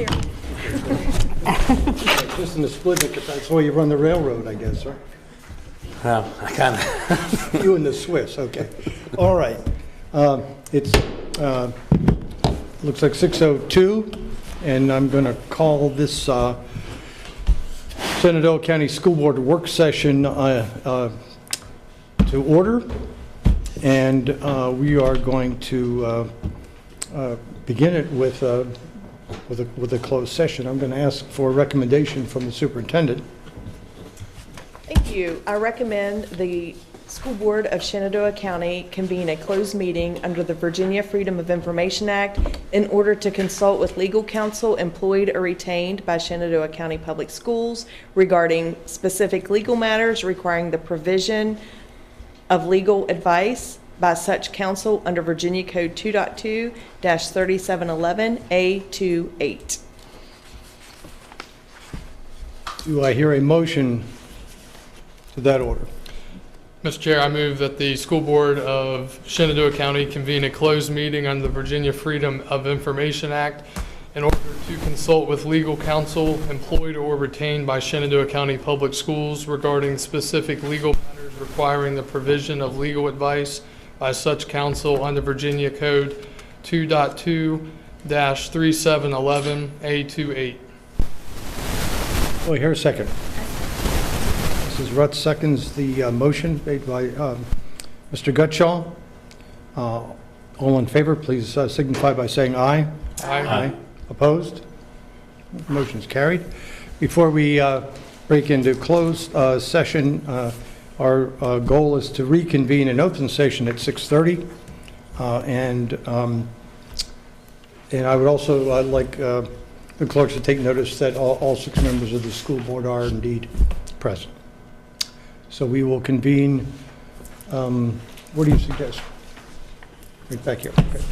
here. Just in the split, that's why you run the railroad, I guess, right? Well, I kind of. You and the Swiss, okay. All right. It's, looks like 6:02, and I'm going to call this Shenandoah County School Board work session to order. And we are going to begin it with a closed session. I'm going to ask for a recommendation from the superintendent. Thank you. I recommend the School Board of Shenandoah County convene a closed meeting under the Virginia Freedom of Information Act in order to consult with legal counsel employed or retained by Shenandoah County Public Schools regarding specific legal matters requiring the provision of legal advice by such counsel under Virginia Code 2.2-3711A28. Do I hear a motion to that order? Mr. Chair, I move that the School Board of Shenandoah County convene a closed meeting under the Virginia Freedom of Information Act in order to consult with legal counsel employed or retained by Shenandoah County Public Schools regarding specific legal matters requiring the provision of legal advice by such counsel under Virginia Code 2.2-3711A28. Do I hear a second? Mrs. Rutz seconds the motion made by Mr. Gutschall. All in favor, please signify by saying aye. Aye. Opposed? Motion's carried. Before we break into closed session, our goal is to reconvene an open session at 6:30. And I would also like the clerks to take notice that all 6 members of the school board are indeed present. So we will convene, what do you suggest? Right back here. Okay.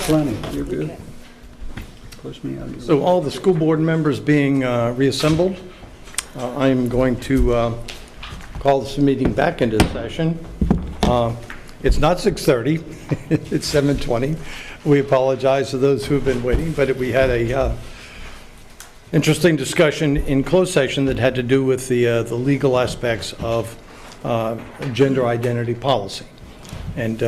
Plenty, you're good. Push me out of your way. So all the school board members being reassembled, I am going to call this meeting back into session. It's not 6:30, it's 7:20. We apologize to those who have been waiting, but we had a interesting discussion in closed session that had to do with the legal aspects of gender identity policy. And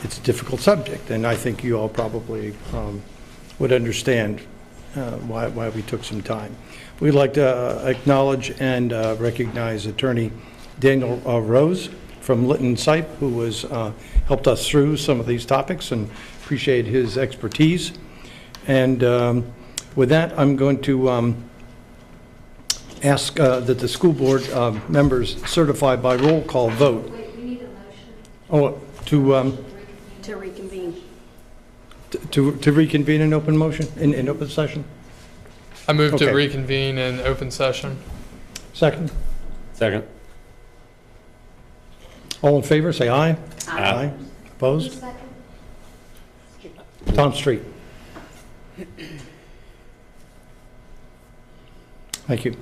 it's a difficult subject, and I think you all probably would understand why we took some time. We'd like to acknowledge and recognize Attorney Daniel Rose from Litton Sype, who has helped us through some of these topics, and appreciate his expertise. And with that, I'm going to ask that the school board members certify by roll call vote. Wait, we need a motion Oh, to reconvene. to reconvene in open motion, in open session? I move to Okay. reconvene in open session. Second? Second. All in favor, say aye. Aye. Opposed? Second. Tom Street. Thank you.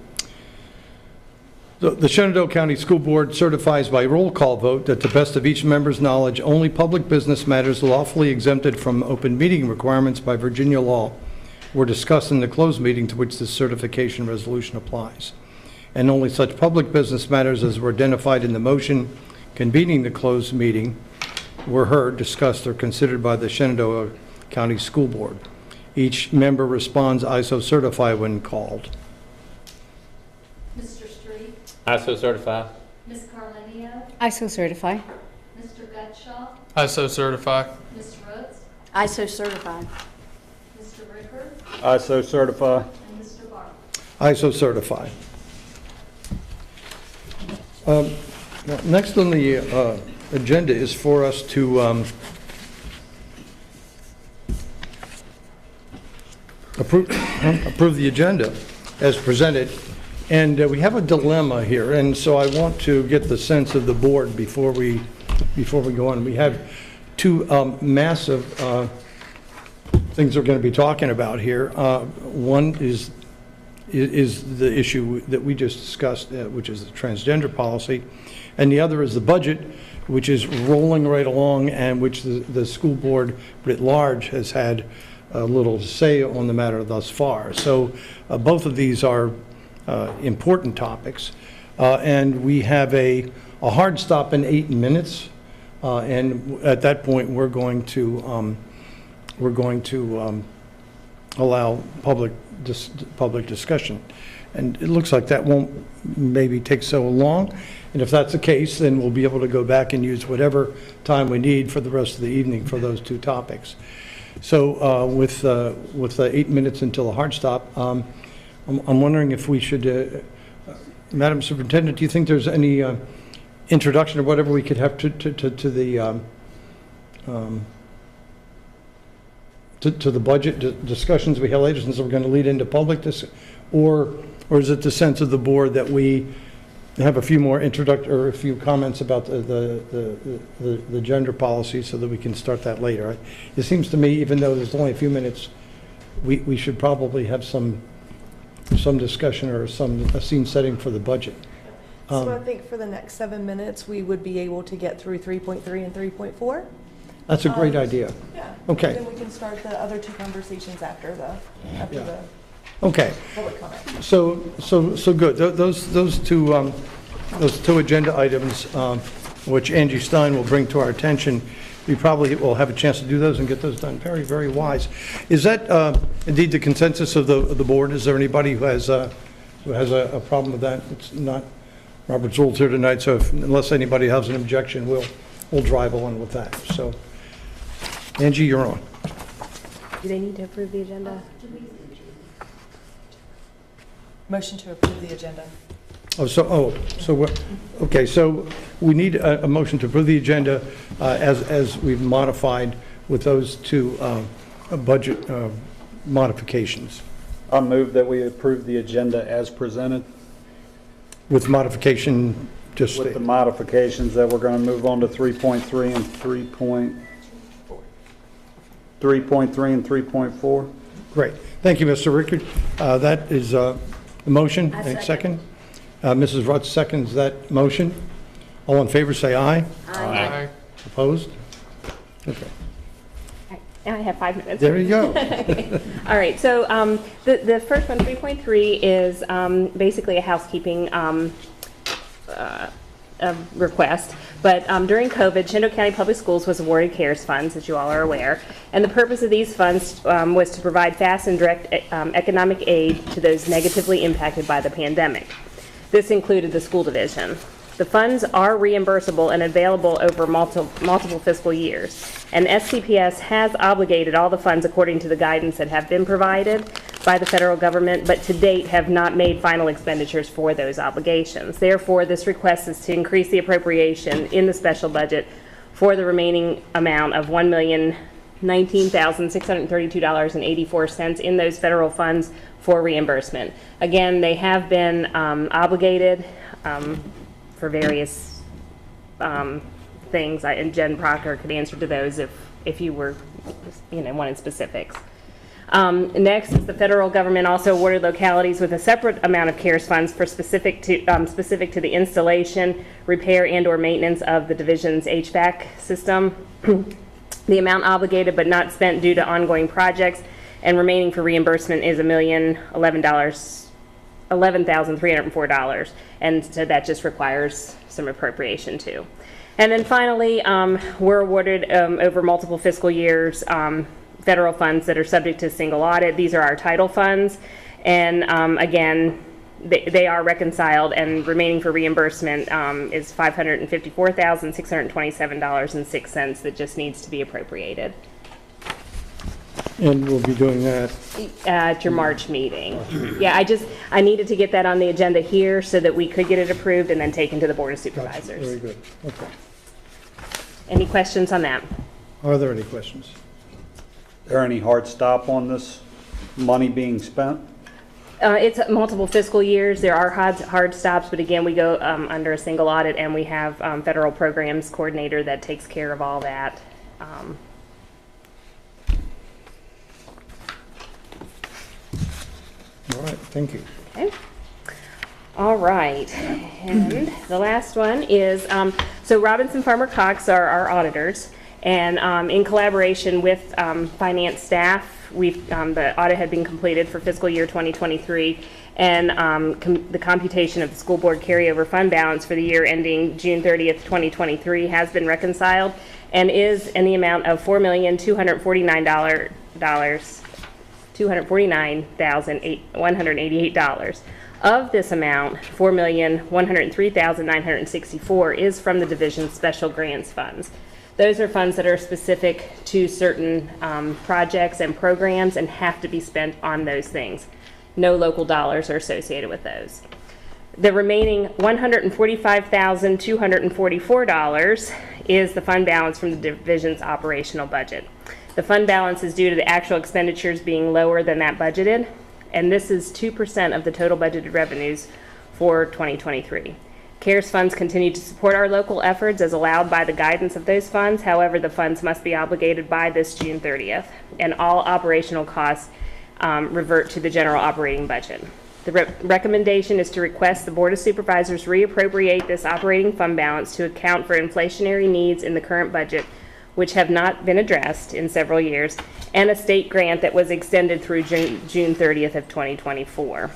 The Shenandoah County School Board certifies by roll call vote that to the best of each member's knowledge, only public business matters lawfully exempted from open meeting requirements by Virginia law were discussed in the closed meeting to which this certification resolution applies. And only such public business matters as were identified in the motion convening the closed meeting were heard, discussed, or considered by the Shenandoah County School Board. Each member responds, "I so certify" when called. Mr. Street, I so certify. Ms. Carlenio, I so certify. Mr. Gutschall, I so certify. Ms. Roots, I so certify. Mr. Ricker, I so certify. and Mr. Bartlett. I so certify. Next on the agenda is for us to approve the agenda as presented. And we have a dilemma here, and so I want to get the sense of the board before we go on. We have two massive things we're going to be talking about here. One is the issue that we just discussed, which is the transgender policy, and the other is the budget, which is rolling right along, and which the school board writ large has had little to say on the matter thus far. So both of these are important topics, and we have a hard stop in 8 minutes, and at that point we're going to allow public discussion, and it looks like that won't maybe take so long. And if that's the case, then we'll be able to go back and use whatever time we need for the rest of the evening for those two topics. So with 8 minutes until a hard stop, I'm wondering if we should, Madam Superintendent, do you think there's any introduction or whatever we could have to the budget discussions we had later, since we're going to lead into public or is it the sense of the board that we have a few more or a few comments about the gender policy so that we can start that later? It seems to me, even though there's only a few minutes, we should probably have some discussion or a scene setting for the budget. So I think for the next 7 minutes, we would be able to get through 3.3 and 3.4. That's a great idea. Yeah. Okay. Then we can start the other two conversations after the Okay. public comment. So good. Those two agenda items, which Angie Stein will bring to our attention, we probably will have a chance to do those and get those done. Very, very wise. Is that indeed the consensus of the board? Is there anybody who has a problem with that? It's not Robert's rules here tonight, so unless anybody has an objection, we'll drive on with that. So, Angie, you're on. Do they need to approve the agenda? Motion to approve the agenda. Okay, so we need a motion to approve the agenda as we've modified with those two budget modifications. I move that we approve the agenda as presented With modification, just with the modifications that we're going to move on to 3.3 and 3. 3.3 and 3.4. Great. Thank you, Mr. Rickard. That is a motion. I And second. Mrs. Rutz seconds that motion. All in favor, say aye. Aye. Opposed? Okay. Now I have 5 minutes. There you go. All right, so the first one, 3.3, is basically a housekeeping request. But during COVID, Shenandoah County Public Schools was awarded CARES funds, as you all are aware. And the purpose of these funds was to provide fast and direct economic aid to those negatively impacted by the pandemic. This included the school division. The funds are reimbursable and available over multiple fiscal years. And SCPS has obligated all the funds according to the guidance that have been provided by the federal government, but to date have not made final expenditures for those obligations. Therefore, this request is to increase the appropriation in the special budget for the remaining amount of $1,019,632.84 in those federal funds for reimbursement. Again, they have been obligated for various things, and Jen Proctor could answer to those if you were, wanted specifics. Next, the federal government also awarded localities with a separate amount of CARES funds for specific to the installation, repair, and/or maintenance of the division's HVAC system. The amount obligated but not spent due to ongoing projects and remaining for reimbursement is $11,304, and so that just requires some appropriation too. And then finally, we're awarded over multiple fiscal years federal funds that are subject to single audit. These are our title funds, and again, they are reconciled, and remaining for reimbursement is $554,627.06 that just needs to be appropriated And we'll be doing that. at your March meeting. Yeah, I needed to get that on the agenda here so that we could get it approved and then taken to the Board of Gotcha. Supervisors. Very good. Okay. Any questions on that? Are there any questions? Is there any hard stop on this money being spent? It's multiple fiscal years. There are hard stops, but again, we go under a single audit, and we have federal programs coordinator that takes care of all that. All right, thank you. Okay. All right, and the last one is, so Robinson Farmer Cox are our auditors, and in collaboration with finance staff, the audit had been completed for fiscal year 2023, and the computation of the school board carryover fund balance for the year ending June 30th, 2023 has been reconciled and is in the amount of $249,188. Of this amount, $4,103,964 is from the division's special grants funds. Those are funds that are specific to certain projects and programs and have to be spent on those things. No local dollars are associated with those. The remaining $145,244 is the fund balance from the division's operational budget. The fund balance is due to the actual expenditures being lower than that budgeted, and this is 2% of the total budgeted revenues for 2023. CARES funds continue to support our local efforts as allowed by the guidance of those funds. However, the funds must be obligated by this June 30th, and all operational costs revert to the general operating budget. The recommendation is to request the Board of Supervisors reappropriate this operating fund balance to account for inflationary needs in the current budget, which have not been addressed in several years, and a state grant that was extended through June 30th of 2024.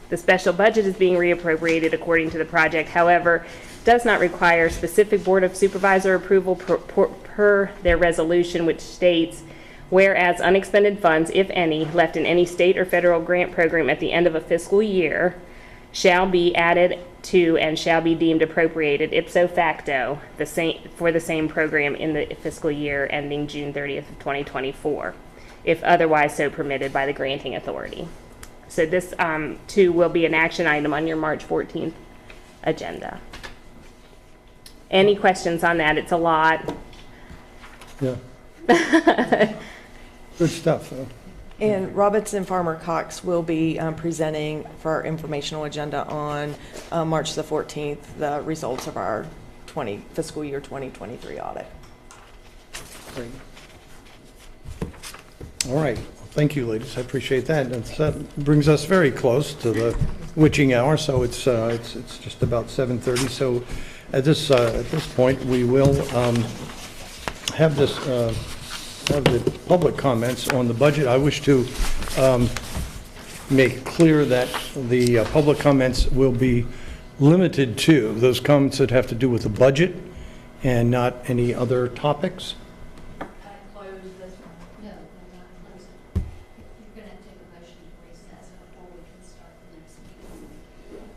The special budget is being reappropriated according to the project, however, does not require specific Board of Supervisor approval per their resolution, which states, whereas unexpended funds, if any, left in any state or federal grant program at the end of a fiscal year shall be added to and shall be deemed appropriated ipso facto for the same program in the fiscal year ending June 30th of 2024, if otherwise so permitted by the granting authority. So this, too, will be an action item on your March 14th agenda. Any questions on that? It's a lot. Yeah. Good stuff. And Robinson Farmer Cox will be presenting for our informational agenda on March the 14th, the results of our fiscal year 2023 audit. Great. All right. Thank you, ladies. I appreciate that. That brings us very close to the witching hour, so it's just about 7:30. So at this point, we will have the public comments on the budget. I wish to make clear that the public comments will be limited to those comments that have to do with the budget and not any other topics. I close this one. No, I'm not closing. You're going to take a motion to recess before we can start the next meeting.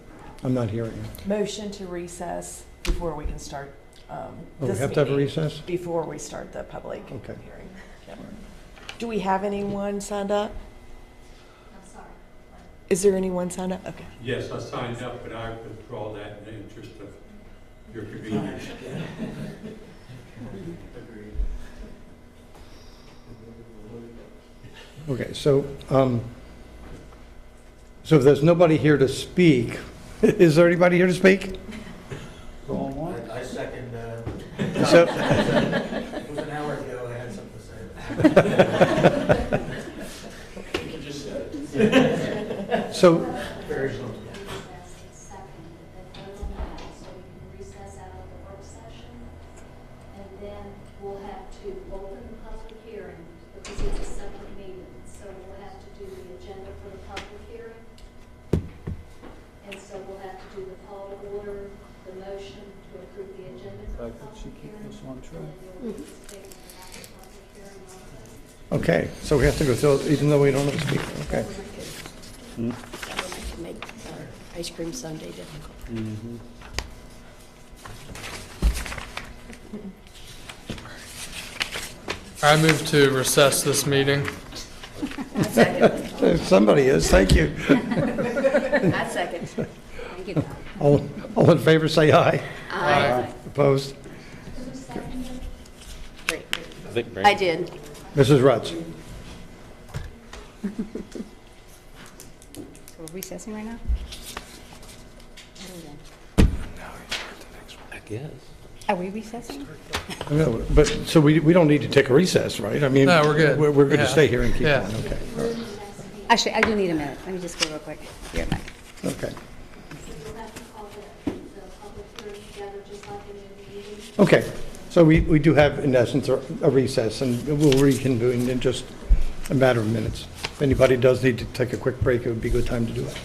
I'm not hearing you. Motion to recess before we can start We this have to have a meeting. recess? Before we start the public Okay. hearing. Yep. Do we have anyone signed up? I'm sorry. Is there anyone signed up? Okay. Yes, I signed up, but I withdraw that in the interest of your convenience. Okay, so if there's nobody here to speak, is there anybody here to speak? I second, So, it was an hour ago, I had something to say. You can just say it. so, Very simple. Recess is second, then vote on that, so we can recess out of the work session. And then we'll have to open the public hearing because it's a separate meeting. So we'll have to do the agenda for the public hearing. And so we'll have to do the call to order, the motion to approve the agenda for the public hearing. And then you'll be stating about the public hearing also. okay, so we have to go through, even though we don't have a speaker, okay. Make ice cream sundae difficult. I move to recess this meeting. Somebody is, thank you. I second. Thank you. All in favor, say aye. Aye. Opposed? Great. I think I Brandon- did. Mrs. Rutz? So we're recessing right now? I guess. Are we recessing? No, but, so we don't need to take a recess, right? I mean. No, we're good. We're going to Yeah. stay here and keep Yeah. going, okay. All right. Actually, I do need a minute. Let me just go real quick. Be right back. Okay. You'll have to call the public hearing together just like in the meeting. Okay, so we do have, in essence, a recess, and we'll reconvene in just a matter of minutes. If anybody does need to take a quick break, it would be a good time to do it.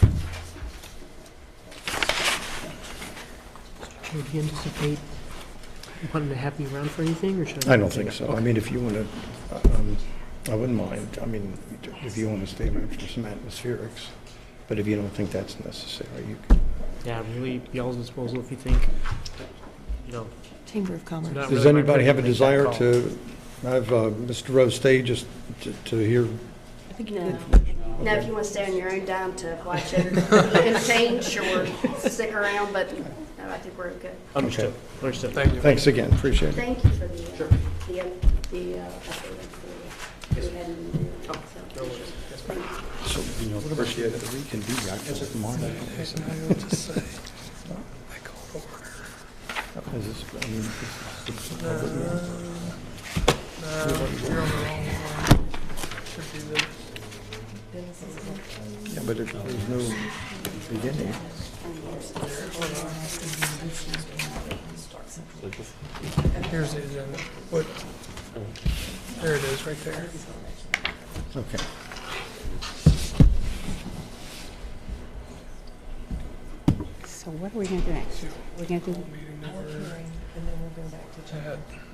Would you anticipate wanting to have me around for anything, or should I? I don't think so. I mean, if you want to, I wouldn't mind. I mean, if you want to stay around for some atmospherics, but if you don't think that's necessary, you can. Yeah, really, y'all's disposal if you think, you know. Chamber of Commerce. not Does really my anybody have a place to make that desire call. to have Mr. Rose stay just to hear? No. Now, if you want to stay on your own dime to watch it entertain, sure, stick around, but no, I think we're good. Understood, understood. Thank you. Thanks again, appreciate it. Thank you for the update for we had in the- So, you know, appreciate it. Reconvene, I guess, tomorrow night. Is this, I mean, this is- You're on the wrong one. Should be the- Yeah, but there's no beginning. Here's the agenda. What? There it is, right there. Okay. So what are we going to do next? We're going to do,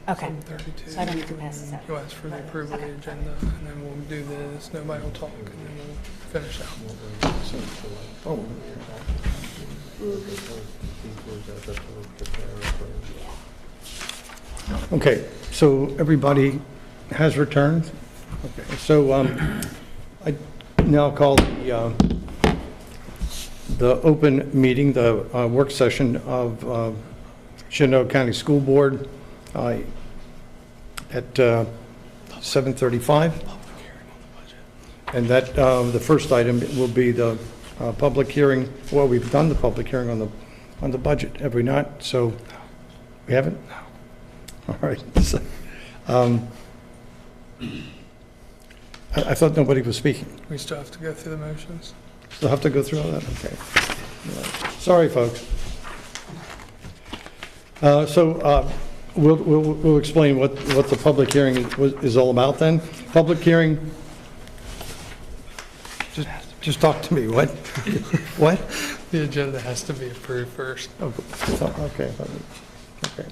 okay, 32. so I don't need to pass this out. You'll ask for the approval of the agenda, and then we'll do this, nobody will talk, and then we'll finish out. Oh, okay, so everybody has returned? Okay, so I now call the open meeting, the work session of Shenandoah County School Board at 7:35. And that, the first item will be the public hearing. Well, we've done the public hearing on the budget, have we not? So, we haven't? No. All right. So, I thought nobody was speaking. We still have to go through the motions. Still have to go through all that? Okay. All right. Sorry, folks. We'll explain what the public hearing is all about then. Public hearing, just talk to me. What? What? The agenda has to be approved first. Oh, okay. Okay.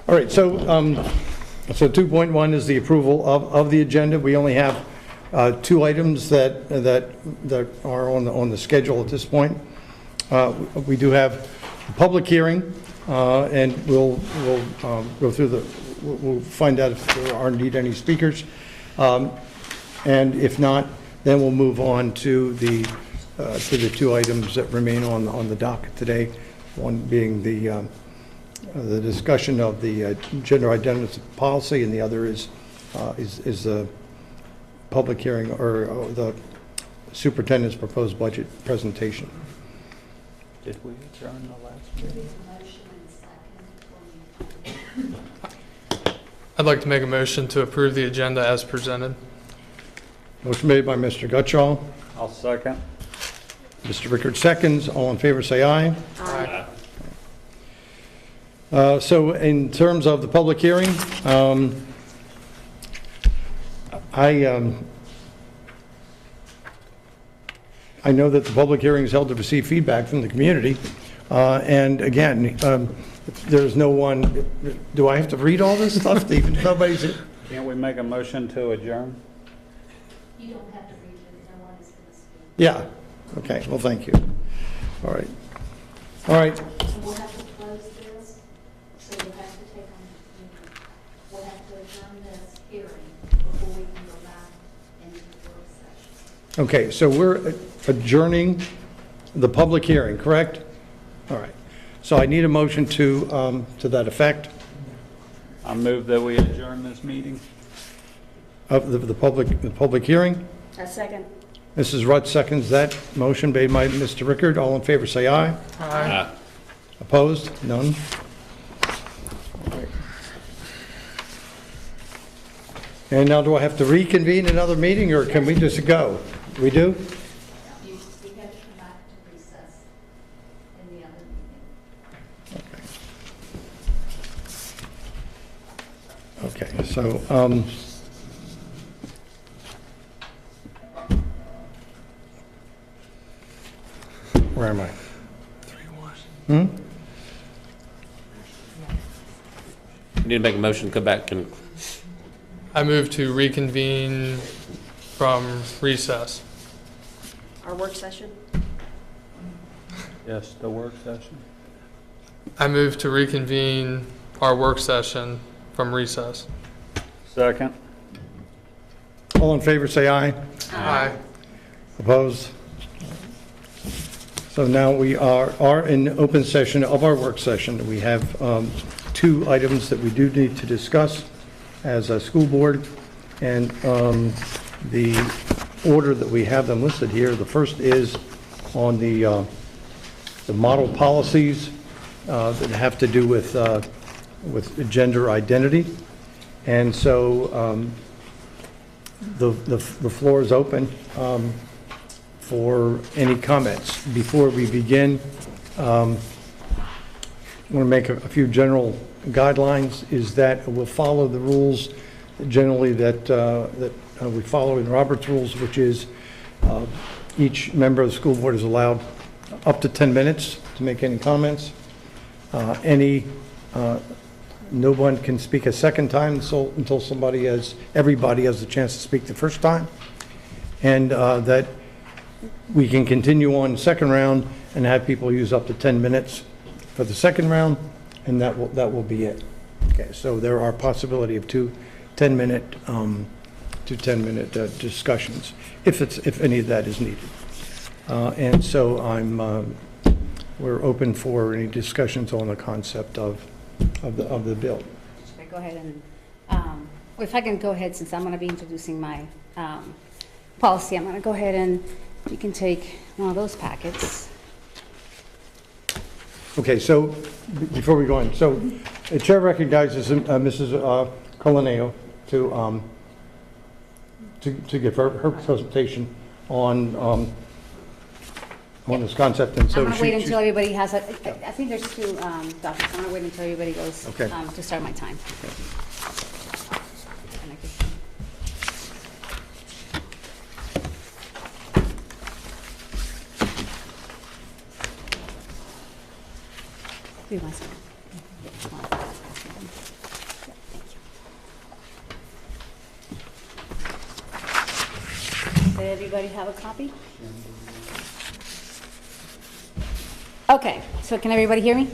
All right, so 2.1 is the approval of the agenda. We only have 2 items that are on the schedule at this point. We do have a public hearing, and we'll go through we'll find out if there are indeed any speakers. And if not, then we'll move on to the 2 items that remain on the docket today. One being the discussion of the gender identity policy, and the other is the public hearing or the superintendent's proposed budget presentation. Did we adjourn the last meeting? Motion and second. I'd like to make a motion to approve the agenda as presented. Motion made by Mr. Gutschall. I'll second. Mr. Rickard seconds. All in favor, say aye. Aye. So in terms of the public hearing, I know that the public hearing is held to receive feedback from the community. And again, there's no one, do I have to read all this stuff? Even if nobody's, Can't we make a motion to adjourn? You don't have to read it, no one is going to speak. yeah, okay, well, thank you. All right. All right, And we'll have to close this, so you'll have to take on, we'll have to adjourn this hearing before we can go back into the work session. okay, so we're adjourning the public hearing, correct? All right. So I need a motion to that effect I move that we adjourn this meeting. of the public hearing. A second. Mrs. Rudd seconds that motion made by Mr. Rickard. All in favor, say aye. Aye. Opposed? None? All right. And now do I have to reconvene another meeting, or can we just go? We do? We have to come back to recess in the other meeting. Okay, so, where am I? 3-1. Hmm? You need to make a motion to come back and, I move to reconvene from recess. Our work session? Yes, the work session. I move to reconvene our work session from recess. Second. All in favor, say aye. Aye. Opposed? So now we are in open session of our work session. We have 2 items that we do need to discuss as a school board, and the order that we have them listed here, the first is on the model policies that have to do with gender identity. And so the floor is open for any comments. Before we begin, I want to make a few general guidelines, is that we'll follow the rules generally that we follow in Robert's rules, which is each member of the school board is allowed up to 10 minutes to make any comments. No one can speak a second time until everybody has a chance to speak the first time. And that we can continue on second round and have people use up to 10 minutes for the second round, and that will be it. Okay, so there are possibility of 2 10-minute discussions, if any of that is needed. And so we're open for any discussions on the concept of the bill. Should I go ahead and, if I can go ahead, since I'm going to be introducing my policy, I'm going to go ahead and you can take one of those packets. Okay, so before we go on, so the chair recognizes Mrs. Colaneo to give her presentation on this concept, and so I'm gonna wait she's- until everybody has, I think there's two documents. I'm gonna wait until everybody goes Okay. to start my time. And I can- Do my sign. Yeah, come on. Yeah, thank you. Did everybody have a copy? Okay, so can everybody hear me?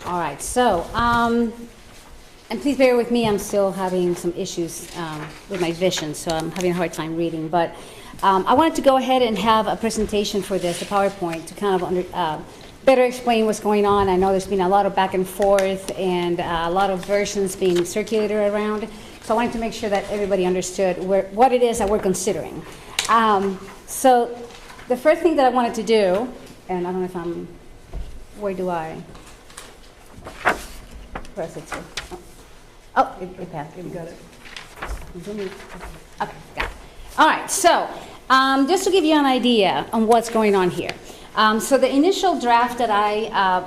All right, so, and please bear with me, I'm still having some issues with my vision, so I'm having a hard time reading. But I wanted to go ahead and have a presentation for this, a PowerPoint, to kind of better explain what's going on. I know there's been a lot of back and forth and a lot of versions being circulated around. So I wanted to make sure that everybody understood what it is that we're considering. So the first thing that I wanted to do, and I don't know if where do I press it to? Oh, it passed, we got it. Okay, got it. All right, so just to give you an idea on what's going on here. So the initial draft that I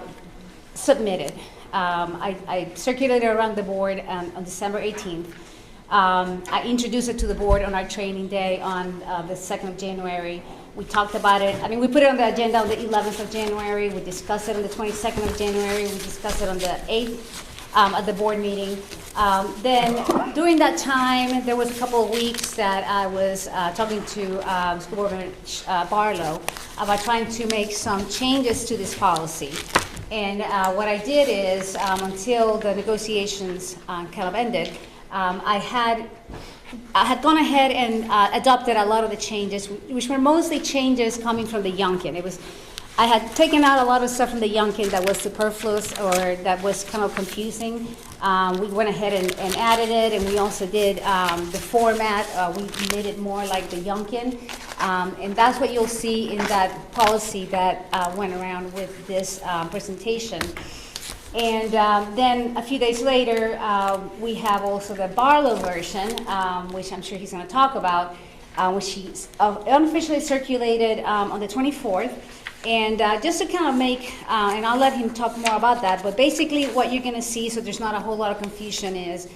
submitted, I circulated around the board on December 18th. I introduced it to the board on our training day on the 2nd of January. We talked about it. I mean, we put it on the agenda on the 11th of January. We discussed it on the 22nd of January. We discussed it on the 8th at the board meeting. Then during that time, there was a couple of weeks that I was talking to School Board Member Barlow about trying to make some changes to this policy. And what I did is, until the negotiations kind of ended, I had gone ahead and adopted a lot of the changes, which were mostly changes coming from the Youngkin. I had taken out a lot of stuff from the Youngkin that was superfluous or that was kind of confusing. We went ahead and added it, and we also did the format. We made it more like the Youngkin. And that's what you'll see in that policy that went around with this presentation. And then a few days later, we have also the Barlow version, which I'm sure he's going to talk about, which he's unofficially circulated on the 24th. And just to kind of make, and I'll let him talk more about that, but basically what you're going to see, so there's not a whole lot of confusion, is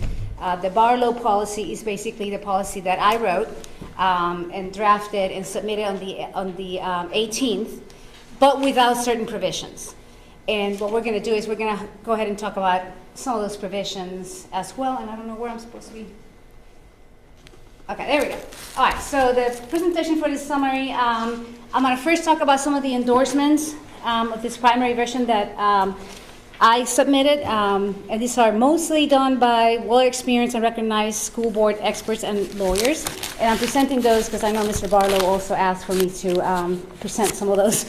the Barlow policy is basically the policy that I wrote and drafted and submitted on the 18th, but without certain provisions. And what we're going to do is we're going to go ahead and talk about some of those provisions as well. And I don't know where I'm supposed to be. Okay, there we go. All right, so the presentation for this summary, I'm going to first talk about some of the endorsements of this primary version that I submitted. And these are mostly done by well-experienced and recognized school board experts and lawyers. And I'm presenting those because I know Mr. Barlow also asked for me to present some of those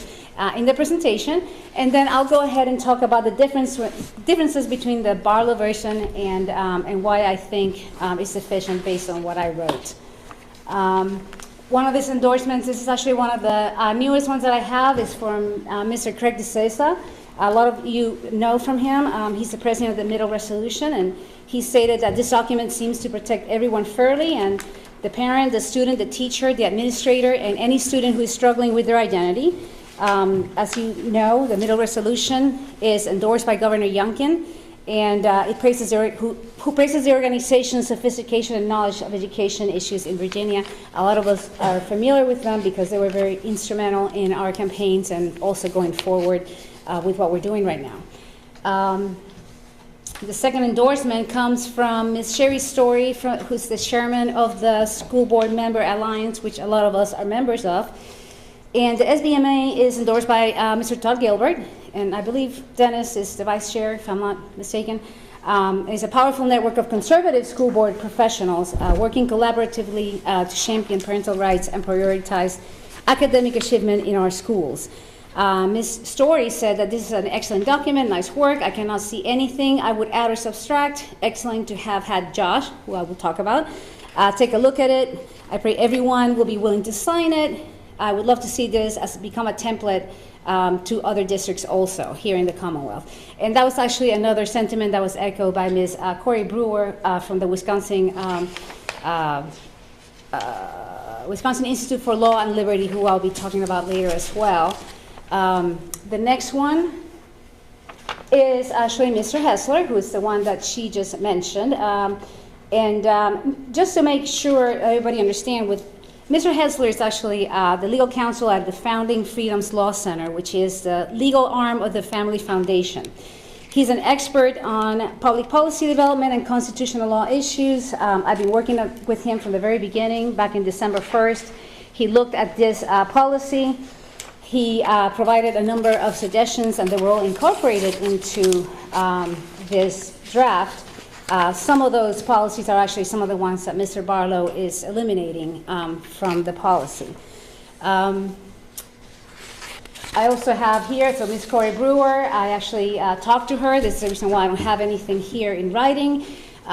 in the presentation. And then I'll go ahead and talk about the differences between the Barlow version and why I think it's sufficient based on what I wrote. One of these endorsements, this is actually one of the newest ones that I have, is from Mr. Craig DeSouza. A lot of you know from him. He's the president of the Middle Resolution, and he stated that this document seems to protect everyone fairly, and the parent, the student, the teacher, the administrator, and any student who is struggling with their identity. As you know, the Middle Resolution is endorsed by Governor Youngkin, and it praises who praises the organization's sophistication and knowledge of education issues in Virginia. A lot of us are familiar with them because they were very instrumental in our campaigns and also going forward with what we're doing right now. The second endorsement comes from Ms. Sherry Story, who's the chairman of the School Board Member Alliance, which a lot of us are members of. And the SBMA is endorsed by Mr. Todd Gilbert, and I believe Dennis is the vice chair, if I'm not mistaken. It's a powerful network of conservative school board professionals working collaboratively to champion parental rights and prioritize academic achievement in our schools. Ms. Story said that this is an excellent document, nice work. I cannot see anything I would add or subtract. Excellent to have had Josh, who I will talk about, take a look at it. I pray everyone will be willing to sign it. I would love to see this as become a template to other districts also here in the Commonwealth. And that was actually another sentiment that was echoed by Ms. Corey Brewer from the Wisconsin Wisconsin Institute for Law and Liberty, who I'll be talking about later as well. The next one is actually Mr. Hessler, who is the one that she just mentioned. Just to make sure everybody understand, with Mr. Hessler is actually the legal counsel at the Founding Freedoms Law Center, which is the legal arm of the Family Foundation. He's an expert on public policy development and constitutional law issues. I've been working with him from the very beginning, back in December 1st. He looked at this policy. He provided a number of suggestions, and they were all incorporated into this draft. Some of those policies are actually some of the ones that Mr. Barlow is eliminating from the policy. I also have here, so Ms. Corey Brewer, I actually talked to her. This is the reason why I don't have anything here in writing.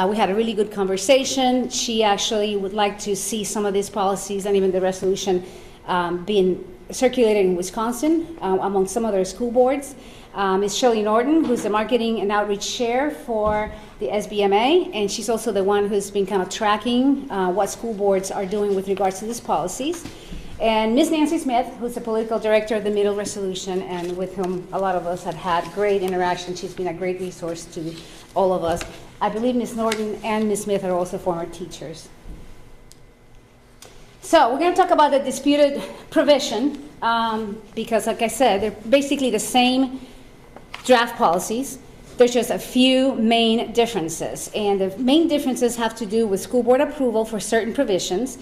We had a really good conversation. She actually would like to see some of these policies and even the resolution being circulated in Wisconsin among some other school boards. Ms. Shelley Norton, who's the Marketing and Outreach Chair for the SBMA, and she's also the one who's been kind of tracking what school boards are doing with regards to these policies. And Ms. Nancy Smith, who's the Political Director of the Middle Resolution, and with whom a lot of us have had great interaction. She's been a great resource to all of us. I believe Ms. Norton and Ms. Smith are also former teachers. So we're going to talk about the disputed provision, because like I said, they're basically the same draft policies. There's just a few main differences, and the main differences have to do with school board approval for certain provisions,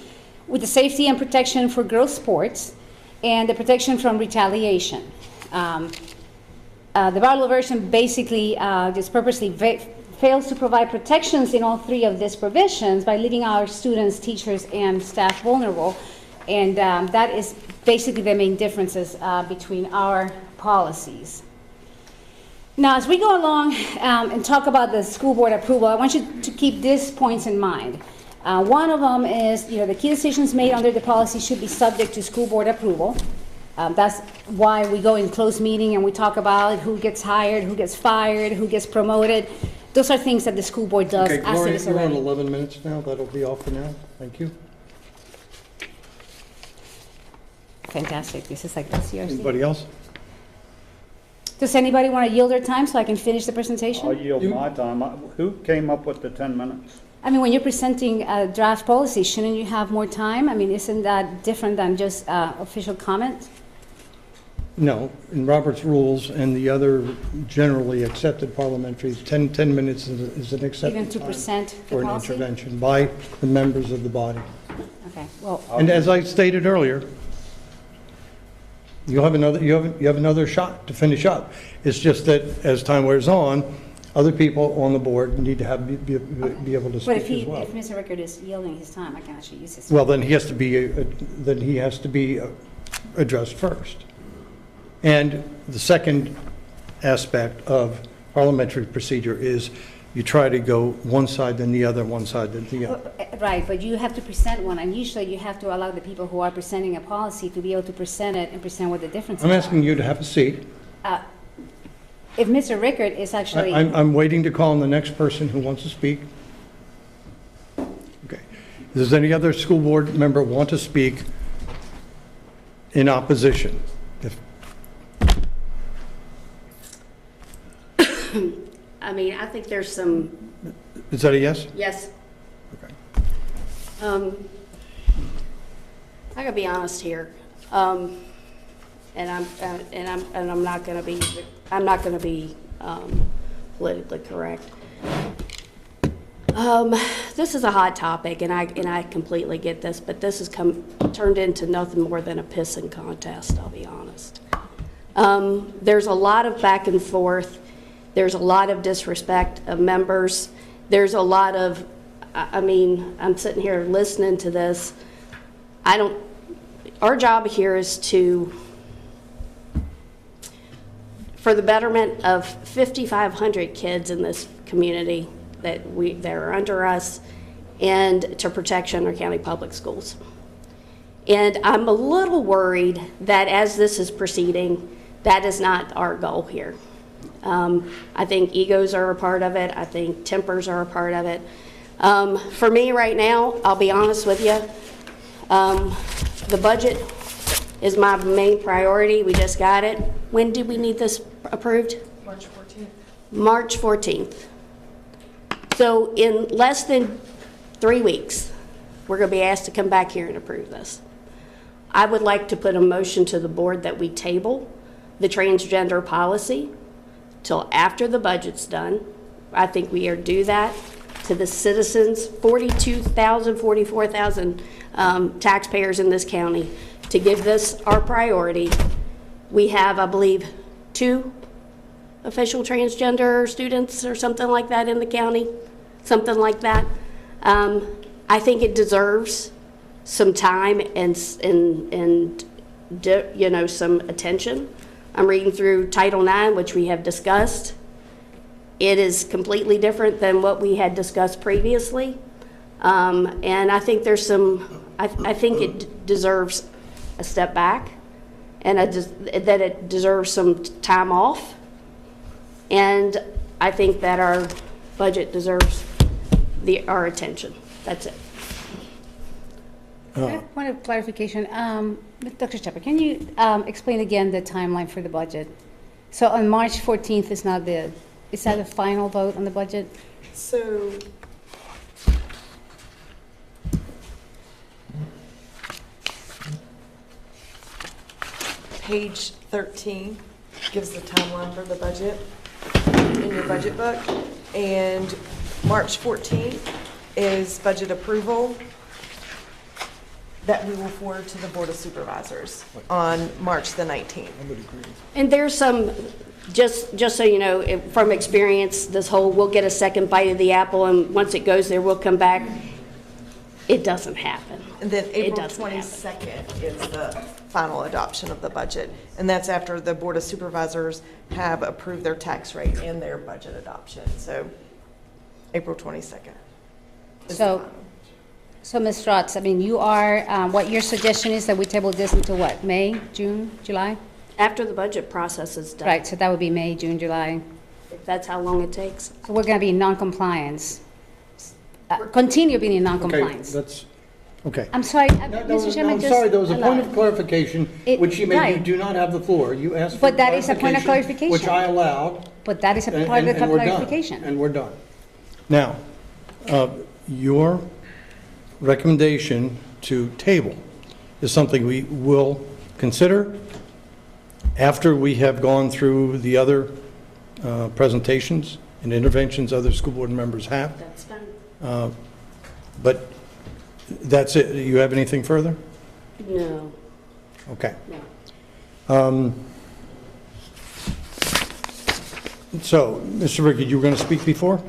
with the safety and protection for girls' sports, and the protection from retaliation. The Barlow version basically just purposely fails to provide protections in all three of these provisions by leaving our students, teachers, and staff vulnerable, and that is basically the main differences between our policies. Now, as we go along and talk about the school board approval, I want you to keep these points in mind. One of them is, the key decisions made under the policy should be subject to school board approval. That's why we go in closed meeting and we talk about who gets hired, who gets fired, who gets promoted. Those are things that the school board does Okay, as it is Gloria, already. we're on 11 minutes now. That'll be all for now. Thank you. Fantastic. This is like the CRC. Anybody else? Does anybody want to yield their time so I can finish the presentation? I'll yield my time. Who came up with the 10 minutes? I mean, when you're presenting a draft policy, shouldn't you have more time? I mean, isn't that different than just official comment? No. In Robert's rules and the other generally accepted parliamentary, 10 minutes is an accepted Even to time present the for an policy? intervention by the members of the body. Okay, well, And as I stated earlier, you have another shot to finish up. It's just that as time wears on, other people on the board need to be able to but speak as well. if Mr. Rickard is yielding his time, I can actually use his. Well, then he has to be addressed first. And the second aspect of parliamentary procedure is you try to go one side then the other, one side then the other. Right, but you have to present one, and usually you have to allow the people who are presenting a policy to be able to present it and present what the differences I'm are. asking you to have a seat. If Mr. Rickard is actually. I'm waiting to call on the next person who wants to speak. Okay. Does any other school board member want to speak in opposition? I mean, I think there's some, Is that a yes? yes. Okay. I gotta be honest here, and I'm not gonna be politically correct. This is a hot topic, and I completely get this, but this has turned into nothing more than a pissing contest, I'll be honest. There's a lot of back and forth. There's a lot of disrespect of members. There's a lot of, I'm sitting here listening to this. Our job here is for the betterment of 5,500 kids in this community that are under us, and to protect Shenandoah County Public Schools. And I'm a little worried that as this is proceeding, that is not our goal here. I think egos are a part of it. I think tempers are a part of it. For me right now, I'll be honest with you, The budget is my main priority. We just got it. When did we need this approved? March 14th. March 14th. So in less than 3 weeks, we're going to be asked to come back here and approve this. I would like to put a motion to the board that we table the transgender policy till after the budget's done. I think we are due that to the citizens, 42,000, 44,000 taxpayers in this county, to give this our priority. We have, I believe, 2 official transgender students or something like that in the county, something like that. I think it deserves some time and you know, some attention. I'm reading through Title IX, which we have discussed. It is completely different than what we had discussed previously. And I think there's some, I think it deserves a step back, and that it deserves some time off. And I think that our budget deserves our attention. That's it. Point of clarification, Dr. Shepard, can you explain again the timeline for the budget? So on March 14th is that the final vote on the budget? So, page 13 gives the timeline for the budget in your budget book. And March 14th is budget approval that we will forward to the Board of Supervisors on March the 19th. And there's some, just so you know, from experience, this whole we'll get a second bite of the apple, and once it goes there, we'll come back. It doesn't happen. And then April doesn't 22nd is the final adoption of the budget. And that's after the Board of Supervisors have approved their tax rate and their budget adoption. So April 22nd. is the final. So Ms. Strotz, I mean, you are, what your suggestion is that we table this until what, May, June, July? After the budget process is done. Right, so that would be May, June, July. If that's how long it takes. So we're going to be in non-compliance. Continue being in Okay, non-compliance. that's, okay. I'm sorry, No, Mr. Chairman, I'm just. sorry, there was a point of allow- clarification, It- which you made, you right. do not have the floor. You asked for But that is a point of clarification. which I allowed. But that is a and- part of the and we're done. clarification. And we're done. Now, your recommendation to table is something we will consider after we have gone through the other presentations and interventions other school board members have. That's fine. But that's it. You have anything further? No, Okay. no. So, Mr. Rickey, you were going to speak before?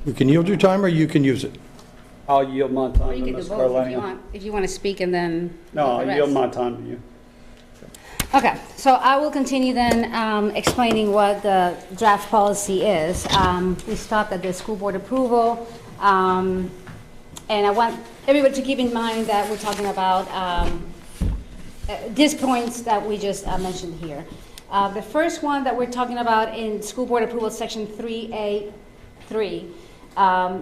You can yield your time, or you can use it. I'll yield my Or time you to can do Ms. both if you Carlania. want, if you want to speak and then. No, the I'll rest. yield my time to you. Okay, so I will continue then explaining what the draft policy is. We stopped at the school board approval, and I want everybody to keep in mind that we're talking about these points that we just mentioned here. The first one that we're talking about in school board approval, section 3A3,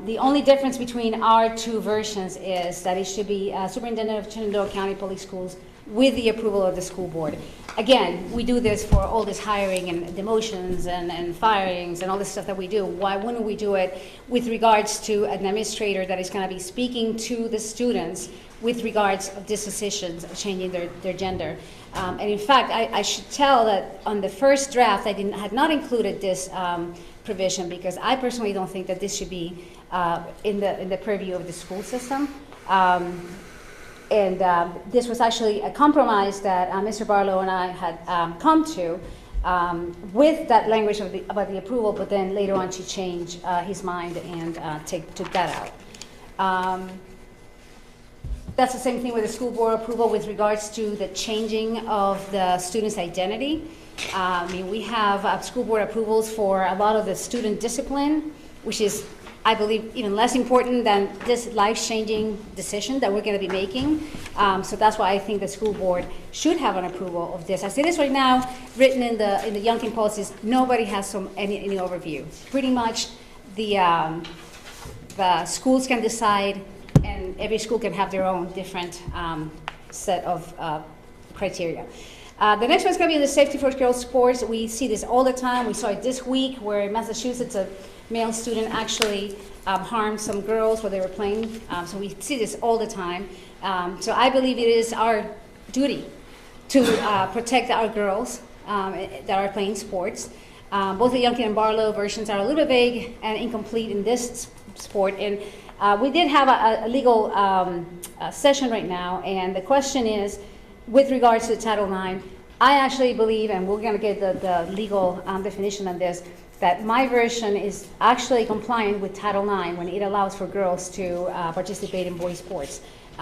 the only difference between our two versions is that it should be Superintendent of Shenandoah County Public Schools with the approval of the school board. Again, we do this for all this hiring and demotions and firings and all this stuff that we do. Why wouldn't we do it with regards to an administrator that is going to be speaking to the students with regards of these decisions of changing their gender? And in fact, I should tell that on the first draft, I had not included this provision because I personally don't think that this should be in the purview of the school system. And this was actually a compromise that Mr. Barlow and I had come to with that language about the approval, but then later on she changed his mind and took that out. That's the same thing with the school board approval with regards to the changing of the student's identity. I mean, we have school board approvals for a lot of the student discipline, which is, I believe, even less important than this life-changing decision that we're going to be making. So that's why I think the school board should have an approval of this. As it is right now, written in the Young Teen policies, nobody has any overview. Pretty much the the schools can decide, and every school can have their own different set of criteria. The next one's going to be the safety for girls sports. We see this all the time. We saw it this week where in Massachusetts a male student actually harmed some girls while they were playing. So we see this all the time. So I believe it is our duty to protect our girls that are playing sports. Both the Youngkin and Barlow versions are a little bit vague and incomplete in this sport. And we did have a legal session right now, and the question is, with regards to Title IX, I actually believe, and we're going to get the legal definition on this, that my version is actually compliant with Title IX when it allows for girls to participate in boys' sports,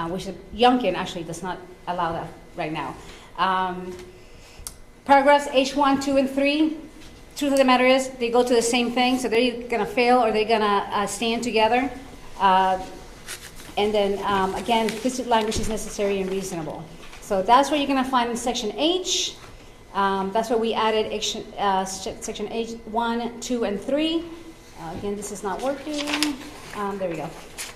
which Youngkin actually does not allow that right now. Paragraphs H1, 2, and 3, truth of the matter is they go to the same thing, so they're either going to fail or they're going to stand together. And then, again, this language is necessary and reasonable. So that's what you're going to find in Section H. That's where we added Section H, 1, 2, and 3. Again, this is not working. There we go.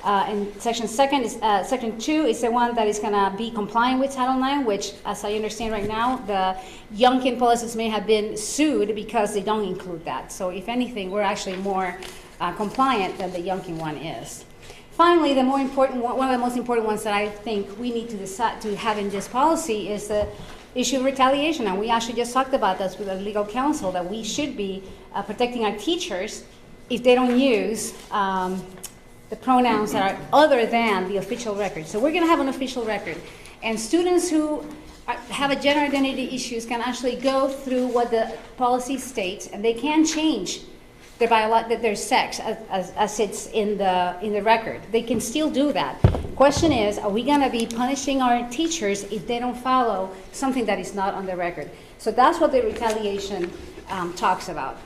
And Section 2 is the one that is going to be compliant with Title IX, which, as I understand right now, the Youngkin policies may have been sued because they don't include that. So if anything, we're actually more compliant than the Youngkin one is. Finally, the more important one of the most important ones that I think we need to decide to have in this policy is the issue of retaliation. And we actually just talked about this with our legal counsel, that we should be protecting our teachers if they don't use the pronouns that are other than the official record. So we're going to have an official record. And students who have a gender identity issues can actually go through what the policy states, and they can change their sex as it's in the record. They can still do that. Question is, are we going to be punishing our teachers if they don't follow something that is not on the record? So that's what the retaliation talks about.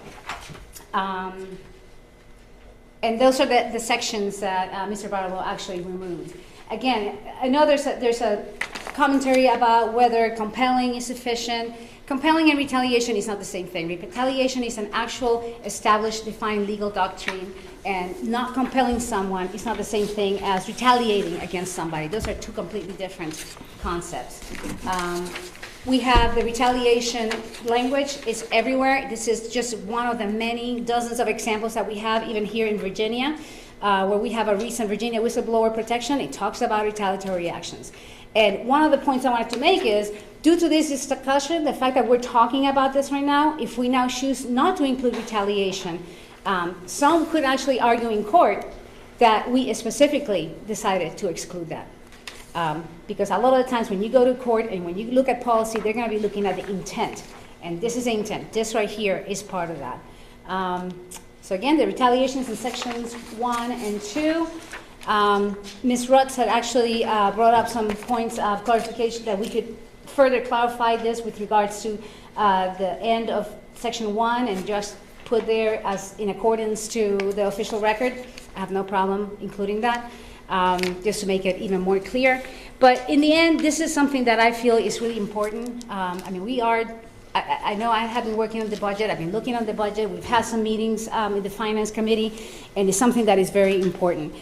And those are the sections that Mr. Barlow actually removed. Again, I know there's a commentary about whether compelling is sufficient. Compelling and retaliation is not the same thing. Retaliation is an actual established, defined legal doctrine, and not compelling someone is not the same thing as retaliating against somebody. Those are two completely different concepts. We have the retaliation language. It's everywhere. This is just one of the many dozens of examples that we have, even here in Virginia, where we have a recent Virginia whistleblower protection. It talks about retaliatory actions. And one of the points I wanted to make is, due to this discussion, the fact that we're talking about this right now, if we now choose not to include retaliation, some could actually argue in court that we specifically decided to exclude that. Because a lot of the times when you go to court and when you look at policy, they're going to be looking at the intent. And this is the intent. This right here is part of that. So again, the retaliations in sections 1 and 2. Ms. Rutz had actually brought up some points of clarification that we could further clarify this with regards to the end of section 1 and just put there as in accordance to the official record. I have no problem including that, just to make it even more clear. But in the end, this is something that I feel is really important. I mean, I know I have been working on the budget. I've been looking on the budget. We've had some meetings in the Finance Committee, and it's something that is very important.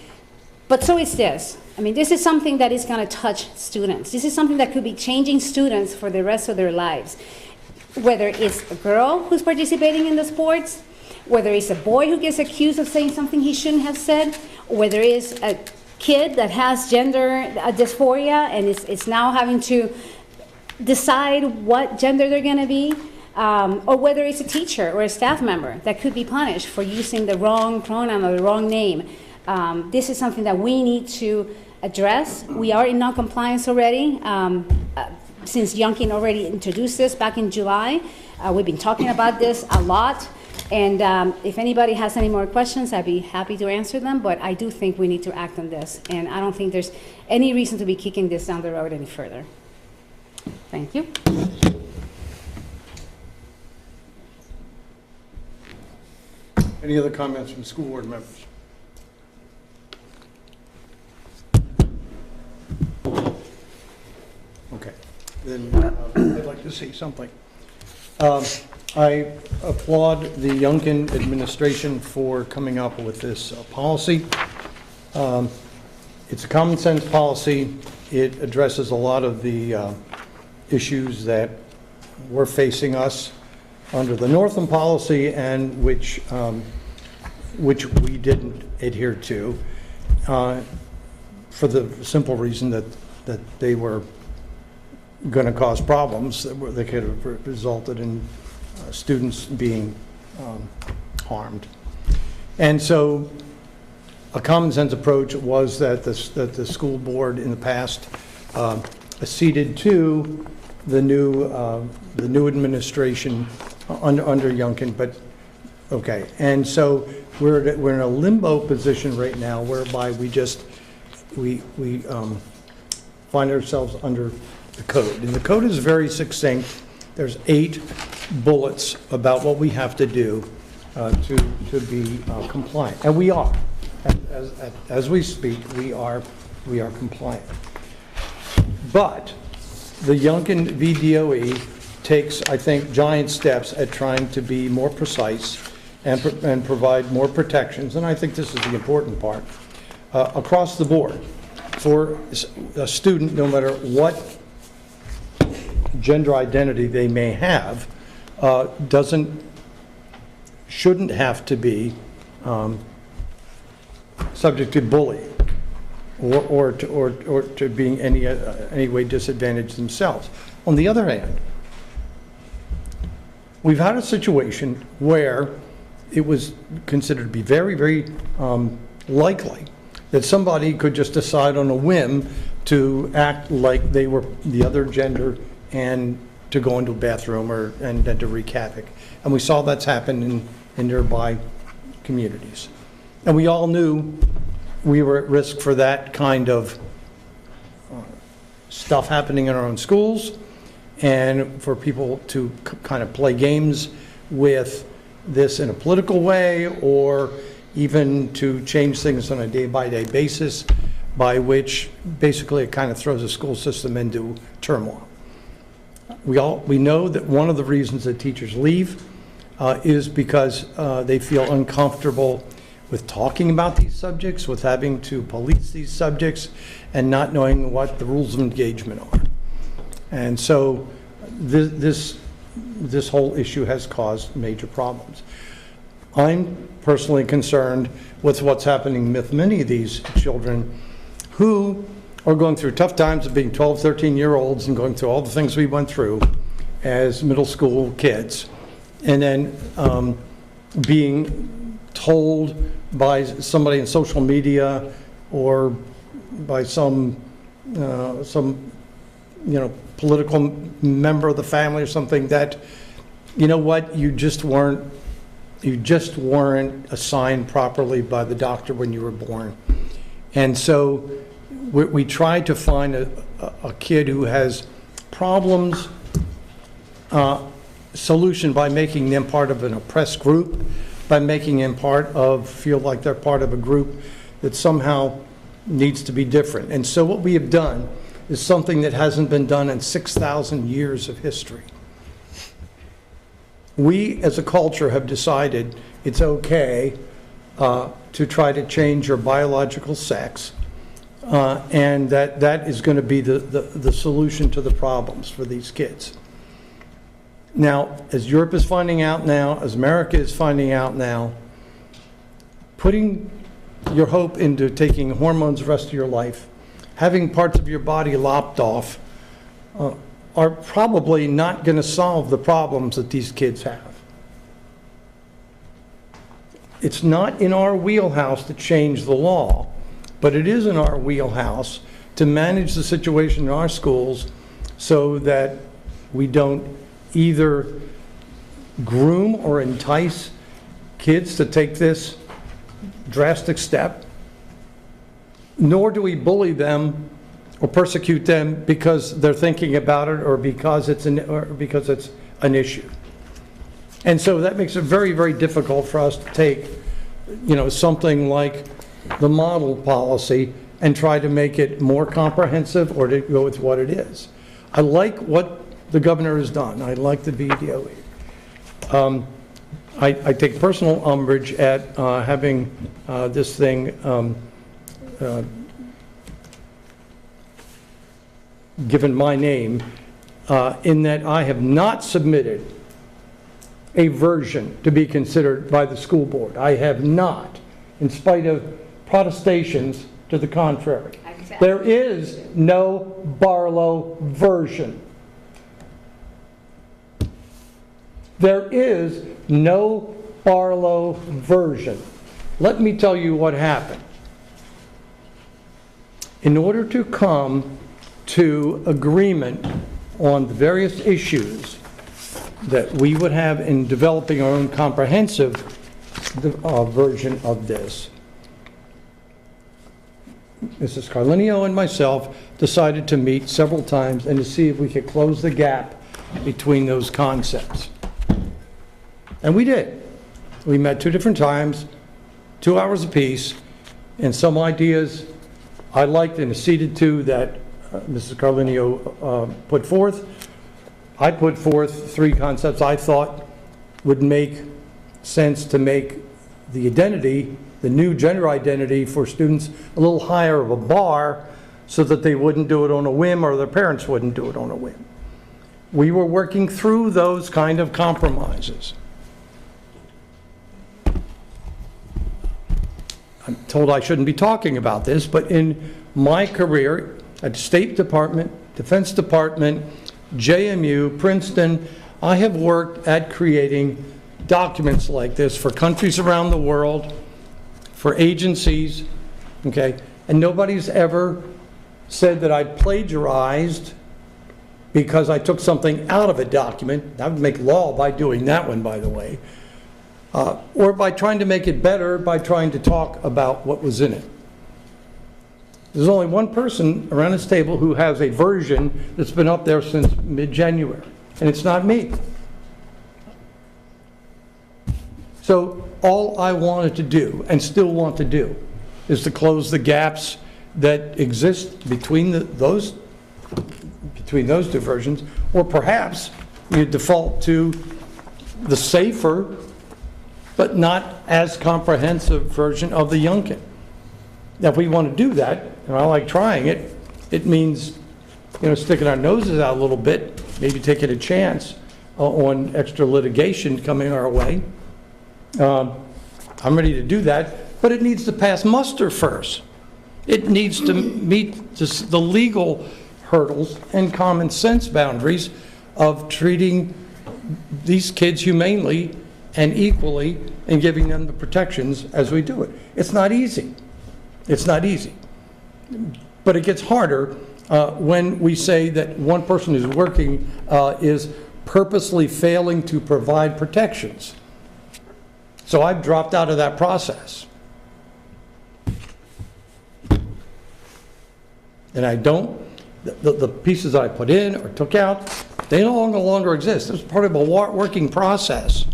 But so is this. I mean, this is something that is going to touch students. This is something that could be changing students for the rest of their lives. Whether it's a girl who's participating in the sports, whether it's a boy who gets accused of saying something he shouldn't have said, or whether it's a kid that has gender dysphoria and is now having to decide what gender they're going to be, or whether it's a teacher or a staff member that could be punished for using the wrong pronoun or the wrong name. This is something that we need to address. We are in non-compliance already. Since Youngkin already introduced this back in July, we've been talking about this a lot. And if anybody has any more questions, I'd be happy to answer them. But I do think we need to act on this. And I don't think there's any reason to be kicking this down the road any further. Thank you. Any other comments from school board members? Okay, then I'd like to say something. I applaud the Youngkin administration for coming up with this policy. It's a common sense policy. It addresses a lot of the issues that were facing us under the Northam policy and which we didn't adhere to for the simple reason that they were going to cause problems that could have resulted in students being harmed. And so a common sense approach was that the school board in the past acceded to the new administration under Youngkin, but okay. And so we're in a limbo position right now whereby we find ourselves under the code. And the code is very succinct. There's 8 bullets about what we have to do to be compliant. And we are. As we speak, we are compliant. But the Youngkin VDOE takes, I think, giant steps at trying to be more precise and provide more protections, and I think this is the important part, across the board. For a student, no matter what gender identity they may have, shouldn't have to be subject to bullying or to being any way disadvantaged themselves. On the other hand, we've had a situation where it was considered to be very, very likely that somebody could just decide on a whim to act like they were the other gender and to go into a bathroom and then to wreak havoc. And we saw that's happened in nearby communities. And we all knew we were at risk for that kind of stuff happening in our own schools and for people to kind of play games with this in a political way or even to change things on a day-by-day basis, by which basically it kind of throws the school system into turmoil. We know that one of the reasons that teachers leave is because they feel uncomfortable with talking about these subjects, with having to police these subjects, and not knowing what the rules of engagement are. And so this whole issue has caused major problems. I'm personally concerned with what's happening with many of these children who are going through tough times of being 12, 13-year-olds and going through all the things we went through as middle school kids, and then being told by somebody in social media or by some political member of the family or something that, you know what, you just weren't assigned properly by the doctor when you were born. And so we try to find a kid who has problems solution by making them part of an oppressed group, by making them feel like they're part of a group that somehow needs to be different. And so what we have done is something that hasn't been done in 6,000 years of history. We, as a culture, have decided it's okay to try to change your biological sex, and that is going to be the solution to the problems for these kids. Now, as Europe is finding out now, as America is finding out now, putting your hope into taking hormones the rest of your life, having parts of your body lopped off, are probably not going to solve the problems that these kids have. It's not in our wheelhouse to change the law, but it is in our wheelhouse to manage the situation in our schools so that we don't either groom or entice kids to take this drastic step, nor do we bully them or persecute them because they're thinking about it or because it's an issue. And so that makes it very, very difficult for us to take, something like the model policy and try to make it more comprehensive or to go with what it is. I like what the governor has done. I like the VDOE. I take personal umbrage at having this thing given my name, in that I have not submitted a version to be considered by the school board. I have not, in spite of protestations to the contrary. There is no Barlow version. There is no Barlow version. Let me tell you what happened. In order to come to agreement on the various issues that we would have in developing our own comprehensive version of this, Mrs. Carlinio and myself decided to meet several times and to see if we could close the gap between those concepts. And we did. We met 2 different times, 2 hours apiece, and some ideas I liked and acceded to that Mrs. Carlinio put forth. I put forth 3 concepts I thought would make sense to make the identity, the new gender identity for students, a little higher of a bar so that they wouldn't do it on a whim or their parents wouldn't do it on a whim. We were working through those kind of compromises. I'm told I shouldn't be talking about this, but in my career at the State Department, Defense Department, JMU, Princeton, I have worked at creating documents like this for countries around the world, for agencies, okay? And nobody's ever said that I plagiarized because I took something out of a document. That would make law by doing that one, by the way. Or by trying to make it better by trying to talk about what was in it. There's only one person around this table who has a version that's been up there since mid-January, and it's not me. So all I wanted to do, and still want to do, is to close the gaps that exist between those 2 versions, or perhaps you default to the safer but not as comprehensive version of the Youngkin. Now, if we want to do that, and I like trying it, it means, sticking our noses out a little bit, maybe taking a chance on extra litigation coming our way. I'm ready to do that, but it needs to pass muster first. It needs to meet the legal hurdles and common sense boundaries of treating these kids humanely and equally and giving them the protections as we do it. It's not easy. It's not easy. But it gets harder when we say that one person who's working is purposely failing to provide protections. So I've dropped out of that process. And I don't, the pieces I put in or took out, they no longer exist. It's part of a working process.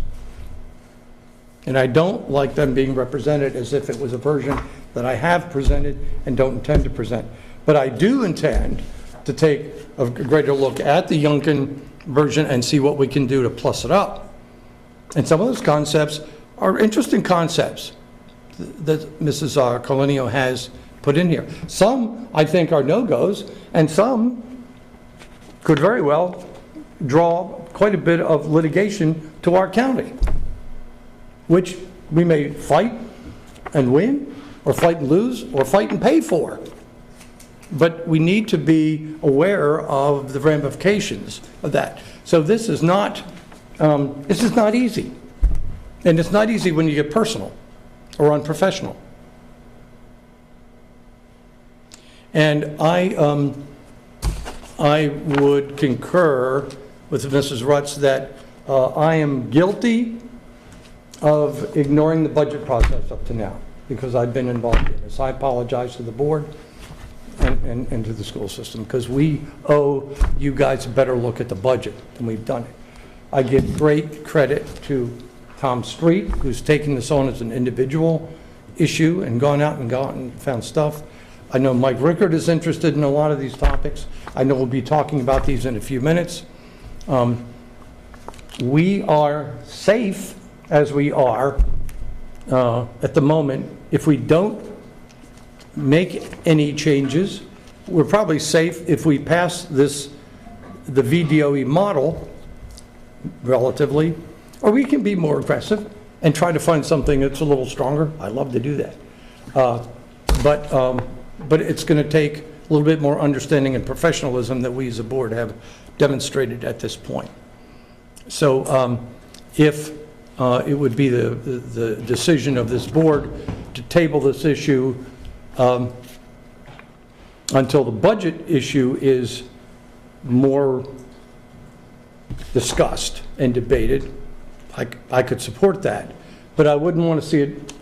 And I don't like them being represented as if it was a version that I have presented and don't intend to present. But I do intend to take a greater look at the Youngkin version and see what we can do to plus it up. And some of those concepts are interesting concepts that Mrs. Carlinio has put in here. Some, I think, are no-goes, and some could very well draw quite a bit of litigation to our county, which we may fight and win, or fight and lose, or fight and pay for. But we need to be aware of the ramifications of that. So this is not easy. And it's not easy when you get personal or unprofessional. And I would concur with Mrs. Rutz that I am guilty of ignoring the budget process up to now, because I've been involved in this. I apologize to the board and to the school system, because we owe you guys a better look at the budget than we've done it. I give great credit to Tom Street, who's taken this on as an individual issue and gone out and found stuff. I know Mike Rickard is interested in a lot of these topics. I know we'll be talking about these in a few minutes. We are safe as we are at the moment if we don't make any changes. We're probably safe if we pass the VDOE model relatively, or we can be more aggressive and try to find something that's a little stronger. I love to do that. But it's going to take a little bit more understanding and professionalism that we as a board have demonstrated at this point. So if it would be the decision of this board to table this issue until the budget issue is more discussed and debated, I could support that. But I wouldn't want to see it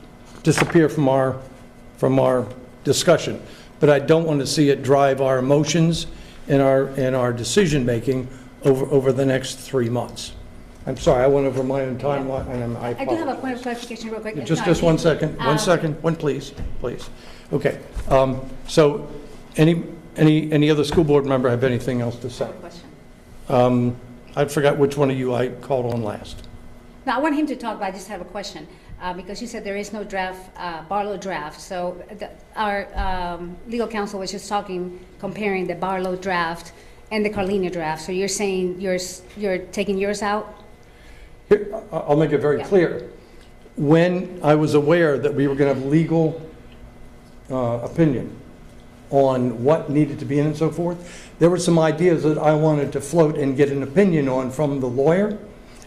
disappear from our discussion. But I don't want to see it drive our emotions and our decision-making over the next 3 months. I'm sorry, I went over my own timeline, and I I do have a apologize. point of clarification real quick. Just 1 second, one please. Okay, so any other school board member have anything else to say? Question. I forgot which one of you I called on last. Now, I want him to talk, but I just have a question. Because you said there is no draft, Barlow draft. So our legal counsel was just comparing the Barlow draft and the Carlina draft. So you're saying you're taking yours out? Here, I'll make it very clear. When I was aware that we were going to have legal opinion on what needed to be in and so forth, there were some ideas that I wanted to float and get an opinion on from the lawyer.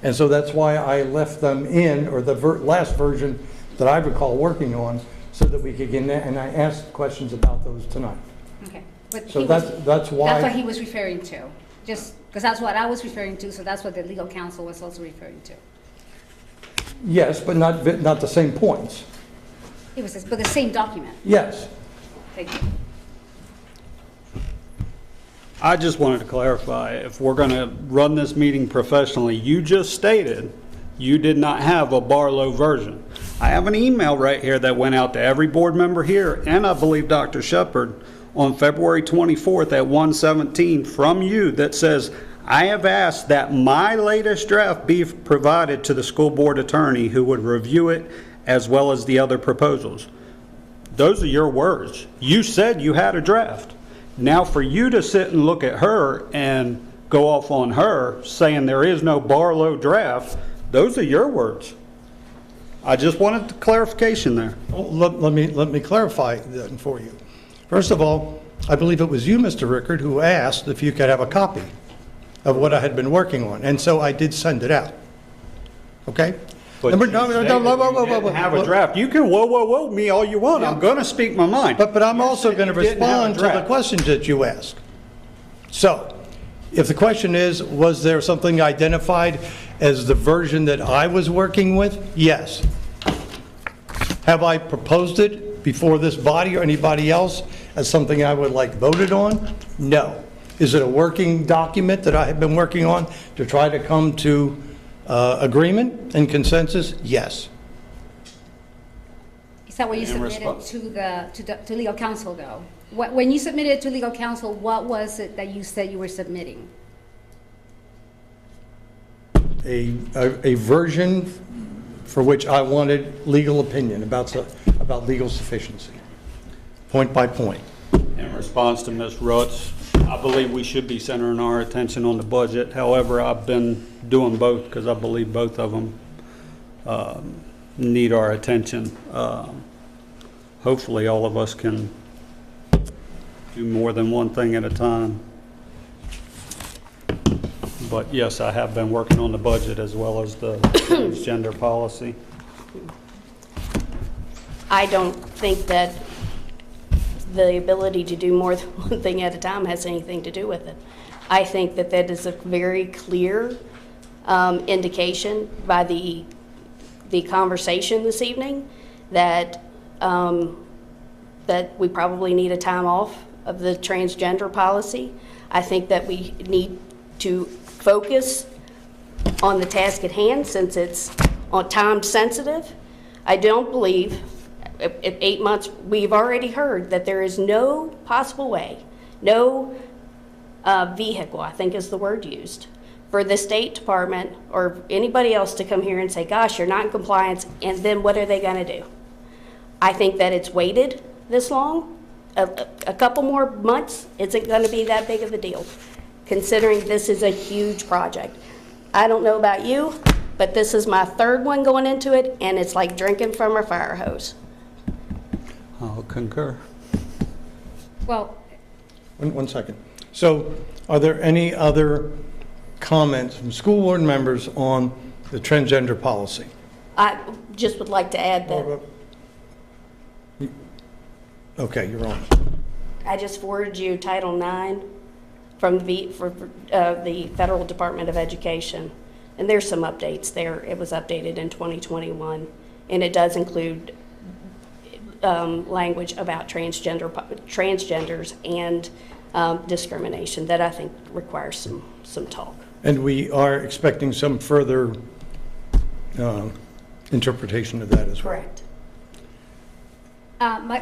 And so that's why I left them in, or the last version that I recall working on, so that we could get in there, and I asked questions about those tonight. Okay. But So that's why. That's what he was referring to. Just because that's what I was referring to, so that's what the legal counsel was also referring to. Yes, but not the same points. But the same document. Yes. Thank you. I just wanted to clarify, if we're going to run this meeting professionally, you just stated you did not have a Barlow version. I have an email right here that went out to every board member here, and I believe Dr. Shepard, on February 24th at 1:17 from you that says, I have asked that my latest draft be provided to the school board attorney who would review it as well as the other proposals. Those are your words. You said you had a draft. Now for you to sit and look at her and go off on her saying there is no Barlow draft, those are your words. I just wanted clarification there. Well, let me clarify that for you. First of all, I believe it was you, Mr. Rickard, who asked if you could have a copy of what I had been working on, and so I did send it out. Okay? But you didn't have a draft. You can whoa me all you want. I'm going to speak my mind. But I'm also going to respond to the questions that you ask. So, if the question is, was there something identified as the version that I was working with? Yes. Have I proposed it before this body or anybody else as something I would like voted on? No. Is it a working document that I have been working on to try to come to agreement and consensus? Yes. Is that what you submitted to legal counsel, though? When you submitted to legal counsel, what was it that you said you were submitting? A version for which I wanted legal opinion about legal sufficiency, point by point. In response to Ms. Rutz, I believe we should be centering our attention on the budget. However, I've been doing both because I believe both of them need our attention. Hopefully, all of us can do more than one thing at a time. But yes, I have been working on the budget as well as the transgender policy. I don't think that the ability to do more than one thing at a time has anything to do with it. I think that that is a very clear indication by the conversation this evening that that we probably need a time off of the transgender policy. I think that we need to focus on the task at hand since it's on time sensitive. I don't believe at 8 months, we've already heard that there is no possible way, no vehicle, I think is the word used, for the State Department or anybody else to come here and say, gosh, you're not in compliance, and then what are they going to do? I think that it's waited this long a couple more months isn't going to be that big of a deal, considering this is a huge project. I don't know about you, but this is my third one going into it, and it's like drinking from a fire hose. I'll concur. Well, One second. So are there any other comments from school board members on the transgender policy? I just would like to add that Okay, you're on. I just forwarded you Title IX from the Federal Department of Education, and there's some updates there. It was updated in 2021, and it does include language about transgenders and discrimination that I think requires some talk. And we are expecting some further interpretation of that as well. Correct.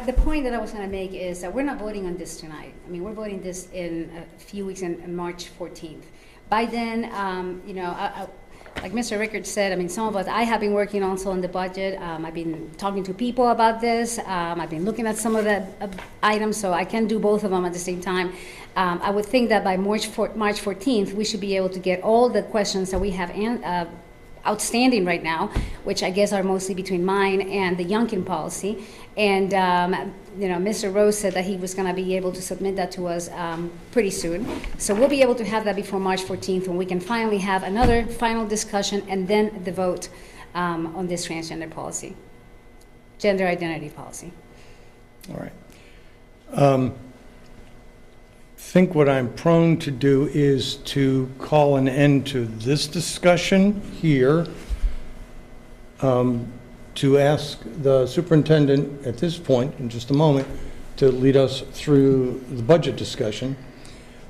the point that I was going to make is that we're not voting on this tonight. I mean, we're voting this in a few weeks on March 14th. By then, you know, like Mr. Rickard said, I mean, some of us, I have been working also on the budget. I've been talking to people about this. I've been looking at some of the items, so I can do both of them at the same time. I would think that by March 14th, we should be able to get all the questions that we have outstanding right now, which I guess are mostly between mine and the Youngkin policy. And, you know, Mr. Rose said that he was going to be able to submit that to us pretty soon. So we'll be able to have that before March 14th, when we can finally have another final discussion and then the vote on this transgender policy, gender identity policy. All right. I think what I'm prone to do is to call an end to this discussion here, to ask the superintendent at this point, in just a moment, to lead us through the budget discussion.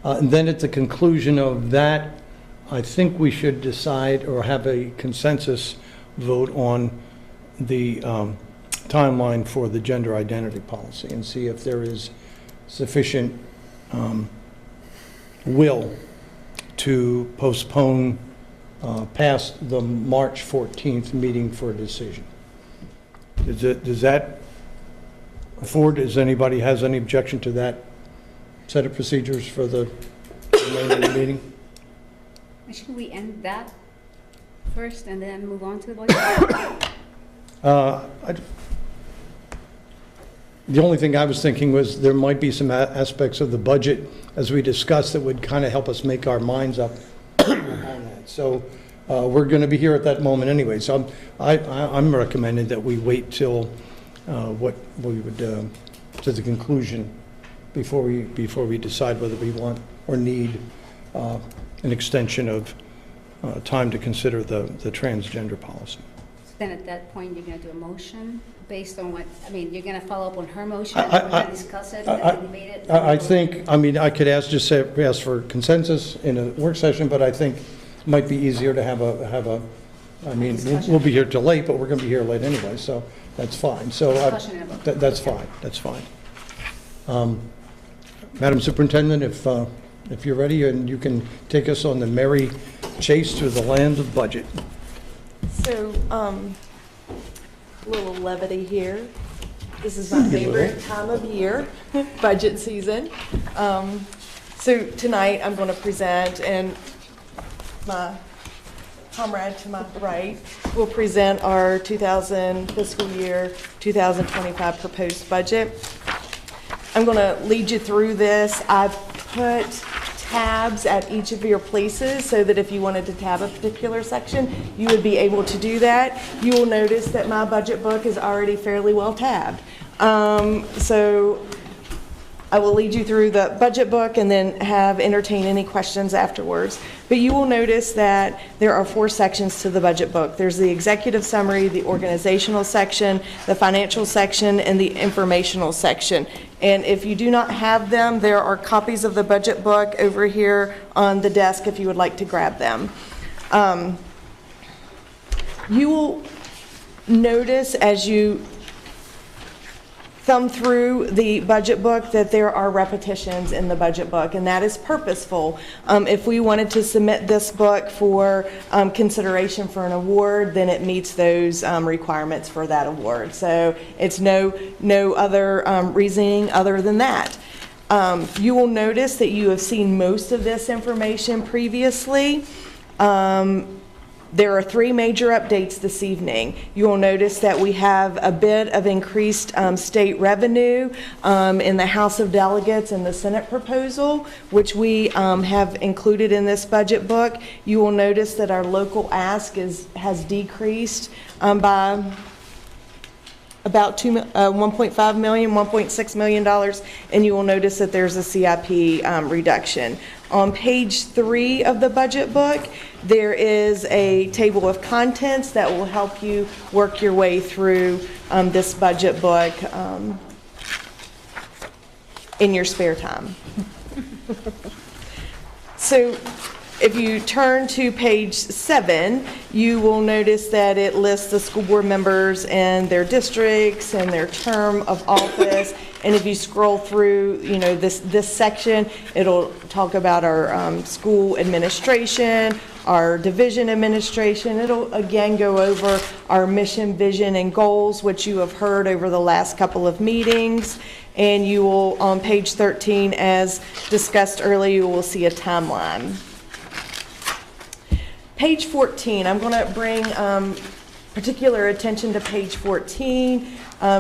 And then at the conclusion of that, I think we should decide or have a consensus vote on the timeline for the gender identity policy and see if there is sufficient will to postpone past the March 14th meeting for a decision. Does that afford, does anybody has any objection to that set of procedures for the remainder of the meeting? Should we end that first and then move on to the budget? The only thing I was thinking was there might be some aspects of the budget, as we discussed, that would kind of help us make our minds up on that. So we're going to be here at that moment anyway. So I'm recommending that we wait till what we would to the conclusion before we decide whether we want or need an extension of time to consider the transgender policy. Then at that point, you're going to do a motion based on what, I mean, you're going to follow up on her motion, we're going to discuss it, and then debate it? I think, I mean, I could ask for consensus in a work session, but I think it might be easier to have a I mean, we'll be here till late, but we're going to be here late anyway, so that's fine. So that's fine, that's fine. Madam Superintendent, if you're ready, and you can take us on the merry chase through the land of budget. So, a little levity here. This is my favorite time of year, budget season. So tonight I'm going to present, and my comrade to my right will present our fiscal year 2025 proposed budget. I'm going to lead you through this. I've put tabs at each of your places so that if you wanted to tab a particular section, you would be able to do that. You will notice that my budget book is already fairly well tabbed. So I will lead you through the budget book and then entertain any questions afterwards. But you will notice that there are 4 sections to the budget book. There's the executive summary, the organizational section, the financial section, and the informational section. And if you do not have them, there are copies of the budget book over here on the desk if you would like to grab them. You will notice as you thumb through the budget book that there are repetitions in the budget book, and that is purposeful. If we wanted to submit this book for consideration for an award, then it meets those requirements for that award. So it's no other reasoning other than that. You will notice that you have seen most of this information previously. There are 3 major updates this evening. You will notice that we have a bit of increased state revenue in the House of Delegates and the Senate proposal, which we have included in this budget book. You will notice that our local ask has decreased by about $1.5 million, $1.6 million, and you will notice that there's a CIP reduction. On page 3 of the budget book, there is a table of contents that will help you work your way through this budget book in your spare time. So if you turn to page 7, you will notice that it lists the school board members and their districts and their term of office. And if you scroll through, this section, it'll talk about our school administration, our division administration. It'll again go over our mission, vision, and goals, which you have heard over the last couple of meetings. And you will, on page 13, as discussed earlier, you will see a timeline. Page 14, I'm going to bring particular attention to page 14.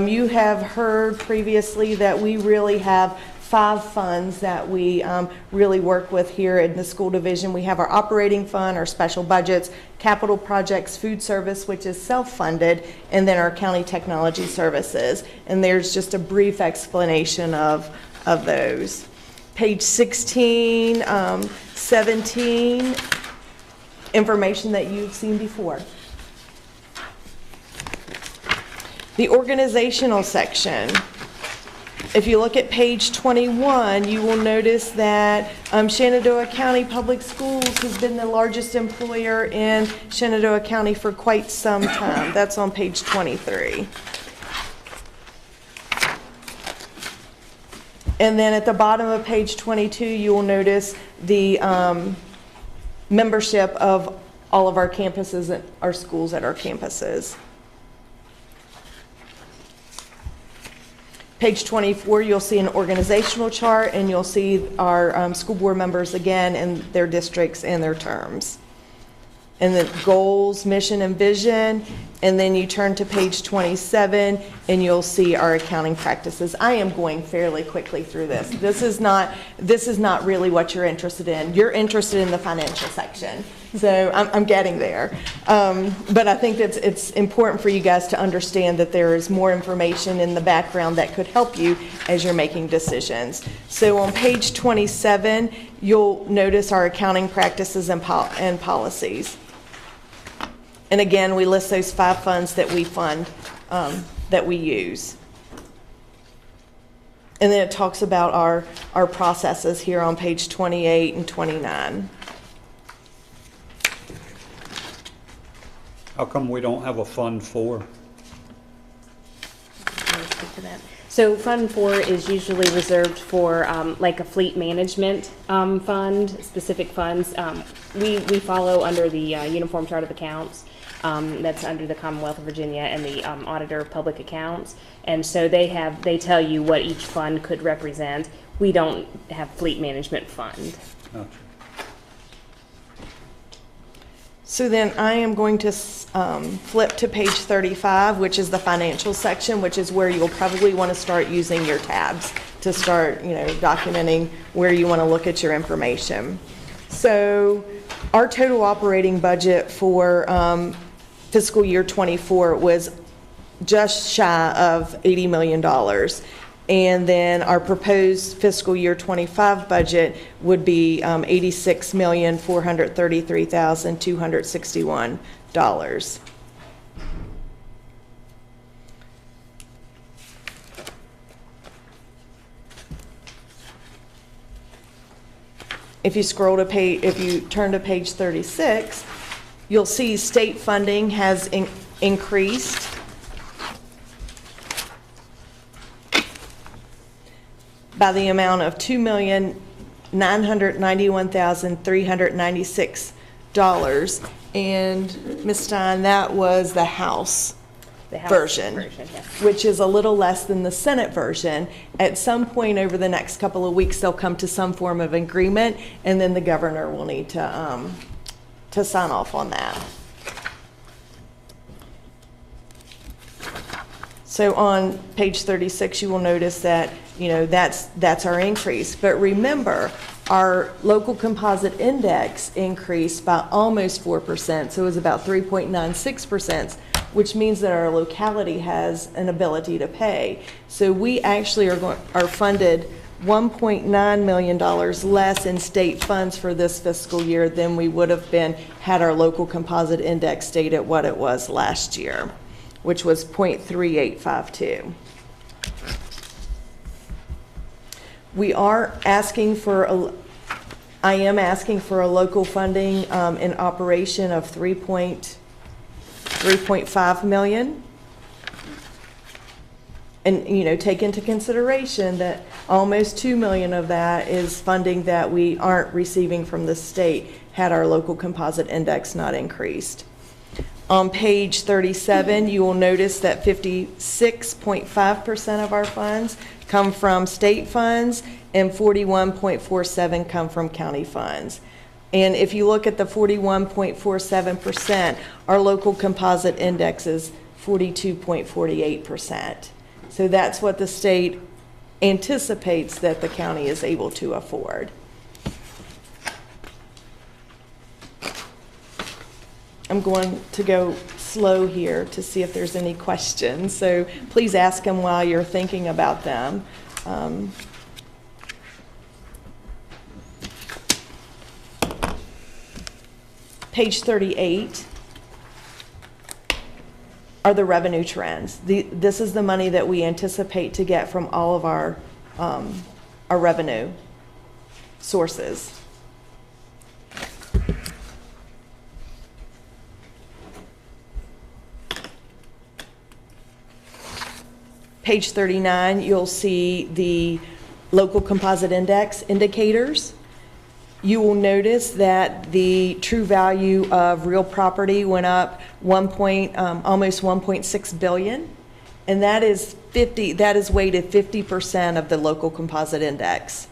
You have heard previously that we really have 5 funds that we really work with here in the school division. We have our operating fund, our special budgets, capital projects, food service, which is self-funded, and then our county technology services. And there's just a brief explanation of those. Page 16, 17, information that you've seen before. The organizational section. If you look at page 21, you will notice that Shenandoah County Public Schools has been the largest employer in Shenandoah County for quite some time. That's on page 23. And then at the bottom of page 22, you will notice the membership of all of our campuses and our schools at our campuses. Page 24, you'll see an organizational chart, and you'll see our school board members again and their districts and their terms. And then goals, mission, and vision. And then you turn to page 27, and you'll see our accounting practices. I am going fairly quickly through this. This is not really what you're interested in. You're interested in the financial section. So I'm getting there. But I think that it's important for you guys to understand that there is more information in the background that could help you as you're making decisions. So on page 27, you'll notice our accounting practices and policies. And again, we list those 5 funds that we fund, that we use. And then it talks about our processes here on page 28 and 29. How come we don't have a Fund 4? Let me speak to that. So Fund 4 is usually reserved for like a fleet management fund, specific funds. We follow under the Uniform Chart of Accounts. That's under the Commonwealth of Virginia and the Auditor of Public Accounts. And so they tell you what each fund could represent. We don't have fleet management fund. Gotcha. So then I am going to flip to page 35, which is the financial section, which is where you'll probably want to start using your tabs to start, documenting where you want to look at your information. So our total operating budget for fiscal year 24 was just shy of $80 million. And then our proposed fiscal year 25 budget would be $86,433,261. If you turn to page 36, you'll see state funding has increased. by the amount of $2,991,396. And Ms. Stein, that was the House The House version, yes. which is a little less than the Senate version. At some point over the next couple of weeks, they'll come to some form of agreement, and then the governor will need to sign off on that. So on page 36, you will notice that, that's our increase. But remember, our local composite index increased by almost 4%, so it was about 3.96%, which means that our locality has an ability to pay. So we actually are funded $1.9 million less in state funds for this fiscal year than we would have been had our local composite index stayed at what it was last year, which was 0.3852. I am asking for a local funding in operation of $3.5 million. And, take into consideration that almost $2 million of that is funding that we aren't receiving from the state had our local composite index not increased. On page 37, you will notice that 56.5% of our funds come from state funds and 41.47% come from county funds. And if you look at the 41.47%, our local composite index is 42.48%. So that's what the state anticipates that the county is able to afford. I'm going to go slow here to see if there's any questions. So please ask them while you're thinking about them. Page 38 are the revenue trends. This is the money that we anticipate to get from all of our revenue sources. Page 39, you'll see the local composite index indicators. You will notice that the true value of real property went up almost 1.6 billion, and that is weighted 50% of the local composite index.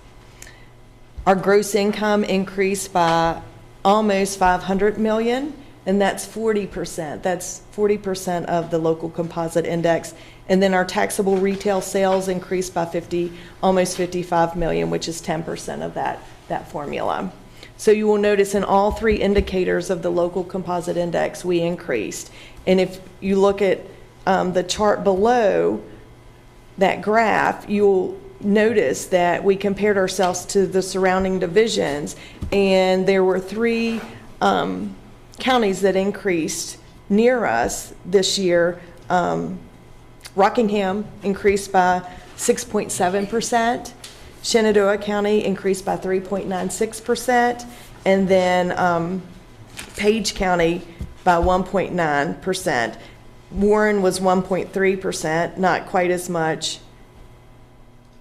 Our gross income increased by almost 500 million, and that's 40%. That's 40% of the local composite index. And then our taxable retail sales increased by almost 55 million, which is 10% of that formula. So you will notice in all three indicators of the local composite index, we increased. And if you look at the chart below that graph, you'll notice that we compared ourselves to the surrounding divisions, and there were three counties that increased near us this year. Rockingham increased by 6.7%. Shenandoah County increased by 3.96%, and then Page County by 1.9%. Warren was 1.3%, not quite as much.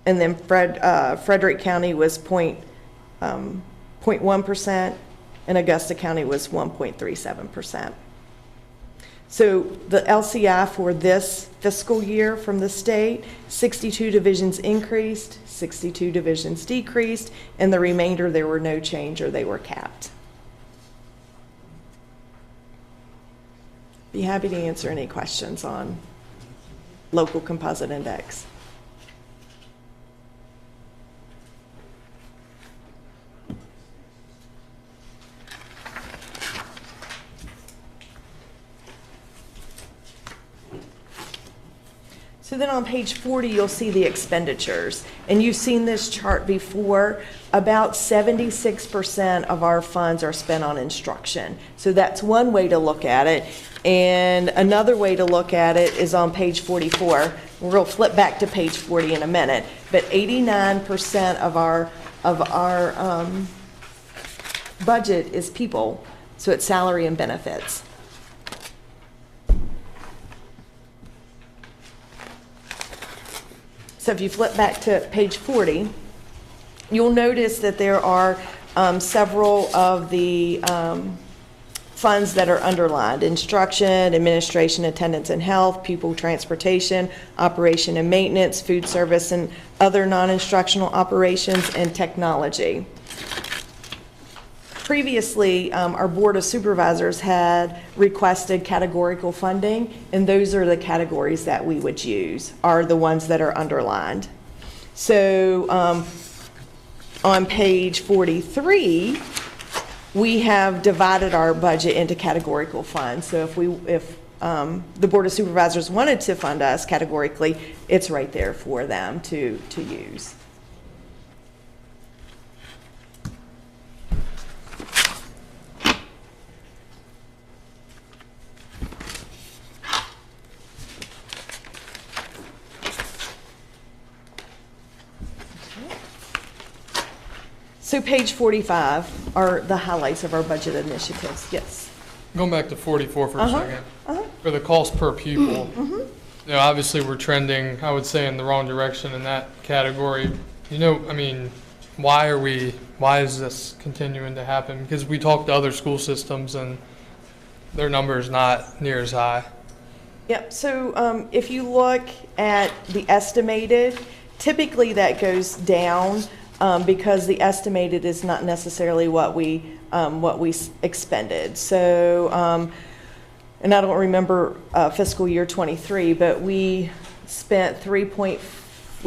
And then Frederick County was 0.1%, and Augusta County was 1.37%. So the LCI for this fiscal year from the state, 62 divisions increased, 62 divisions decreased, and the remainder there were no change or they were capped. Be happy to answer any questions on local composite index. So then on page 40, you'll see the expenditures. And you've seen this chart before. About 76% of our funds are spent on instruction. So that's one way to look at it. And another way to look at it is on page 44. We'll flip back to page 40 in a minute. But 89% of our budget is people. So it's salary and benefits. So if you flip back to page 40, you'll notice that there are several of the funds that are underlined: instruction, administration, attendance and health, pupil transportation, operation and maintenance, food service and other non-instructional operations, and technology. Previously, our Board of Supervisors had requested categorical funding, and those are the categories that we would use, are the ones that are underlined. So on page 43, we have divided our budget into categorical funds. So if the Board of Supervisors wanted to fund us categorically, it's right there for them to use. So page 45 are the highlights of our budget initiatives. Yes. Going back to 44 for a second. Uh-huh. For the cost per pupil, you know, obviously we're trending, I would say, in the wrong direction in that category. You know, I mean, why is this continuing to happen? Because we talk to other school systems and their number is not near as high. Yep. So if you look at the estimated, typically that goes down because the estimated is not necessarily what we expended. So, and I don't remember fiscal year 23, but we spent we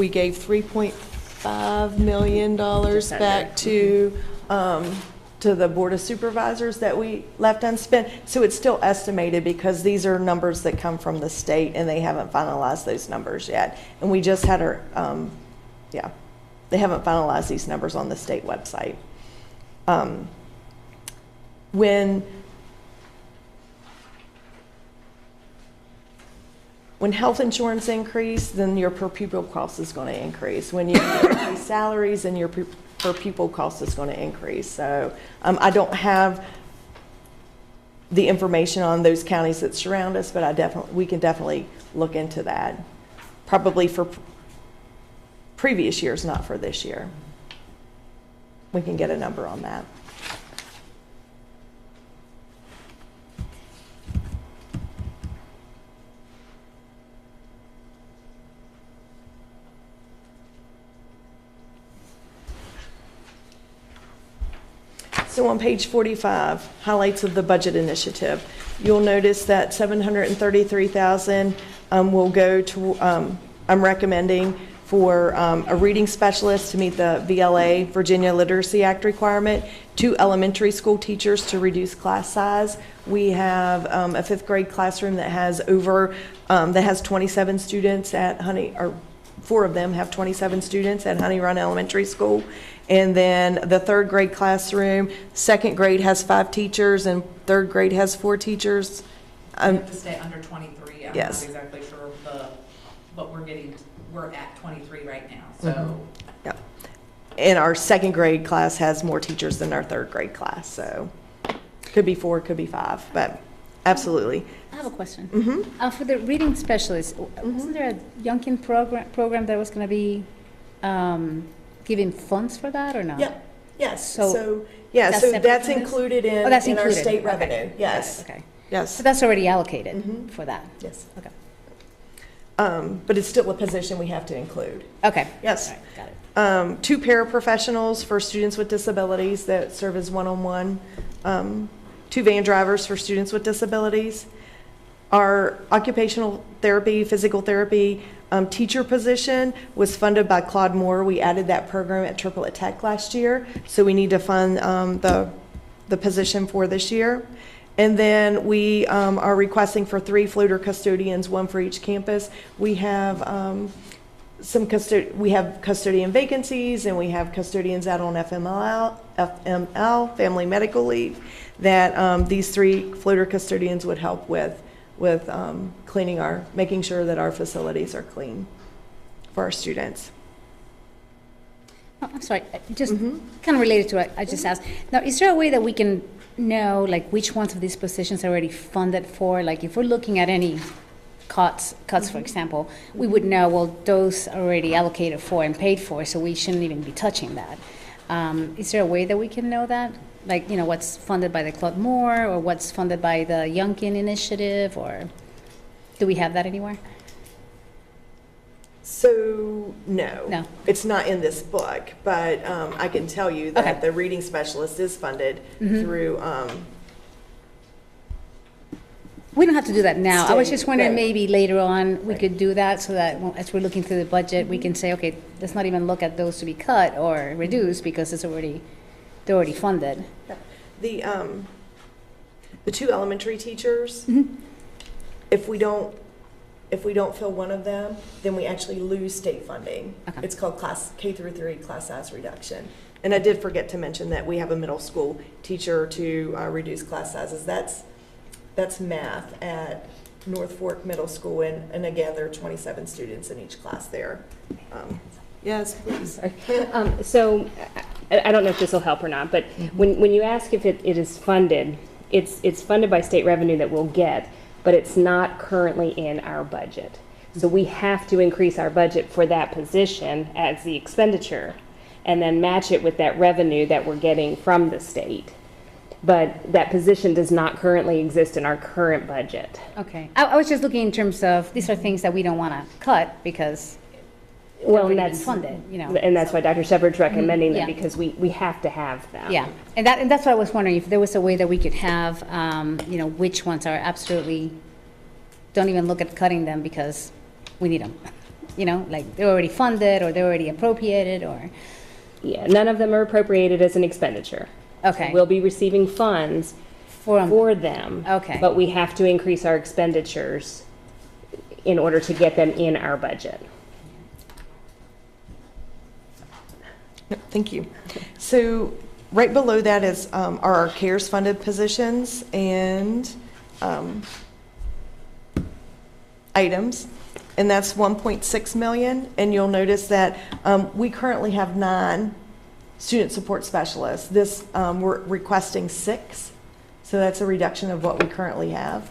gave $3.5 million back to the Board of Supervisors that we left unspent. So it's still estimated because these are numbers that come from the state and they haven't finalized those numbers yet. And we just had our, they haven't finalized these numbers on the state website. When health insurance increase, then your per pupil cost is going to increase. When you increase salaries, then your per pupil cost is going to increase. So I don't have the information on those counties that surround us, but we can definitely look into that. Probably for previous years, not for this year. We can get a number on that. So on page 45, highlights of the budget initiative, you'll notice that $733,000 will go to, I'm recommending for a reading specialist to meet the VLA, Virginia Literacy Act requirement, 2 elementary school teachers to reduce class size. We have a 5th grade classroom that has 27 students at or 4 of them have 27 students at Honey Run Elementary School. And then the 3rd grade classroom, 2nd grade has 5 teachers and 3rd grade has 4 teachers. We have to stay under 23. I'm Yes. not exactly sure but we're at 23 right now, so. Yeah. And our 2nd grade class has more teachers than our 3rd grade class, so could be 4, could be 5, but absolutely. I have a question. For the reading specialist, wasn't there a Youngkin program that was going to be giving funds for that or not? Yeah. Yes. So That's separate from this? included in, Oh, that's in our included. state Okay. revenue. Yes. Okay. Yes. So that's already allocated for that? Yes. Okay. But it's still a position we have to include. Okay. Yes. All right, got it. 2 paraprofessionals for students with disabilities that serve as one-on-one. 2 van drivers for students with disabilities. Our occupational therapy, physical therapy teacher position was funded by Claude Moore. We added that program at Triplet Tech last year, so we need to fund the position for this year. And then we are requesting for 3 floater custodians, 1 for each campus. We have we have custodian vacancies, and we have custodians out on FML, family medical leave, that these 3 floater custodians would help with cleaning making sure that our facilities are clean for our students. Oh, I'm sorry, just kind of related to what I just asked. Now, is there a way that we can know, like, which ones of these positions are already funded for? Like, if we're looking at any cuts, for example, we would know, well, those are already allocated for and paid for, so we shouldn't even be touching that. Is there a way that we can know that? Like, what's funded by the Claude Moore, or what's funded by the Youngkin Initiative, or do we have that anywhere? So, no. No. It's not in this book, but I can tell you that Okay. the reading specialist is funded through, We don't have to do that now. I was State, just wondering, right. maybe later on, we could do that, so that as we're looking through the budget, we can say, okay, let's not even look at those to be cut or reduced, because they're already funded. the 2 elementary teachers, if we don't fill one of them, then we actually lose state funding. Okay. It's called K through 3 class size reduction. And I did forget to mention that we have a middle school teacher to reduce class sizes. That's math at North Fork Middle School, and again, there are 27 students in each class there. Yes, please. So, I don't know if this will help or not, but when you ask if it is funded, it's funded by state revenue that we'll get, but it's not currently in our budget. So we have to increase our budget for that position as the expenditure, and then match it with that revenue that we're getting from the state. But that position does not currently exist in our current budget. Okay. I was just looking in terms of, these are things that we don't want to cut, because Well, already and been that's funded, and that's why Dr. Shepard's recommending them, Yeah. because we have to have them. Yeah, and that's what I was wondering, if there was a way that we could have, which ones are absolutely, don't even look at cutting them because we need them. Like they're already funded, or they're already appropriated, or, Yeah, none of them are appropriated as an expenditure. okay. We'll be receiving funds for them. Okay. But we have to increase our expenditures in order to get them in our budget. Thank you. So right below that are our CARES funded positions and items, and that's 1.6 million. And you'll notice that we currently have 9 student support specialists. This, we're requesting 6, so that's a reduction of what we currently have.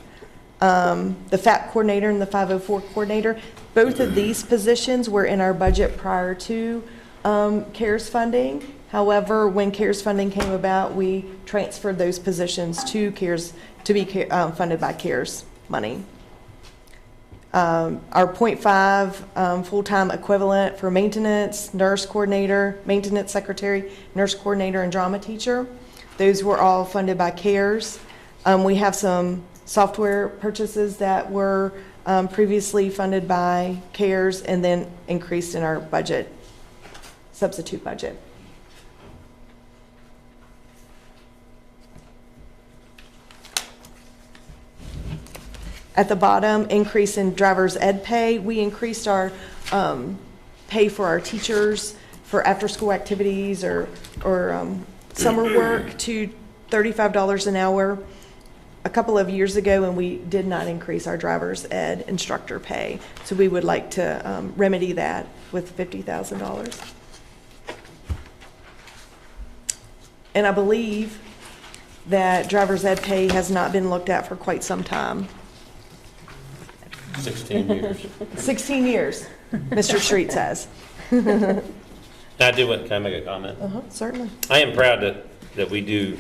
The FAP coordinator and the 504 coordinator, both of these positions were in our budget prior to CARES funding. However, when CARES funding came about, we transferred those positions to CARES to be funded by CARES money. Our 0.5 full-time equivalent for maintenance, nurse coordinator, maintenance secretary, nurse coordinator, and drama teacher, those were all funded by CARES. We have some software purchases that were previously funded by CARES and then increased in our budget, substitute budget. At the bottom, increase in driver's ed pay. We increased our pay for our teachers for after-school activities or summer work to $35 an hour a couple of years ago, and we did not increase our driver's ed instructor pay. So we would like to remedy that with $50,000. And I believe that driver's ed pay has not been looked at for quite some time. 16 years. 16 years, Mr. Street says. Can I make a comment? Certainly. I am proud that we do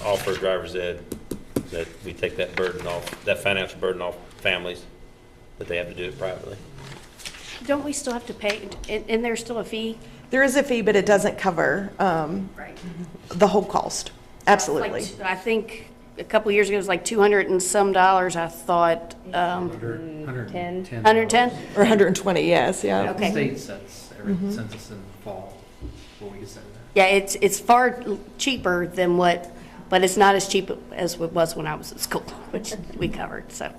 offer driver's ed, that we take that burden off, that financial burden off families, that they have to do it privately. Don't we still have to pay, and there's still a fee? There is a fee, but it doesn't cover Right. the whole cost. Absolutely. Like, I think a couple years ago, it was like $200 and some, I thought. 110. 110? Or 120, yes, yeah. Okay. State sets every census in the fall, what we consider that. Yeah, it's far cheaper than what, but it's not as cheap as it was when I was at school, which we covered, so.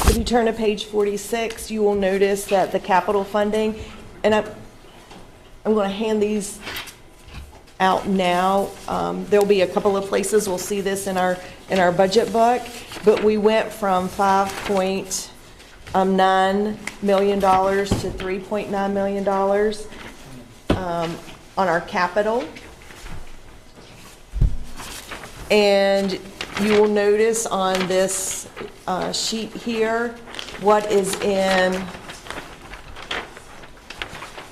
If you turn to page 46, you will notice that the capital funding, and I'm going to hand these out now. There'll be a couple of places we'll see this in our budget book, but we went from 5.2 $9 million to $3.9 million on our capital. And you will notice on this sheet here, what is in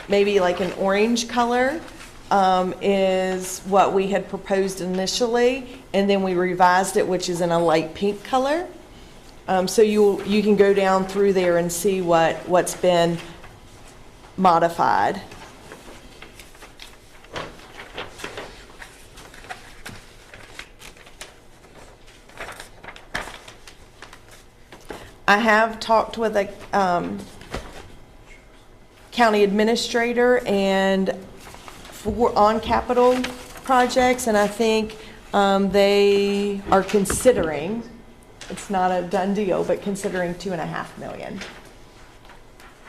maybe like an orange color is what we had proposed initially, and then we revised it, which is in a light pink color. So you can go down through there and see what's been modified. I have talked with a county administrator and on capital projects, and I think they are considering, it's not a done deal, but considering $2.5 million.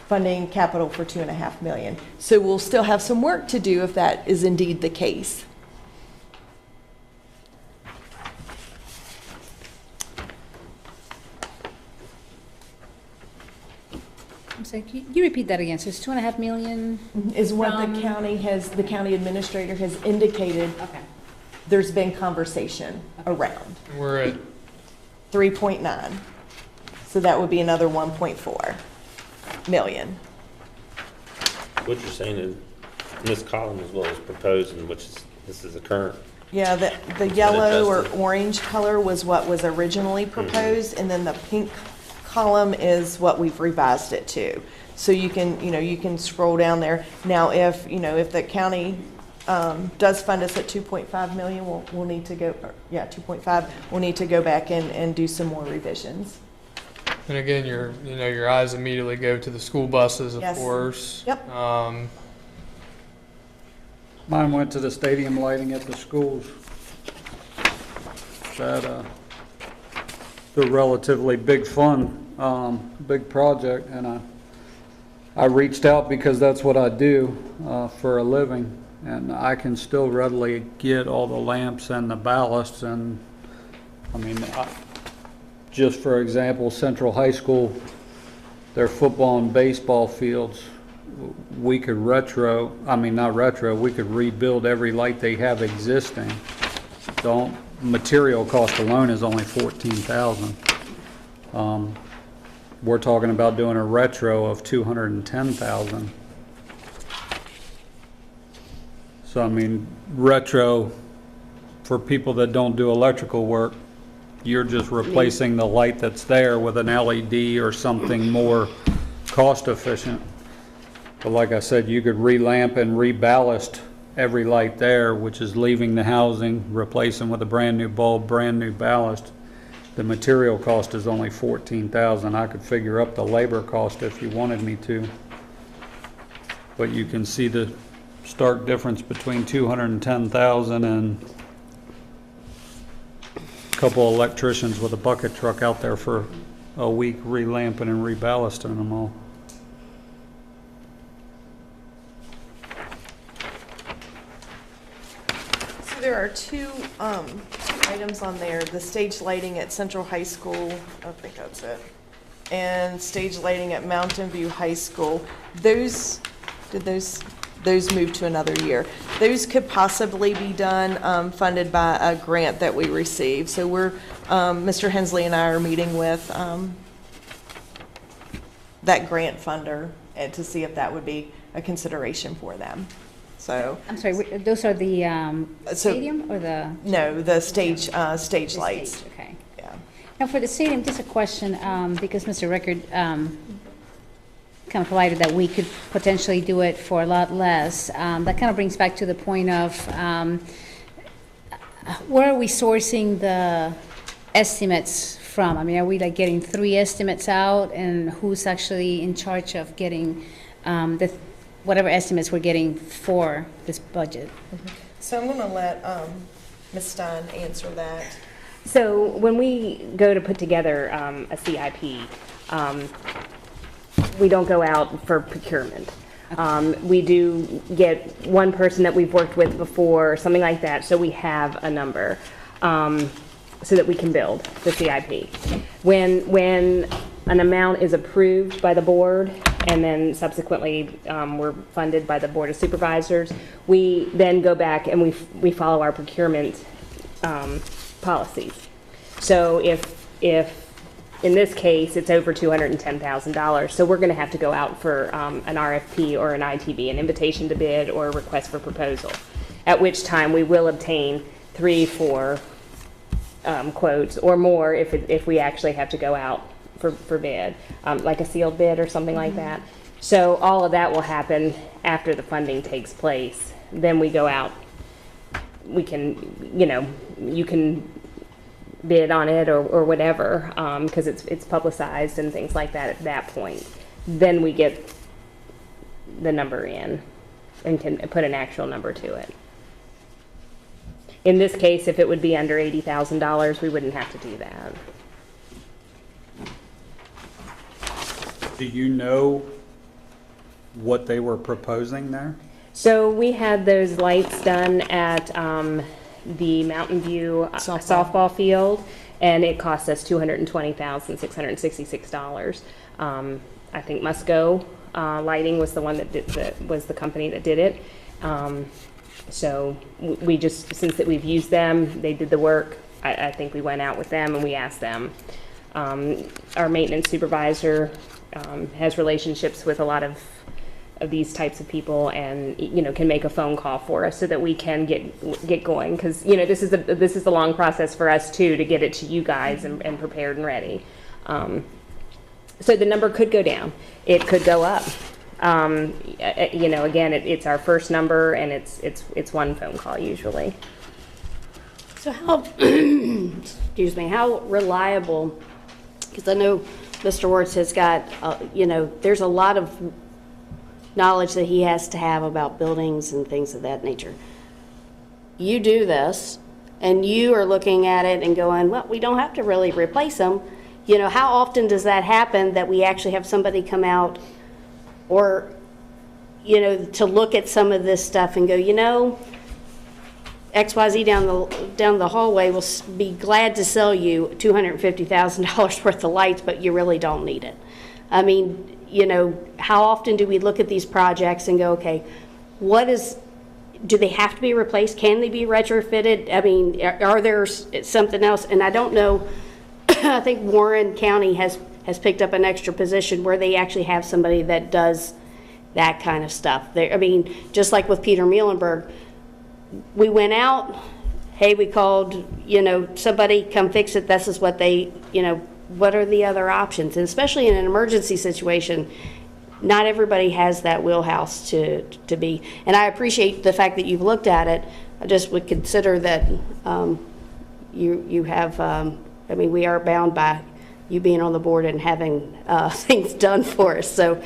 Funding capital for $2.5 million. So we'll still have some work to do if that is indeed the case. I'm sorry, can you repeat that again? So it's 2.5 million? Is what from- the county administrator has indicated. Okay. There's been conversation around. We're at 3.9. So that would be another 1.4 million. What you're saying is, in this column is what was proposed, and this is the current. Yeah, the yellow or adjusted. orange color was what was originally proposed, and then the pink column is what we've revised it to. So you can scroll down there. Now, if the county does fund us at 2.5 million, we'll need to go, 2.5, we'll need to go back and do some more revisions. And again, your eyes immediately go to the school buses, of Yes. course. Yep. Mine went to the stadium lighting at the schools. That, they're relatively big fun, big project, and I reached out because that's what I do for a living, and I can still readily get all the lamps and the ballasts, and I mean, just for example, Central High School, their football and baseball fields, we could we could rebuild every light they have existing. Material cost alone is only $14,000. We're talking about doing a retro of $210,000. So I mean, retro, for people that don't do electrical work, you're just replacing the light that's there with an LED or something more cost efficient. But like I said, you could re-lamp and re-ballast every light there, which is leaving the housing, replacing with a brand new bulb, brand new ballast. The material cost is only $14,000. I could figure up the labor cost if you wanted me to. But you can see the stark difference between $210,000 and a couple electricians with a bucket truck out there for a week re-lamping and re-ballasting them all. So there are two items on there, the stage lighting at Central High School, I think that's it, and stage lighting at Mountain View High School. Those move to another year. Those could possibly be done, funded by a grant that we received. So Mr. Hensley and I are meeting with that grant funder and to see if that would be a consideration for them. So I'm sorry, those are the stadium or the? no, the stage the lights. stage, okay. Yeah. Now, for the stadium, just a question, because Mr. Rickard kind of provided that we could potentially do it for a lot less. That kind of brings back to the point of where are we sourcing the estimates from? I mean, are we like getting 3 estimates out, and who's actually in charge of getting whatever estimates we're getting for this budget? So I'm going to let Ms. Stein answer that. So when we go to put together a CIP, we don't go out for procurement. We do get one person that we've worked with before, something like that, so we have a number so that we can build the CIP. When an amount is approved by the board, and then subsequently we're funded by the Board of Supervisors, we then go back and we follow our procurement policies. So if in this case, it's over $210,000, so we're going to have to go out for an RFP or an ITB, an invitation to bid or a request for proposal, at which time we will obtain 3-4 quotes or more if we actually have to go out for bid, like a sealed bid or something like that. So all of that will happen after the funding takes place. Then we go out, we can, you can bid on it or whatever, because it's publicized and things like that at that point. Then we get the number in and can put an actual number to it. In this case, if it would be under $80,000, we wouldn't have to do that. Do you know what they were proposing there? So we had those lights done at the Mountain View softball field, and it cost us $220,666. I think Musco Lighting was the one that was the company that did it. So we just, since that we've used them, they did the work. I think we went out with them and we asked them. Our maintenance supervisor has relationships with a lot of these types of people, and can make a phone call for us so that we can get going, because this is the long process for us too, to get it to you guys and prepared and ready. So the number could go down, it could go up. Again, it's our first number, and it's one phone call usually. So how, excuse me, how reliable, because I know Mr. Wertz has got, there's a lot of knowledge that he has to have about buildings and things of that nature. You do this, and you are looking at it and going, well, we don't have to really replace them. How often does that happen, that we actually have somebody come out or, to look at some of this stuff and go, XYZ down the hallway will be glad to sell you $250,000 worth of lights, but you really don't need it. I mean, how often do we look at these projects and go, okay, do they have to be replaced? Can they be retrofitted? I mean, are there something else? And I don't know, I think Warren County has picked up an extra position where they actually have somebody that does that kind of stuff. I mean, just like with Peter Muhlenberg, we went out, hey, we called, somebody come fix it. This is what they, what are the other options? And especially in an emergency situation, not everybody has that wheelhouse to be. And I appreciate the fact that you've looked at it. I just would consider that you have, we are bound by you being on the board and having things done for us. So,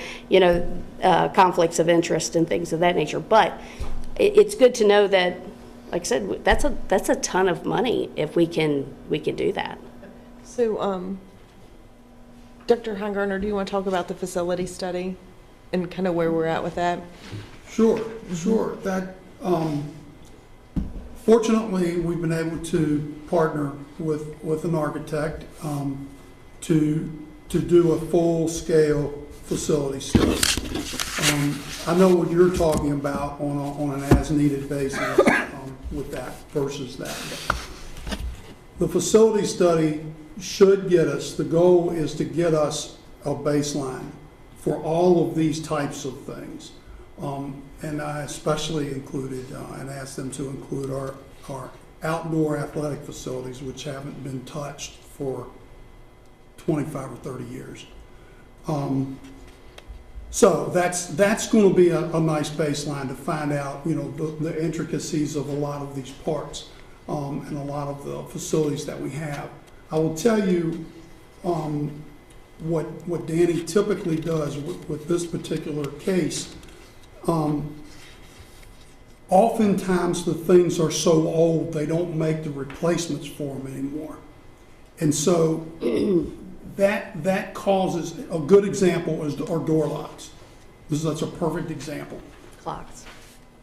conflicts of interest and things of that nature. But it's good to know that, like I said, that's a ton of money if we can do that. So, Dr. Heingartner, do you want to talk about the facility study and kind of where we're at with that? Sure. That, fortunately, we've been able to partner with an architect to do a full-scale facility study. I know what you're talking about on an as-needed basis with that versus that. The facility study should get us, the goal is to get us a baseline for all of these types of things. And I especially included and asked them to include our outdoor athletic facilities, which haven't been touched for 25 or 30 years. So that's going to be a nice baseline to find out, the intricacies of a lot of these parts and a lot of the facilities that we have. I will tell you what Danny typically does with this particular case. Oftentimes the things are so old they don't make the replacements for them anymore, and so that causes, a good example is our door locks. That's a perfect example. Clocks.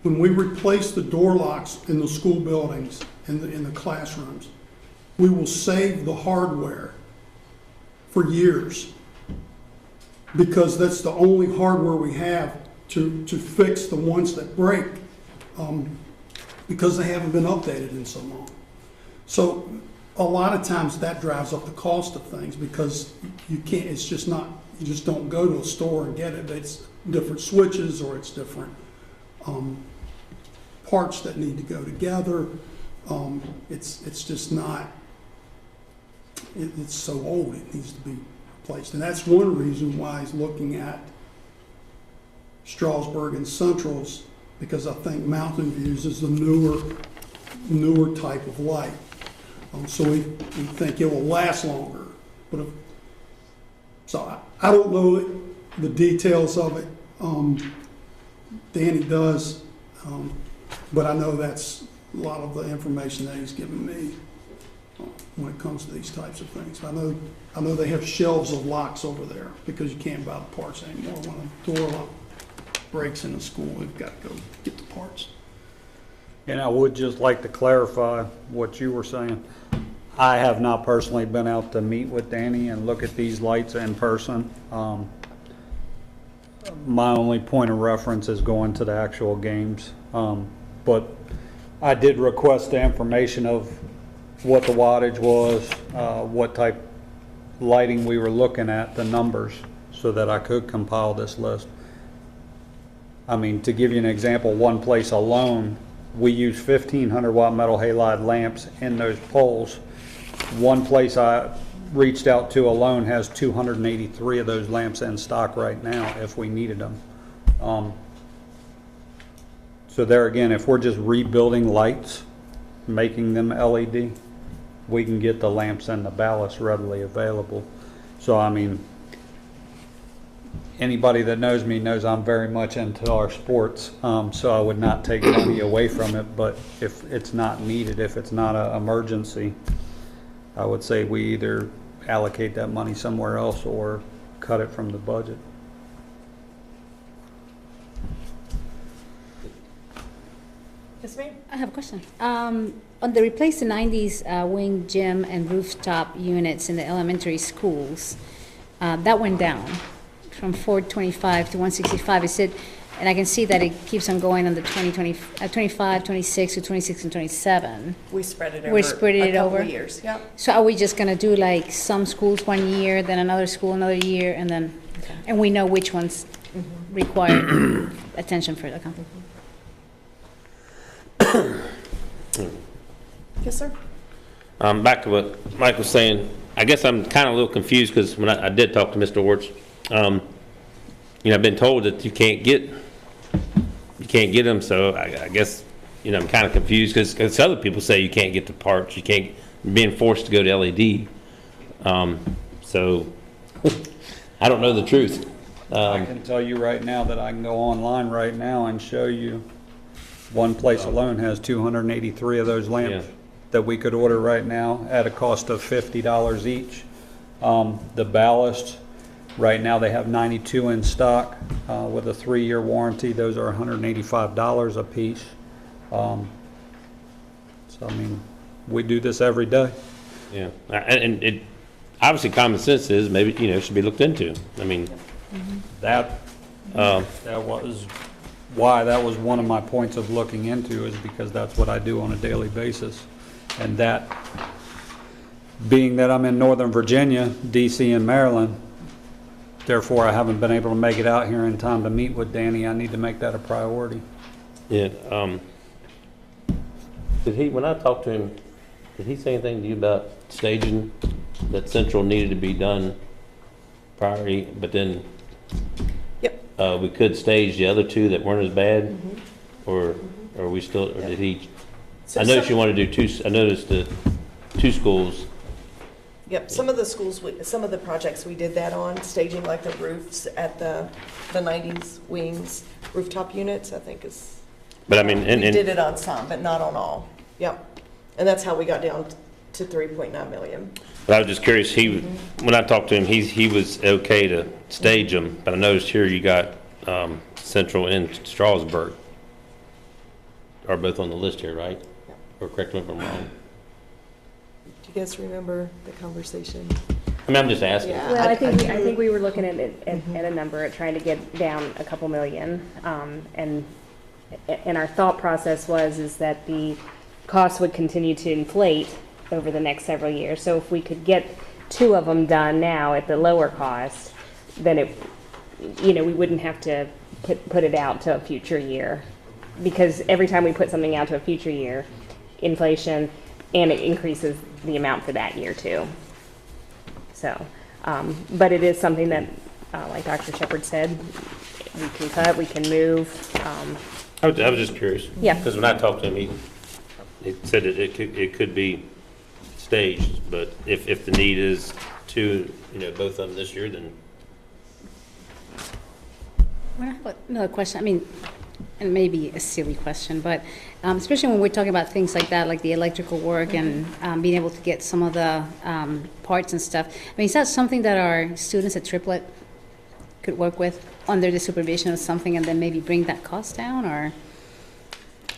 When we replace the door locks in the school buildings, in the classrooms, we will save the hardware for years because that's the only hardware we have to fix the ones that break, because they haven't been updated in so long. So a lot of times that drives up the cost of things, because you can't, it's just not, you just don't go to a store and get it. It's different switches, or it's different parts that need to go together. It's just not, it's so old, it needs to be replaced. And that's one reason why he's looking at Strasburg and Central's, because I think Mountain Views is the newer type of light. So we think it will last longer. But so I don't know the details of it. Danny does, but I know that's a lot of the information that he's given me when it comes to these types of things. I know they have shelves of locks over there, because you can't buy the parts anymore. When a door lock breaks in a school, we've got to go get the parts. And I would just like to clarify what you were saying. I have not personally been out to meet with Danny and look at these lights in person. My only point of reference is going to the actual games. But I did request the information of what the wattage was, what type lighting we were looking at, the numbers, so that I could compile this list. I mean, to give you an example, one place alone, we use 1,500 watt metal halide lamps in those poles. One place I reached out to alone has 283 of those lamps in stock right now if we needed them. So there again, if we're just rebuilding lights, making them LED, we can get the lamps and the ballast readily available. So I mean, anybody that knows me knows I'm very much into our sports, so I would not take money away from it, but if it's not needed, if it's not an emergency, I would say we either allocate that money somewhere else or cut it from the budget. Yes, ma'am? I have a question. On the replace the 90s wing gym and rooftop units in the elementary schools, that went down from 425 to 165. It said, and I can see that it keeps on going on the 25, 26 to 26 and 27. We spread it over. We're spreading it a couple over? of years, yep. So are we just going to do like some schools one year, then another school another year, and then, and we know which ones require attention for the company? Yes, sir. Back to what Mike was saying, I guess I'm kind of a little confused, because when I did talk to Mr. Wertz, you know, I've been told that you can't get them, so I guess, you know, I'm kind of confused, because other people say you can't get the parts, you can't, you're being forced to go to LED. So I don't know the truth. I can tell you right now that I can go online right now and show you one place alone has 283 of those lamps that we could order right now at a cost of $50 each. The ballast, right now they have 92 in stock with a 3-year warranty. Those are $185 a piece. So I mean, we do this every day. Yeah, and it, obviously common sense is maybe, you know, it should be looked into. I mean, That was why that was one of my points of looking into, is because that's what I do on a daily basis. And that, being that I'm in Northern Virginia, DC, and Maryland, therefore I haven't been able to make it out here in time to meet with Danny. I need to make that a priority. yeah, did he, when I talked to him, did he say anything to you about staging, that Central needed to be done prior, but then we could stage the other two that weren't as bad, or we still, or did he? So I noticed you want to do two. I noticed the two schools. Yep, some of the schools, some of the projects we did that on, staging like the roofs at the 90s wings, rooftop units, I think is. But I mean, we did it on some, but not on all. Yep, and that's how we got down to 3.9 million. But I was just curious. When I talked to him, he was okay to stage them. But I noticed here you got Central and Strasburg are both on the list here, right? Or correct me if I'm wrong. Do you guys remember the conversation? I mean, I'm just asking. Yeah. Well, I think we were looking at a number, at trying to get down a couple million. And our thought process is that the costs would continue to inflate over the next several years. So if we could get 2 of them done now at the lower cost, then we wouldn't have to put it out to a future year. Because every time we put something out to a future year, inflation, and it increases the amount for that year too. So, but it is something that, like Dr. Shepherd said, we can cut, we can move. I was just curious. Yeah. Because when I talked to him, he said that it could be staged, but if the need is to, both of them this year, then. Well, I have another question. I mean, and maybe a silly question, but especially when we're talking about things like that, like the electrical work and being able to get some of the parts and stuff. I mean, is that something that our students at Triplet could work with under the supervision of something and then maybe bring that cost down, or?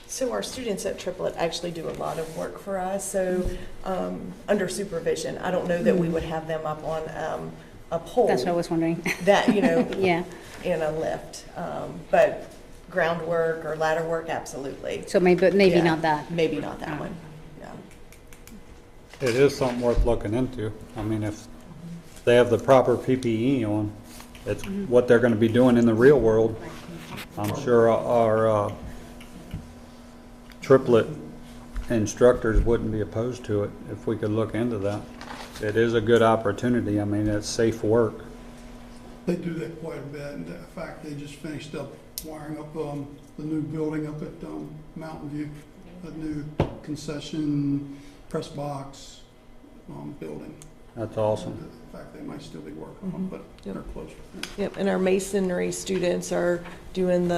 So our students at Triplet actually do a lot of work for us, so under supervision. I don't know that we would have them up on a pole. That's what I was wondering. That, Yeah. in a lift. But groundwork or ladder work, absolutely. So maybe Yeah. not that. Maybe not that one, yeah. It is something worth looking into. I mean, if they have the proper PPE on, it's what they're going to be doing in the real world. I'm sure our Triplet instructors wouldn't be opposed to it if we could look into that. It is a good opportunity. I mean, it's safe work. They do that quite a bit. In fact, they just finished up wiring up the new building up at Mountain View, a new concession press box building. That's awesome. In fact, they might still be working on it, but they're close. Yep, and our masonry students are doing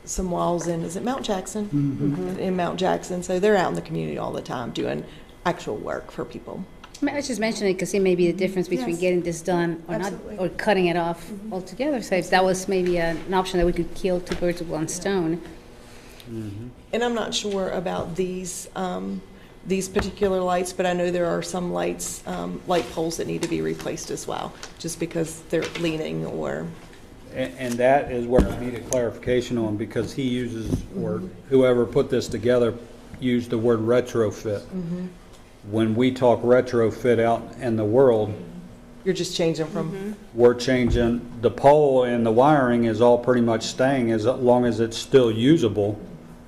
some walls in, is it Mount Jackson? In Mount Jackson, so they're out in the community all the time doing actual work for people. I mean, I was just mentioning it because it may be the difference between Yes. getting this done or Absolutely. not, or cutting it off altogether. So if that was maybe an option that we could kill 2 birds with 1 stone. And I'm not sure about these particular lights, but I know there are some lights, light poles that need to be replaced as well, just because they're leaning or. And that is where I need a clarification on, because he uses, or whoever put this together used the word retrofit. When we talk retrofit out in the world, You're just changing from, we're changing, the pole and the wiring is all pretty much staying as long as it's still usable.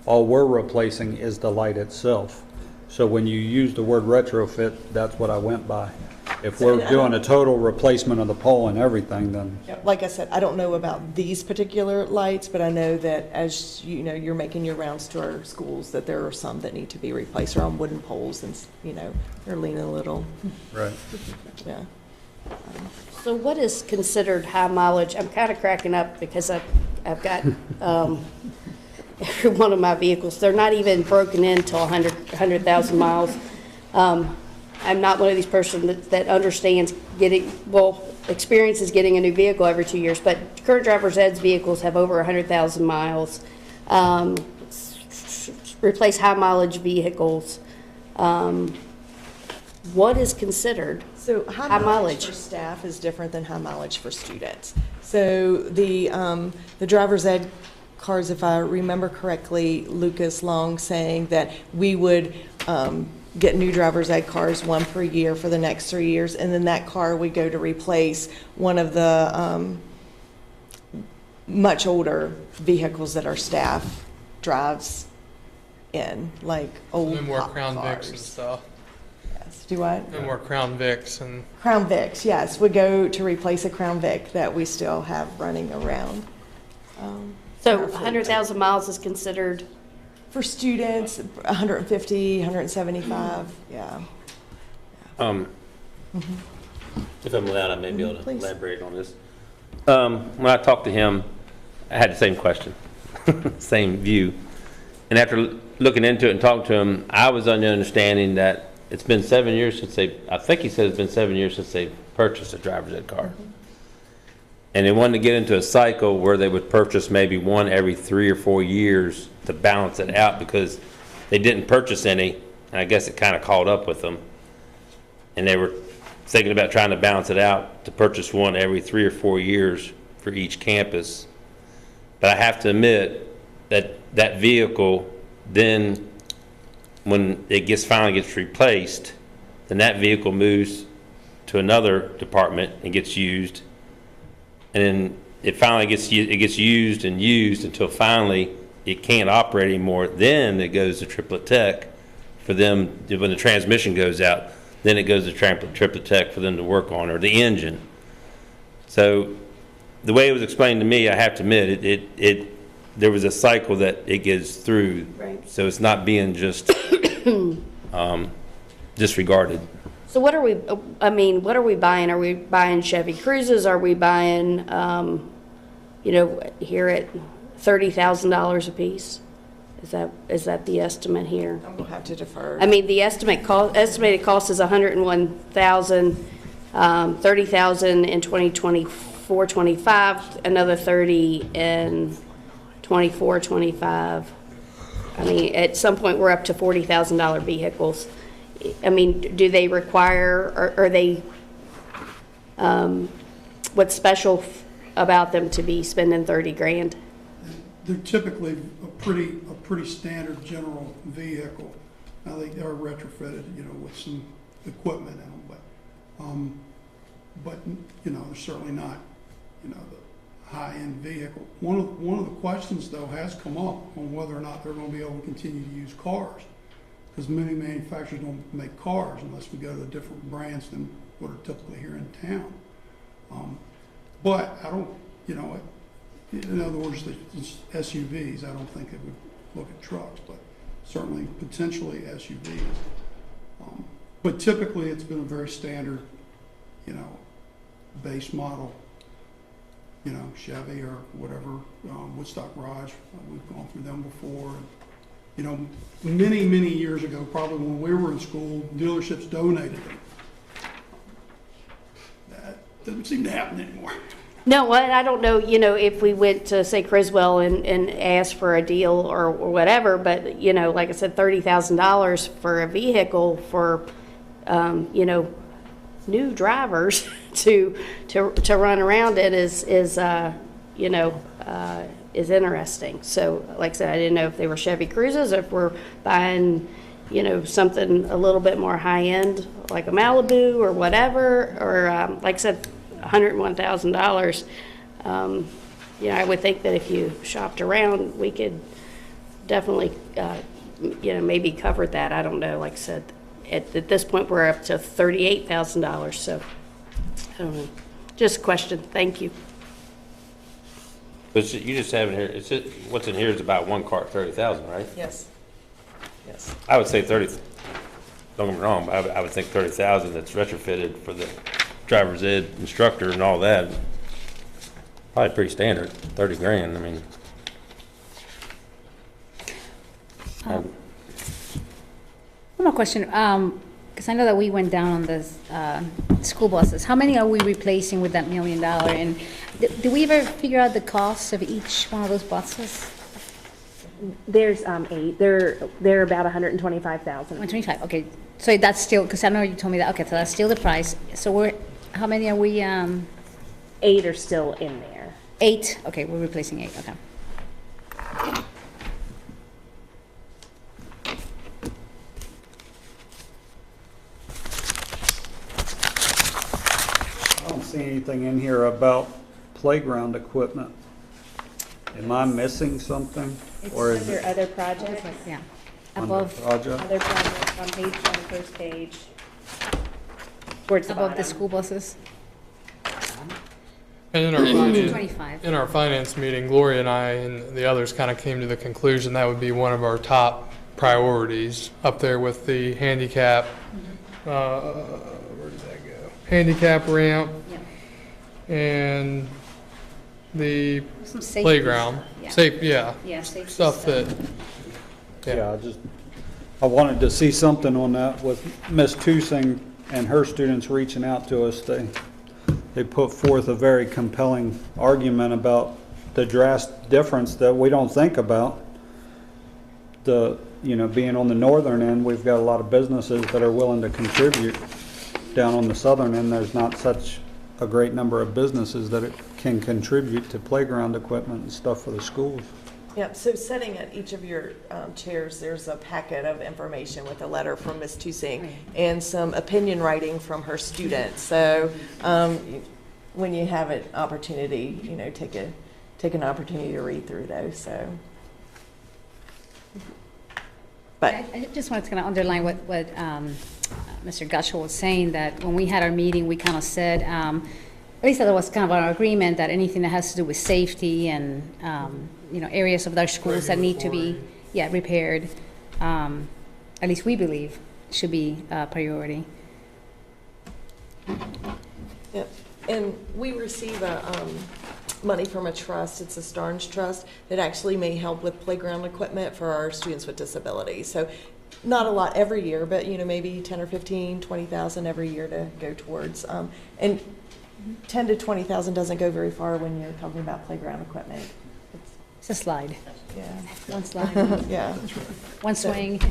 All we're replacing is the light itself. So when you use the word retrofit, that's what I went by. If we're doing a total replacement of the pole and everything, then like I said, I don't know about these particular lights, but I know that as you're making your rounds to our schools, that there are some that need to be replaced or on wooden poles and, they're leaning a little. right. Yeah. So what is considered high mileage? I'm kind of cracking up because I've got every one of my vehicles. They're not even broken in till 100,000 miles. I'm not one of these persons that understands experiences getting a new vehicle every 2 years, but current driver's ed's vehicles have over 100,000 miles. Replace high mileage vehicles. What is considered So high mileage for staff is different than high mileage for students. So the driver's ed cars, if I remember correctly, Lucas Long saying that we would get new driver's ed cars, 1 per year for the next 3 years, and then that car we go to replace one of the much older vehicles that our staff drives in, like old No more cop Crown cars. Vics and stuff. Yes. Do what? No more Crown Vics and. Crown Vics, yes, we go to replace a Crown Vic that we still have running around. So our fleet. 100,000 miles is considered, For students, 150, 175, yeah. If I'm allowed, I may be able to Please. elaborate on this. When I talked to him, I had the same question, same view. And after looking into it and talking to him, I was under the understanding that it's been 7 years since I think he said it's been 7 years since they purchased a driver's ed car. And they wanted to get into a cycle where they would purchase maybe one every 3 or 4 years to balance it out, because they didn't purchase any, and I guess it kind of caught up with them. And they were thinking about trying to balance it out to purchase one every 3 or 4 years for each campus. But I have to admit that that vehicle, then when it finally gets replaced, then that vehicle moves to another department and gets used. And then it finally gets used and used until finally it can't operate anymore. Then it goes to Triplet Tech for them, when the transmission goes out, then it goes to Triplet Tech for them to work on, or the engine. So the way it was explained to me, I have to admit, there was a cycle that it gets through. Right. So it's not being just disregarded. So what are we, what are we buying? Are we buying Chevy Cruises? Are we buying, here at $30,000 a piece? Is that the estimate here? I'm gonna have to defer. I mean, the estimated cost is $101,000, $30,000 in 2024, 25, another $30,000 in 24, 25. I mean, at some point, we're up to $40,000 vehicles. I mean, do they require, or are they, what's special about them to be spending 30 grand? They're typically a pretty standard general vehicle. Now, they are retrofitted, with some equipment in them, but they're certainly not, the high-end vehicle. One of the questions, though, has come up on whether or not they're going to be able to continue to use cars, because many manufacturers don't make cars unless we go to different brands than what are typically here in town. But I don't, in other words, it's SUVs. I don't think it would look at trucks, but certainly potentially SUVs. But typically, it's been a very standard, base model, Chevy or whatever, Woodstock Garage. We've gone through them before. And, many, many years ago, probably when we were in school, dealerships donated them. That doesn't seem to happen anymore. No, I don't know, if we went to, say, Criswell and asked for a deal or whatever, but, like I said, $30,000 for a vehicle for, new drivers to run around it is interesting. So, like I said, I didn't know if they were Chevy Cruises, or if we're buying, something a little bit more high-end, like a Malibu or whatever, or, like I said, $101,000. I would think that if you shopped around, we could definitely, maybe cover that. I don't know. Like I said, at this point, we're up to $38,000. So, I don't know. Just a question. Thank you. But you just have it here, what's in here is about one car, 30,000, right? Yes. Yes. I would say 30, don't get me wrong, but I would think 30,000 that's retrofitted for the driver's ed instructor and all that. Probably pretty standard, 30 grand, I mean. One more question, because I know that we went down on the school buses. How many are we replacing with that $1 million? And did we ever figure out the cost of each one of those buses? There's 8. They're about $125,000. 125. Okay. So that's still, because I know you told me that. Okay, so that's still the price. So how many are we? 8 are still in there. 8. Okay, we're replacing 8. Okay. I don't see anything in here about playground equipment. Am I missing something? Or is it other projects? Yeah. under Above, project? Other projects on the first page. Towards the above the bottom. school buses? And in our finance, 25. in our finance meeting, Gloria and I and the others kind of came to the conclusion that would be one of our top priorities, up there with the handicap, where did that go? Handicap ramp and the Some safety playground. stuff, yeah. Safe, yeah. Yeah, safety Stuff that, Yeah, I wanted to see something on that with Ms. Tusing and her students reaching out to us. They put forth a very compelling argument about the drastic difference that we don't think about. Being on the northern end, we've got a lot of businesses that are willing to contribute down on the southern end, there's not such a great number of businesses that it can contribute to playground equipment and stuff for the schools. Yep, so sitting at each of your chairs, there's a packet of information with a letter from Ms. Tusing and some opinion writing from her students. So when you have an opportunity, you know, take an opportunity to read through those, so. But I just wanted to kind of underline what Mr. Gutschall was saying, that when we had our meeting, we kind of said, at least that was kind of our agreement, that anything that has to do with safety and, you know, areas of their schools that need to be, repaired, at least we believe should be a priority. Yep, and we receive money from a trust, it's a Starnes Trust, that actually may help with playground equipment for our students with disabilities. So not a lot every year, but, you know, maybe 10 or 15, 20,000 every year to go towards. And 10 to 20,000 doesn't go very far when you're talking about playground equipment. It's a slide. Yeah. One slide. Yeah. One swing.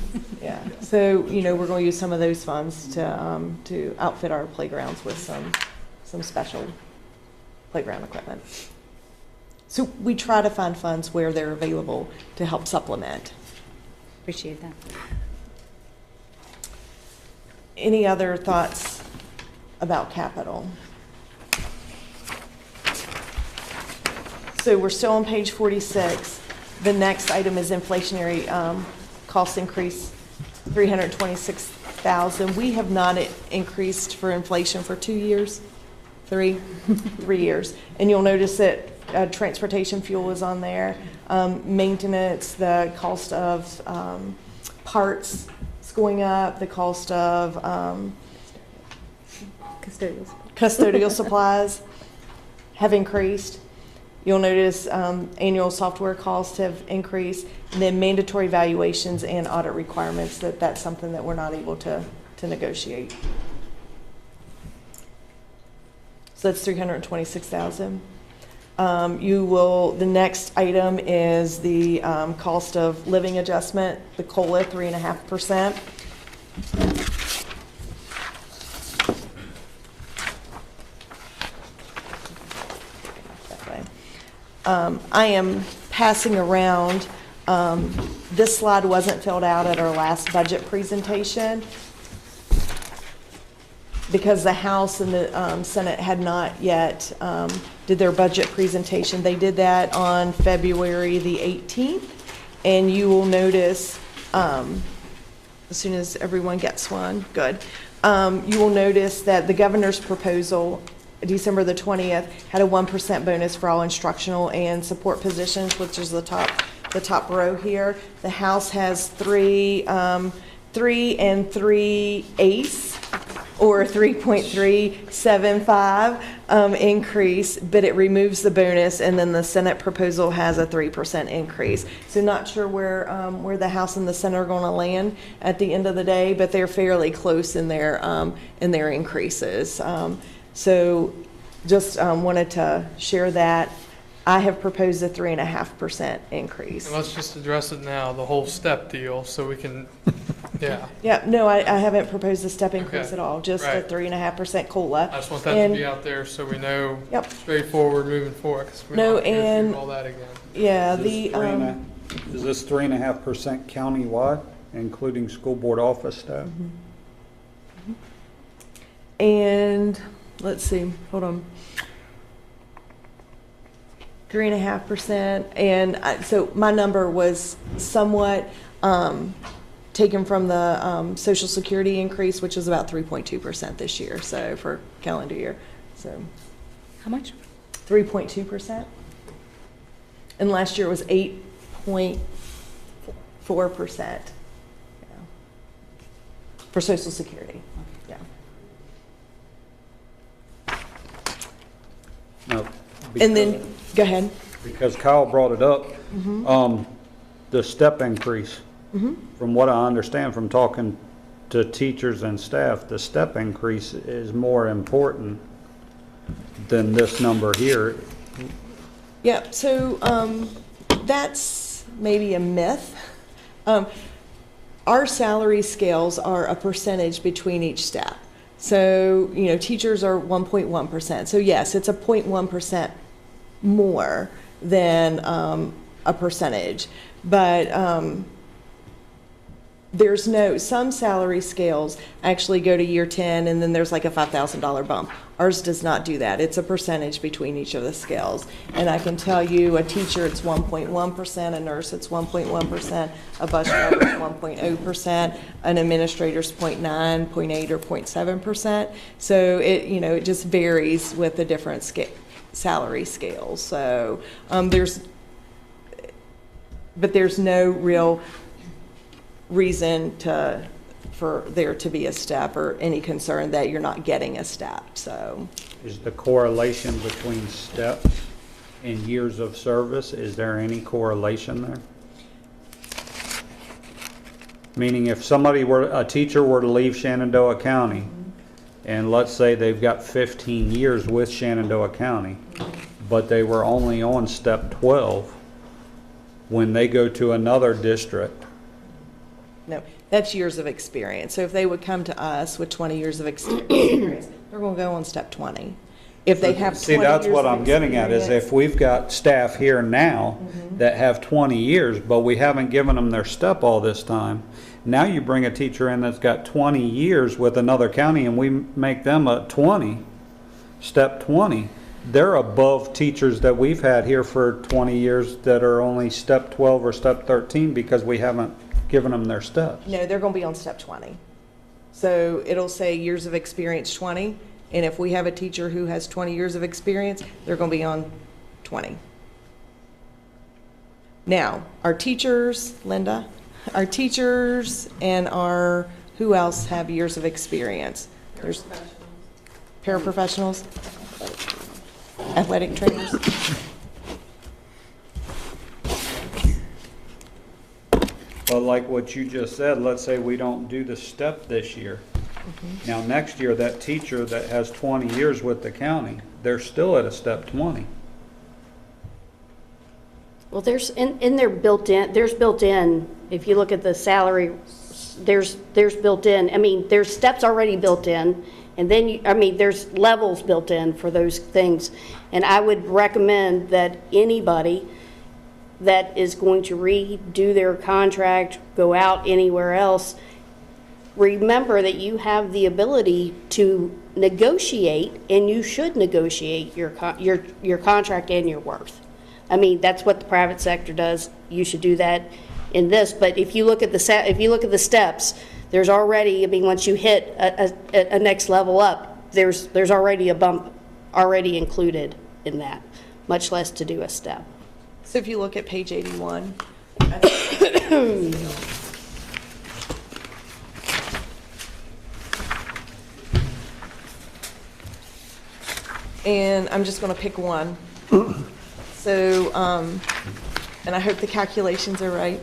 Yeah. So, you know, we're going to use some of those funds to outfit our playgrounds with some special playground equipment. So we try to find funds where they're available to help supplement. Appreciate that. Any other thoughts about capital? So we're still on page 46. The next item is inflationary cost increase, $326,000. We have not increased for inflation for 2 years, 3 years. And you'll notice that transportation fuel is on there. Maintenance, the cost of parts is going up, the cost of custodial supplies have increased. You'll notice annual software costs have increased, and then mandatory valuations and audit requirements, that's something that we're not able to negotiate. So that's $326,000. The next item is the cost of living adjustment, the COLA, 3.5%. I am passing around, this slide wasn't filled out at our last budget presentation because the House and the Senate had not yet did their budget presentation. They did that on February the 18th, and you will notice, as soon as everyone gets one, good, you will notice that the governor's proposal December the 20th had a 1% bonus for all instructional and support positions, which is the top row here. The House has 3 and 3/8 or 3.375 increase, but it removes the bonus, and then the Senate proposal has a 3% increase. So not sure where the House and the Senate are going to land at the end of the day, but they're fairly close in their increases. So just wanted to share that. I have proposed a 3.5% increase. And let's just address it now, the whole step deal, so we can, yeah. Yeah, no, I haven't proposed a step increase Okay. at all, just a Right. 3.5% COLA. I just want that to be out there so we know Yep. straightforward moving forward, because we No, don't have to go and- through all that again. Yeah, Is this 3.5% countywide, including school board office staff? and let's see, hold on. 3.5%, and so my number was somewhat taken from the Social Security increase, which is about 3.2% this year, so for calendar year. So How much? 3.2%, and last year was 8.4%. For Social Security. Yeah. No, And then, go ahead. because Kyle brought it up, the step increase. From what I understand from talking to teachers and staff, the step increase is more important than this number here. Yeah, so that's maybe a myth. Our salary scales are a percentage between each step. So, teachers are 1.1%. So yes, it's a 0.1% more than a percentage. But some salary scales actually go to year 10 and then there's like a $5,000 bump. Ours does not do that. It's a percentage between each of the scales. And I can tell you, a teacher, it's 1.1%, a nurse, it's 1.1%, a bus driver is 1.0%, an administrator's 0.9, 0.8, or 0.7%. So it just varies with the different salary scales. So but there's no real reason for there to be a step or any concern that you're not getting a step. So Is the correlation between steps and years of service, is there any correlation there? Meaning if a teacher were to leave Shenandoah County, and let's say they've got 15 years with Shenandoah County, but they were only on step 12, when they go to another district. no, that's years of experience. So if they would come to us with 20 years of experience, they're going to go on step 20. If they have 20 See, that's years what of I'm getting at, is experience- if we've got staff here now that have 20 years, but we haven't given them their step all this time, now you bring a teacher in that's got 20 years with another county and we make them a 20, step 20, they're above teachers that we've had here for 20 years that are only step 12 or step 13 because we haven't given them their steps. No, they're going to be on step 20. So it'll say years of experience 20, and if we have a teacher who has 20 years of experience, they're going to be on 20. Now, our teachers, Linda, our teachers and who else have years of experience? There's paraprofessionals, athletic trainers. But like what you just said, let's say we don't do the step this year. Now, next year, that teacher that has 20 years with the county, they're still at a step 20. Well, there's built in, if you look at the salary, there's built in, there's steps already built in, and then, there's levels built in for those things. And I would recommend that anybody that is going to redo their contract, go out anywhere else, remember that you have the ability to negotiate, and you should negotiate your contract and your worth. That's what the private sector does. You should do that in this. But if you look at the steps, there's already, once you hit a next level up, there's already a bump already included in that, much less to do a step. So if you look at page 81, and I'm just going to pick one. So, and I hope the calculations are right.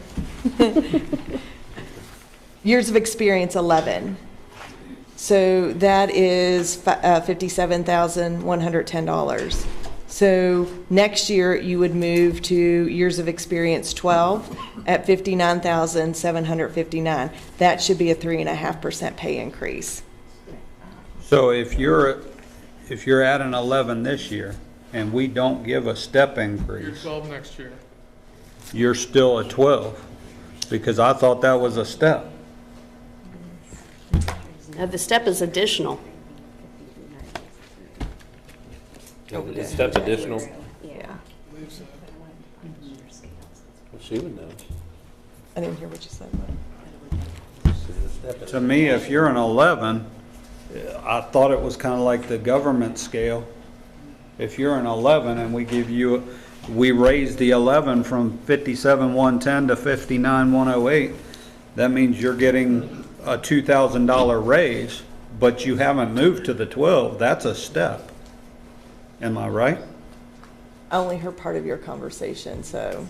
Years of experience, 11. So that is $57,110. So next year you would move to years of experience 12 at $59,759. That should be a 3.5% pay increase. So if you're at an 11 this year and we don't give a step Year increase, 12 next year. you're still at 12, because I thought that was a step. Now, the step is additional. Is step additional? Yeah. Well, she would know. I didn't hear what you said. To me, if you're an 11, I thought it was kind of like the government scale. If you're an 11 and we raise the 11 from 57,110 to 59,108, that means you're getting a $2,000 raise, but you haven't moved to the 12. That's a step. Am I right? I only heard part of your conversation, so.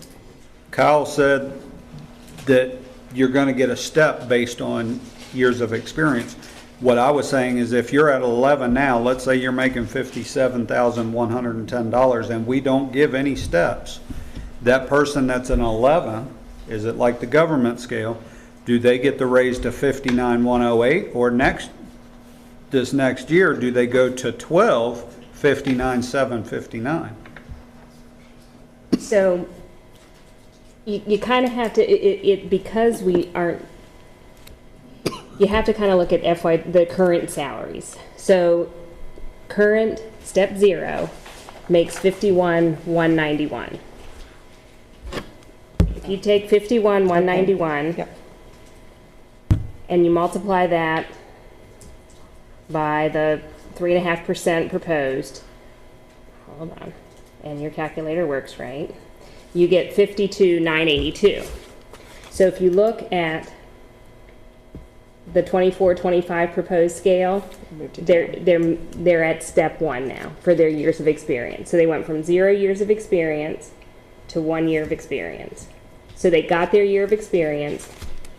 Kyle said that you're going to get a step based on years of experience. What I was saying is if you're at 11 now, let's say you're making $57,110 and we don't give any steps, that person that's an 11, is it like the government scale, do they get the raise to 59,108 or next this next year, do they go to 12, 59, 759? So you kind of have to, because we aren't, you have to kind of look at the current salaries. So current step 0 makes 51,191. If you take 51,191 Yep. and you multiply that by the 3.5% proposed, hold on, and your calculator works right, you get 52,982. So if you look at the 24-25 proposed scale, they're at step 1 now for their years of experience. So they went from 0 years of experience to 1 year of experience. So they got their year of experience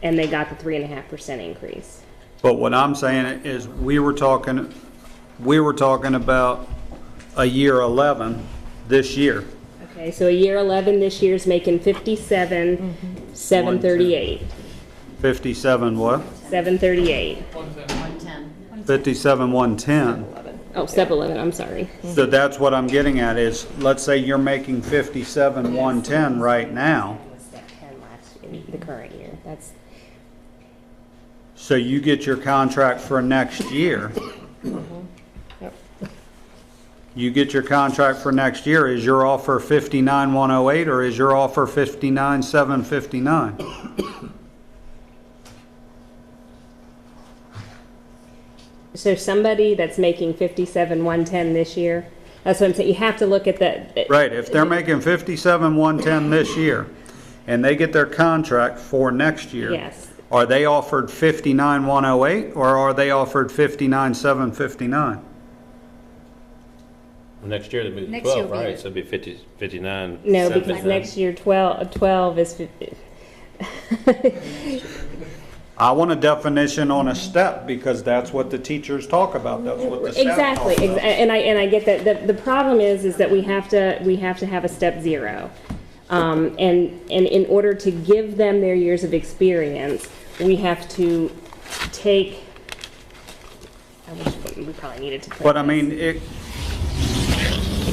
and they got the 3.5% increase. But what I'm saying is, we were talking about a year 11 this year. Okay, so a year 11 this year is making 57,738. 57 what? 738. 110. 57, 110. Oh, step 11, I'm sorry. So that's what I'm getting at is, let's say you're making 57, 110 right now. Step 10 last in the current year. That's So you get your contract for next year. Yep. You get your contract for next year. Is your offer 59,108 or is your offer 59,759? so somebody that's making 57,110 this year. That's what I'm saying. You have to look at the Right, if they're making 57,110 this year and they get their contract for next year. Yes. Are they offered 59,108 or are they offered 59,759? Well, next year they move to Next year 12, will be- right? So it'd be 59. No, because 759. next year 12 is 50. I want a definition on a step because that's what the teachers talk about. That's what the step Exactly, talks about. and I get that. The problem is that we have to have a step 0, and in order to give them their years of experience, we have to take. I wish we probably needed to. Put But I mean,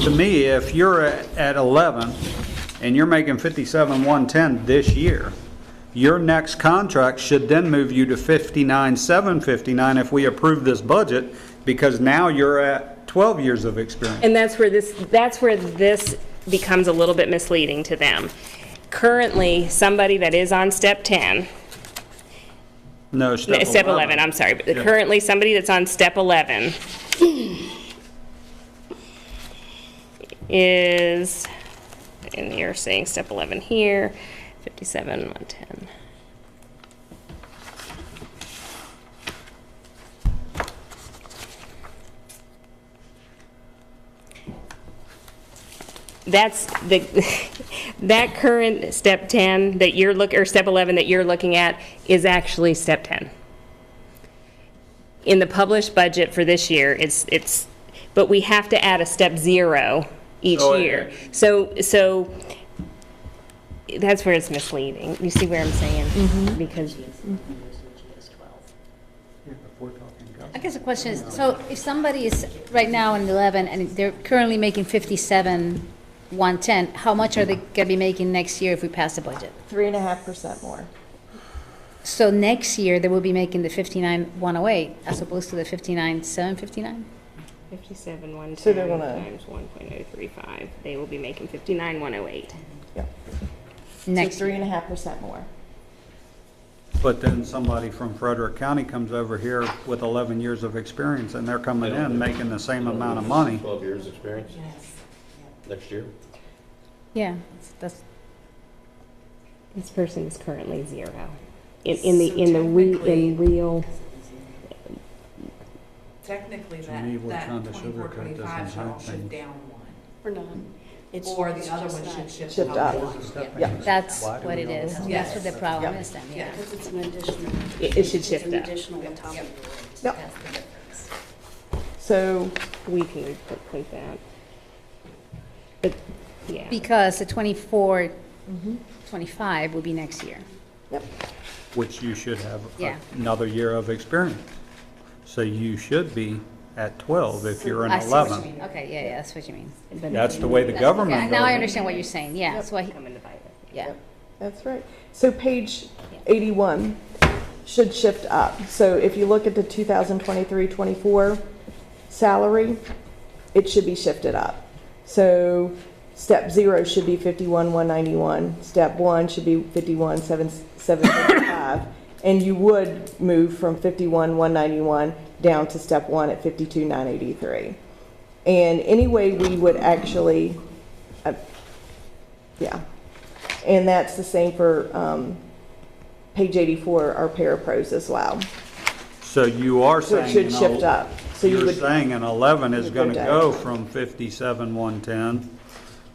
to me, if you're at 11 and you're making 57,110 this year, your next contract should then move you to 59,759 if we approve this budget, because now you're at 12 years of experience. And that's where this becomes a little bit misleading to them. Currently, somebody that is on step 10, No, step 11, I'm sorry, but Yeah. currently somebody that's on step 11 is, and you're saying step 11 here, 57,110. That's that current step 10 that you're or step 11 that you're looking at is actually step 10. In the published budget for this year, it's but we have to add a step 0 each year. So that's where it's misleading. You see where I'm saying? Because I guess the question is, so if somebody is right now in 11 and they're currently making 57,110, how much are they going to be making next year if we pass the budget? 3.5% more. So next year, they will be making the 59,108 as opposed to the 59,759? 57,110 So they're gonna- times 1.035, they will be making 59,108. Yep. Next So year. 3.5% more. But then somebody from Frederick County comes over here with 11 years of experience and they're coming in making the same amount of money. 12 years experience next year. Yeah, that's, This person is currently 0. In real. Technically, To me, we're that trying to sugarcoat 24-25 this should all entire shift thing. down 1. Or not. It's Or the it's other just one not. should shift Shift up up. 1. That's what it is. That's Yes. what the problem Yep. is then, Yeah, yeah. because it's an additional. It should shift It's an up. additional on top of the rate. Yep. That's the difference. So, We can print that. But, yeah. Because the 24, 25 will be next year. yep. Which you should have Yeah. another year of experience. So you should be at 12 if you're in I see what you 11. mean. Okay, yeah, that's what you mean. That's the way the government Yeah, does now I it. understand what you're saying, yeah, so I, Come and divide it. yeah. That's right. So page 81 should shift up. So if you look at the 2023-24 salary, it should be shifted up. So step 0 should be 51,191. Step 1 should be 51,755. And you would move from 51,191 down to step 1 at 52,983. And anyway, we would actually, yeah. And that's the same for page 84, our parapros as well. So you are So it saying. should in shift el- up. So you You're would, saying an 11 is would going go to down. go from 57,110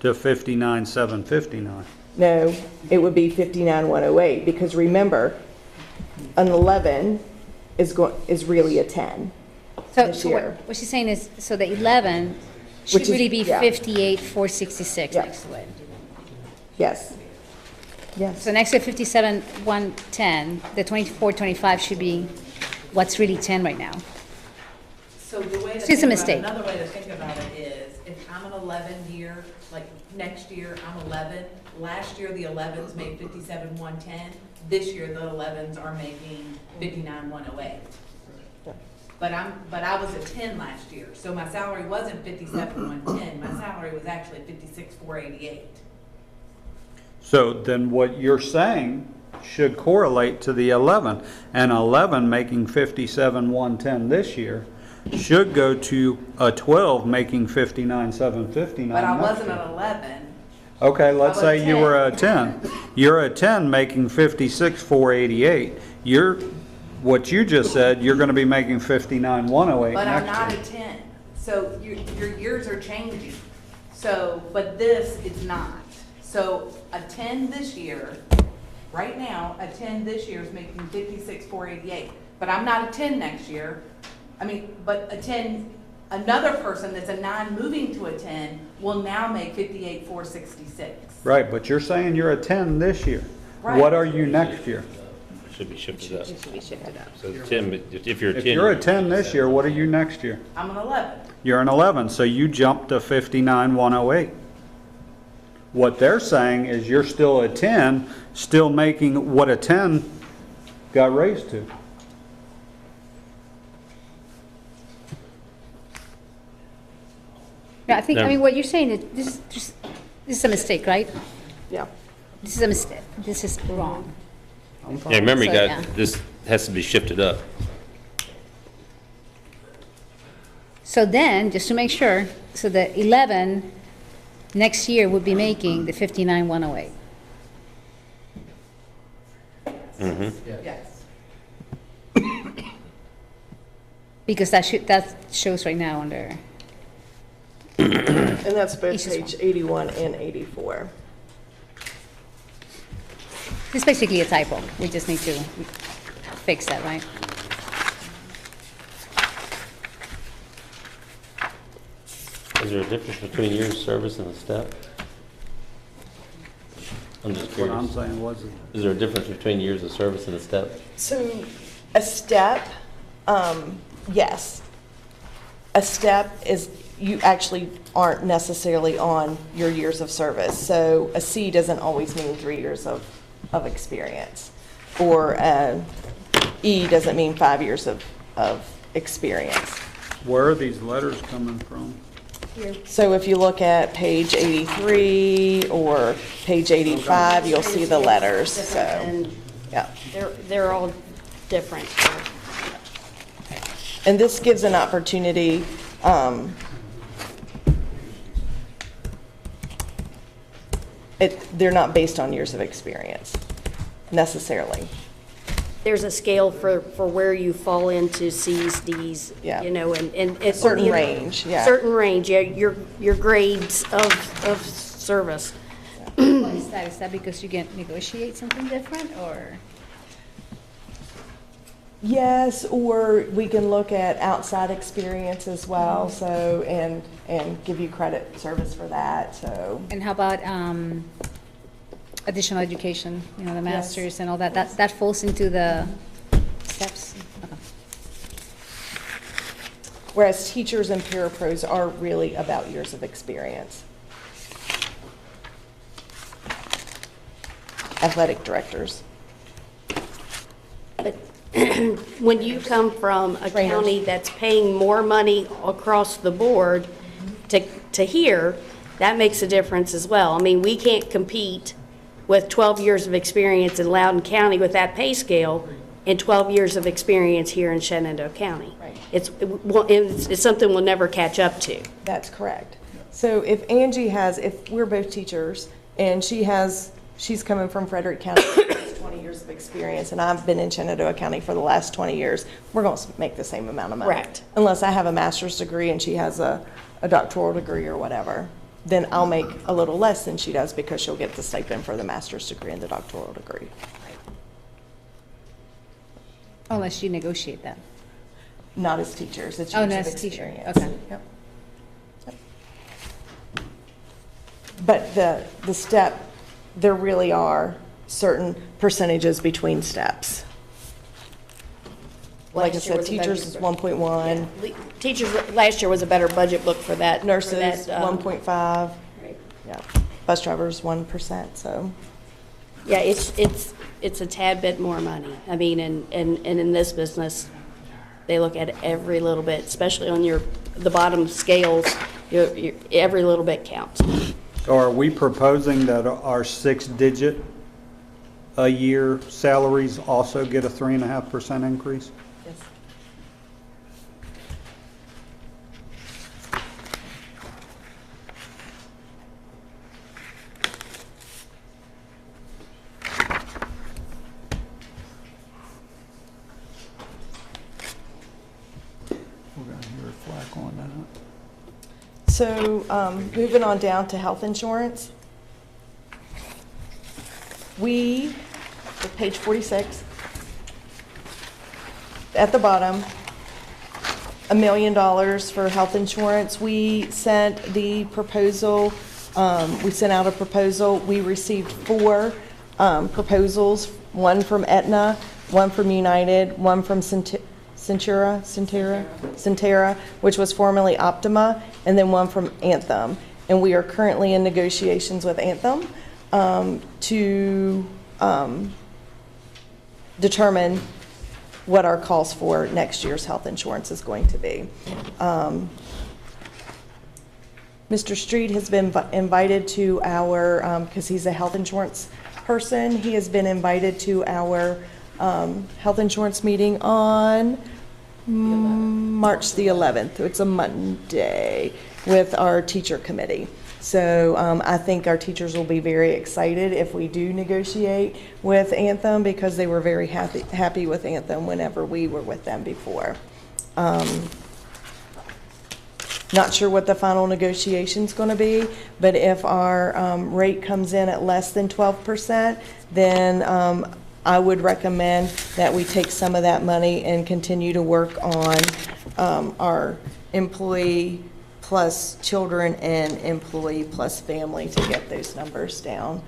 to 59,759. no, it would be 59,108, because remember, an 11 is really a 10 So, this so year. what she's saying is, so the 11 should Which is- really be yeah. 58,466 Yeah. next to it. Yes. Yes. So next to 57,110, the 2425 should be what's really 10 right now. So the way to It's think a about mistake. it, another way to think about it is, if I'm an 11 year, like next year, I'm 11. Last year, the 11s made 57,110. This year, the 11s are making 59,108. But I was at 10 last year, so my salary wasn't 57,110. My salary was actually 56,488. So then what you're saying should correlate to the 11. And 11 making 57,110 this year should go to a 12 making 59,759 But I next wasn't year. at 11. Okay, let's I say was you were a 10. You're a 10 making 56,488. What you just said, you're going to be making 59,108 But I'm next not year. a 10. So your years are changing. So, but this is not. So a 10 this year, right now, a 10 this year is making 56,488. But I'm not a 10 next year. I mean, but a 10, another person that's a 9 moving to a 10 will now make 58,466. Right, but you're saying you're a 10 this year. Right. What are you next year? Should be shifted up. It should be shifted up. So 10, if you're a 10. If you're a 10 this year, what are you next year? I'm an 11. You're an 11, so you jumped to 59,108. What they're saying is you're still a 10, still making what a 10 got raised to. Yeah, I No. mean, what you're saying is, this is a mistake, right? Yeah. This is a mistake, this is wrong. Yeah, remember, you So, yeah. got, this has to be shifted up. So then, just to make sure, so the 11 next year would be making the 59,108. Yes. Because that shows right now under, And that's both Each is page 81 and 84. it's basically a typo. We just need to fix that, right? Is there a difference between years of service and a step? I'm just What I'm curious. saying was, Is there a difference between years of service and a step? So a step, yes. A step is, you actually aren't necessarily on your years of service. So a C doesn't always mean 3 years of experience. Or a E doesn't mean 5 years of experience. where are these letters coming from? So if you look at page 83 or page 85, you'll see the letters, so, And yeah. they're all different. And this gives an opportunity, they're not based on years of experience necessarily. There's a scale for where you fall into Cs, Ds, Yeah. you know, and. A certain range, yeah. Certain range, yeah, your grades of service. What is that? Is that because you can negotiate something different, or? Yes, or we can look at outside experience as well, so, and give you credit service for that, so. And how about additional education, you know, the masters and all that? That falls into the steps? Okay. whereas teachers and parapros are really about years of experience. Athletic directors. But when you come from a Trainers. county that's paying more money across the board to here, that makes a difference as well. I mean, we can't compete with 12 years of experience in Loudoun County with that pay scale and 12 years of experience here in Shenandoah County. Right. It's something we'll never catch up to. That's correct. So if Angie if we're both teachers, and she's coming from Frederick County, has 20 years of experience, and I've been in Shenandoah County for the last 20 years, we're going to make the same amount of money. Correct. Unless I have a master's degree and she has a doctoral degree or whatever, then I'll make a little less than she does because she'll get the stipend for the master's degree and the doctoral degree. Unless you negotiate that. Not as teachers, it's Oh, years not of as teacher, experience. okay. Yep. Yep. But the step, there really are certain percentages between steps. Like I Last year said, was a teachers is better- 1.1, Teachers, last year was a better budget book for that. for nurses, that, 1.5, right. yeah, bus drivers, 1%, so. Yeah, it's a tad bit more money. I mean, and in this business, they look at every little bit, especially on the bottom scales, every little bit counts. So are we proposing that our 6-digit a year salaries also get a 3.5% increase? Yes. We're going to hear a flack on that. So, moving on down to health insurance. We, at page 46, at the bottom, $1 million for health insurance. We sent the proposal, we sent out a proposal. We received 4 proposals, one from Aetna, one from United, one from Centura, which was formerly Optima, and then one from Anthem. And we are currently in negotiations with Anthem to determine what our cost for next year's health insurance is going to be. Mr. Street has been invited to our, because he's a health insurance person, he has been invited to our health insurance meeting on March the 11th. It's a Monday with our teacher committee. So I think our teachers will be very excited if we do negotiate with Anthem, because they were very happy with Anthem whenever we were with them before. Not sure what the final negotiation's going to be, but if our rate comes in at less than 12%, then I would recommend that we take some of that money and continue to work on our employee plus children and employee plus family to get those numbers down.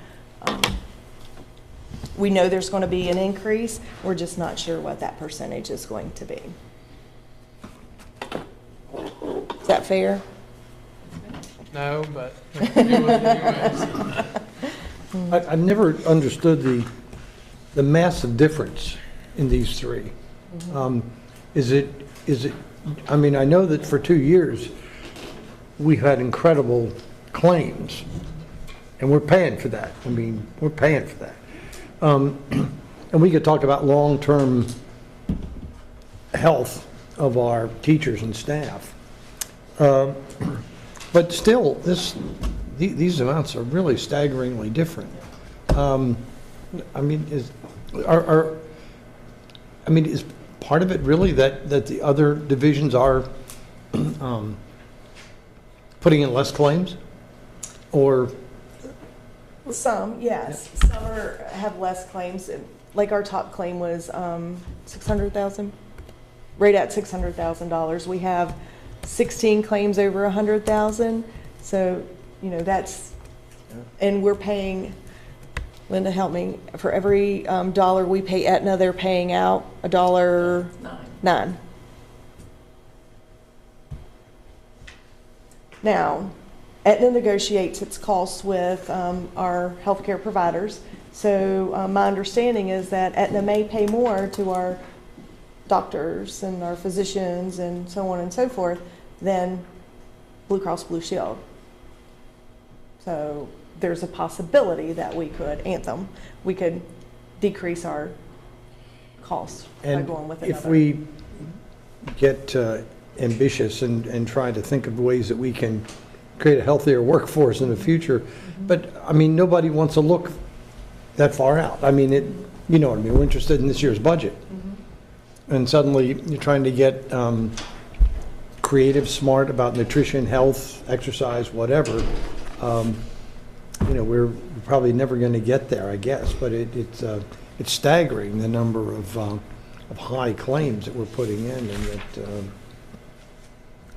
We know there's going to be an increase. We're just not sure what that percentage is going to be. Is that fair? No, but anyways. I've never understood the massive difference in these three. Is it, I mean, I know that for 2 years, we had incredible claims, and we're paying for that. I mean, we're paying for that. And we could talk about long-term health of our teachers and staff. But still, these amounts are really staggeringly different. I mean, is part of it really that the other divisions are putting in less claims, or? Some, yes. Some have less claims. Like our top claim was $600,000, right at $600,000. We have 16 claims over 100,000. So, you know, that's, and we're paying, Linda, help me, for every dollar we pay Aetna, they're paying out $1.09. Now, Aetna negotiates its costs with our healthcare providers. So my understanding is that Aetna may pay more to our doctors and our physicians and so on and so forth than Blue Cross Blue Shield. So there's a possibility that we could decrease our costs by And going with if another. we get ambitious and try to think of ways that we can create a healthier workforce in the future, but, I mean, nobody wants to look that far out. I mean, you know what I mean, we're interested in this year's budget. And suddenly, you're trying to get creative, smart about nutrition, health, exercise, whatever. You know, we're probably never going to get there, I guess, but it's staggering, the number of high claims that we're putting in, and that,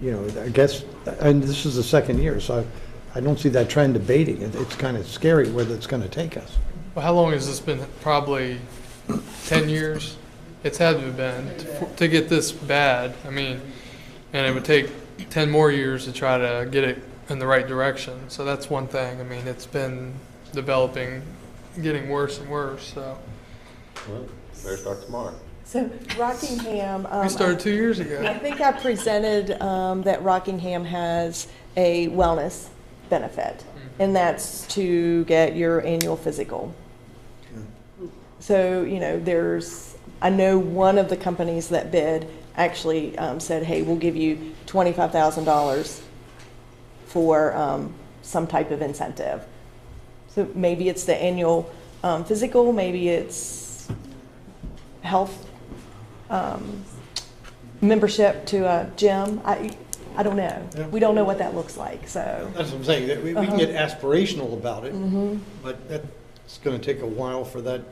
you know, I guess, and this is the second year, so I don't see that trend abating. It's kind of scary where that's going to take us. Well, how long has this been? Probably 10 years? It's had to have been to get this bad. I mean, and it would take 10 more years to try to get it in the right direction. So that's one thing. I mean, it's been developing, getting worse and worse, so. Well, better start tomorrow. So Rockingham. We started 2 years ago. I think I presented that Rockingham has a wellness benefit, and that's to get your annual physical. So, you know, I know one of the companies that bid actually said, hey, we'll give you $25,000 for some type of incentive. So maybe it's the annual physical, maybe it's health membership to a gym. I don't know. Yeah. We don't know what that looks like, so. That's what I'm saying, that we can get aspirational about it, but that's going to take a while for that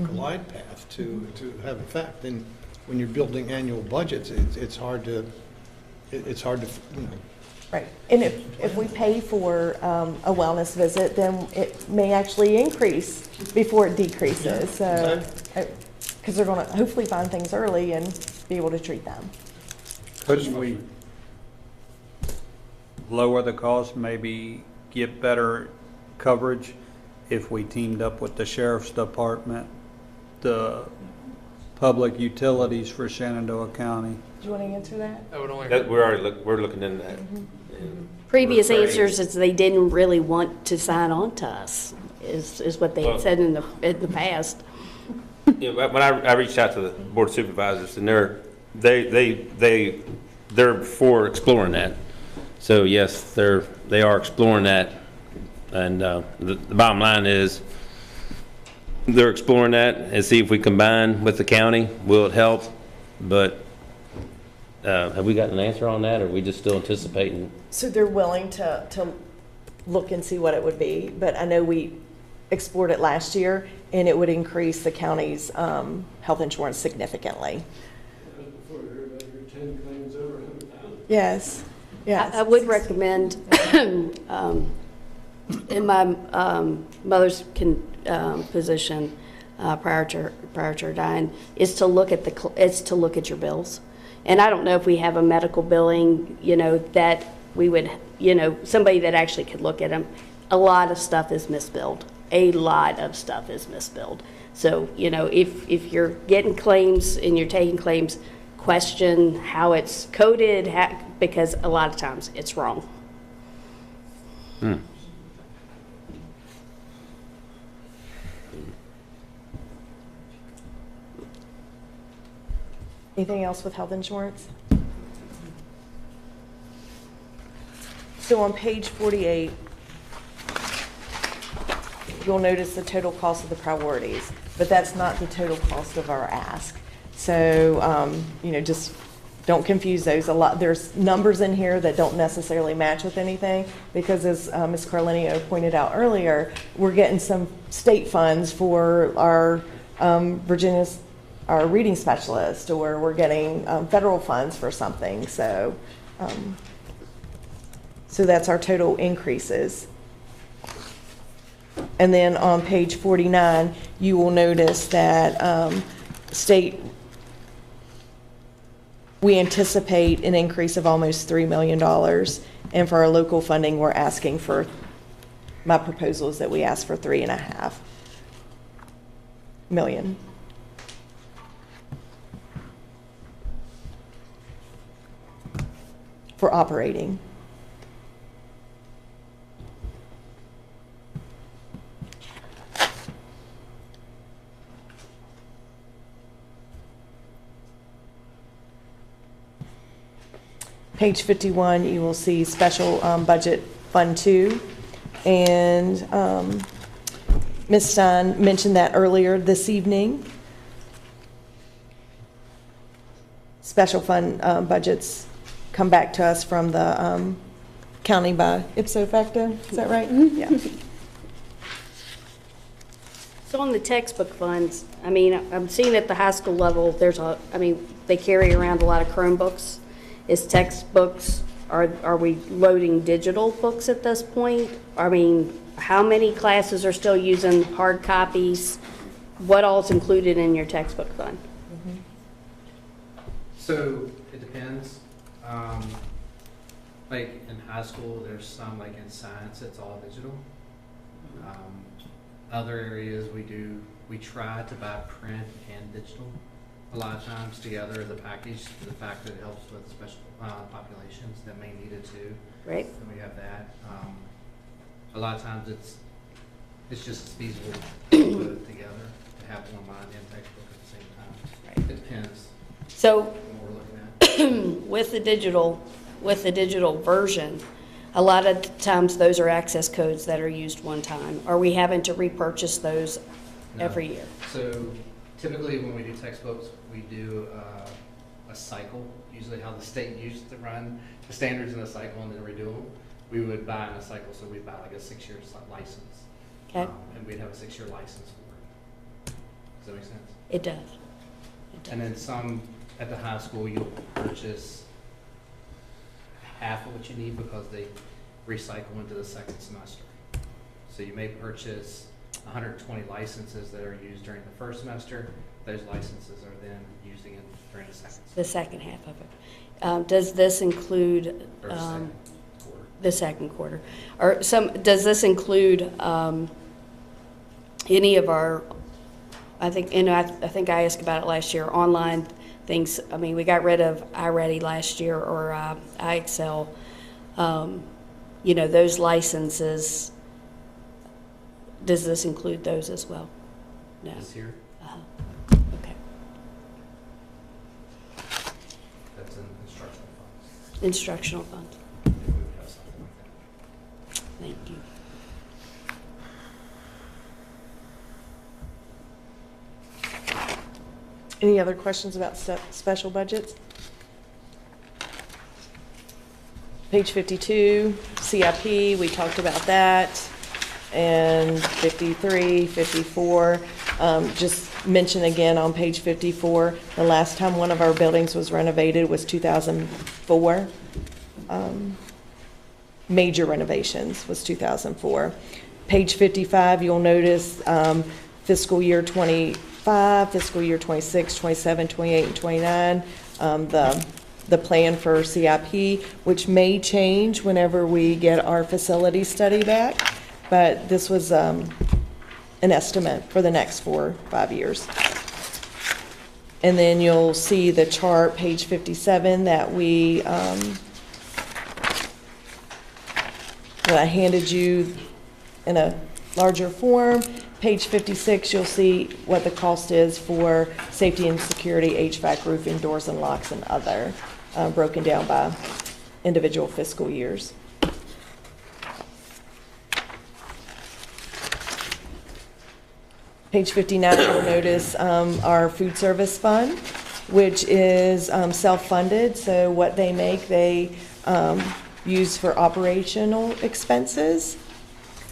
glide path to have effect. And when you're building annual budgets, it's hard to, you know. Right, and if we pay for a wellness visit, then it may actually increase before it decreases, so. Because they're going to hopefully find things early and be able to treat them. Couldn't we lower the cost, maybe get better coverage if we teamed up with the sheriff's department, the public utilities for Shenandoah County? Do you want to answer that? That would only We're looking into that. Previous We're answers is they didn't really want to sign on to us, is what they had said in the past. Yeah, when I reached out to the board of supervisors, and they're for exploring that. So yes, they are exploring that, and the bottom line is they're exploring that and see if we combine with the county, will it help? But have we gotten an answer on that, or are we just still anticipating? So they're willing to look and see what it would be, but I know we explored it last year, and it would increase the county's health insurance significantly. Before you heard about your 10 claims over 100,000. Yes, yes. I would recommend, in my mother's position prior to her dying, is to look at your bills. And I don't know if we have a medical billing, you know, that we would, you know, somebody that actually could look at them. A lot of stuff is misbilled. A lot of stuff is misbilled. So, you know, if you're getting claims and you're taking claims, question how it's coded, because a lot of times it's wrong. Anything else with health insurance? So on page 48, you'll notice the total cost of the priorities, but that's not the total cost of our ask. So, you know, just don't confuse those. There's numbers in here that don't necessarily match with anything, because as Ms. Carlinio pointed out earlier, we're getting some state funds for our our reading specialist, or we're getting federal funds for something. So, so that's our total increases. And then on page 49, you will notice that we anticipate an increase of almost $3 million. And for our local funding, we're asking for, my proposal is that we ask for $3.5 million. For operating. Page 51, you will see special budget Fund 2. And Ms. Stein mentioned that earlier this evening. Special fund budgets come back to us from the county by ipso facto. Is that right? Yeah. So on the textbook funds, I mean, I'm seeing at the high school level, they carry around a lot of Chromebooks. Is textbooks, are we loading digital books at this point? I mean, how many classes are still using hard copies? What all is included in your textbook fund? So it depends. Like in high school, there's some, like in science, it's all digital. Other areas we try to buy print and digital a lot of times together as a package, the fact that it helps with special populations that may need it too. Right. And we have that. A lot of times it's just feasible to put it together, to have online and textbook at the same time. Right. It depends. So What we're looking at. with the digital version, a lot of times those are access codes that are used one time. Are we having to repurchase those every year? So typically when we do textbooks, we do a cycle, usually how the state used to run the standards in a cycle and then redo them. We would buy in a cycle, so we'd buy like a 6-year license. Okay. And we'd have a 6-year license for it. Does that make sense? It does. It does. And then some at the high school, you'll purchase half of what you need because they recycle into the second semester. So you may purchase 120 licenses that are used during the first semester. Those licenses are then using it during the second semester. The second half of it. Does this include Or second quarter. the second quarter? Or does this include any of our, I think I asked about it last year, online things. I mean, we got rid of iReady last year, or iExcel. Those licenses, does this include those as well? No. This year, Okay. that's in instructional funds. Instructional fund. If we would have something like that. Thank you. Any other questions about special budgets? Page 52, CIP, we talked about that. And 53, 54, just mention again on page 54, the last time one of our buildings was renovated was 2004. Major renovations was 2004. Page 55, you'll notice fiscal year 25, fiscal year 26, 27, 28, and 29, the plan for CIP, which may change whenever we get our facility study back, but this was an estimate for the next 4 or 5 years. And then you'll see the chart, page 57, that that I handed you in a larger form. Page 56, you'll see what the cost is for safety and security, HVAC, roofing, doors and locks, and other, broken down by individual fiscal years. Page 59, you'll notice our food service fund, which is self-funded. So what they make, they use for operational expenses.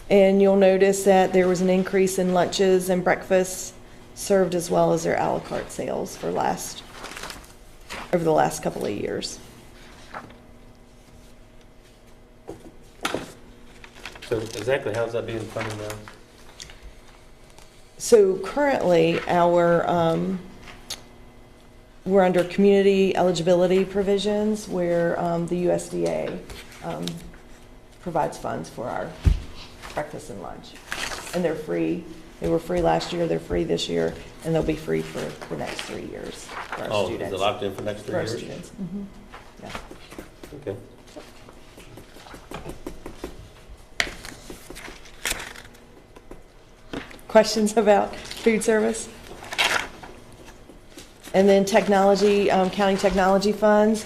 And you'll notice that there was an increase in lunches and breakfasts served, as well as their a la carte sales for over the last couple of years. So exactly how's that being funded now? So currently, our we're under community eligibility provisions where the USDA provides funds for our breakfast and lunch. And they're free. They were free last year, they're free this year, and they'll be free for the next 3 years for our Oh, students. is it locked in for next 3 For our years? students. Yeah. Okay. Questions about food service? And then technology, county technology funds.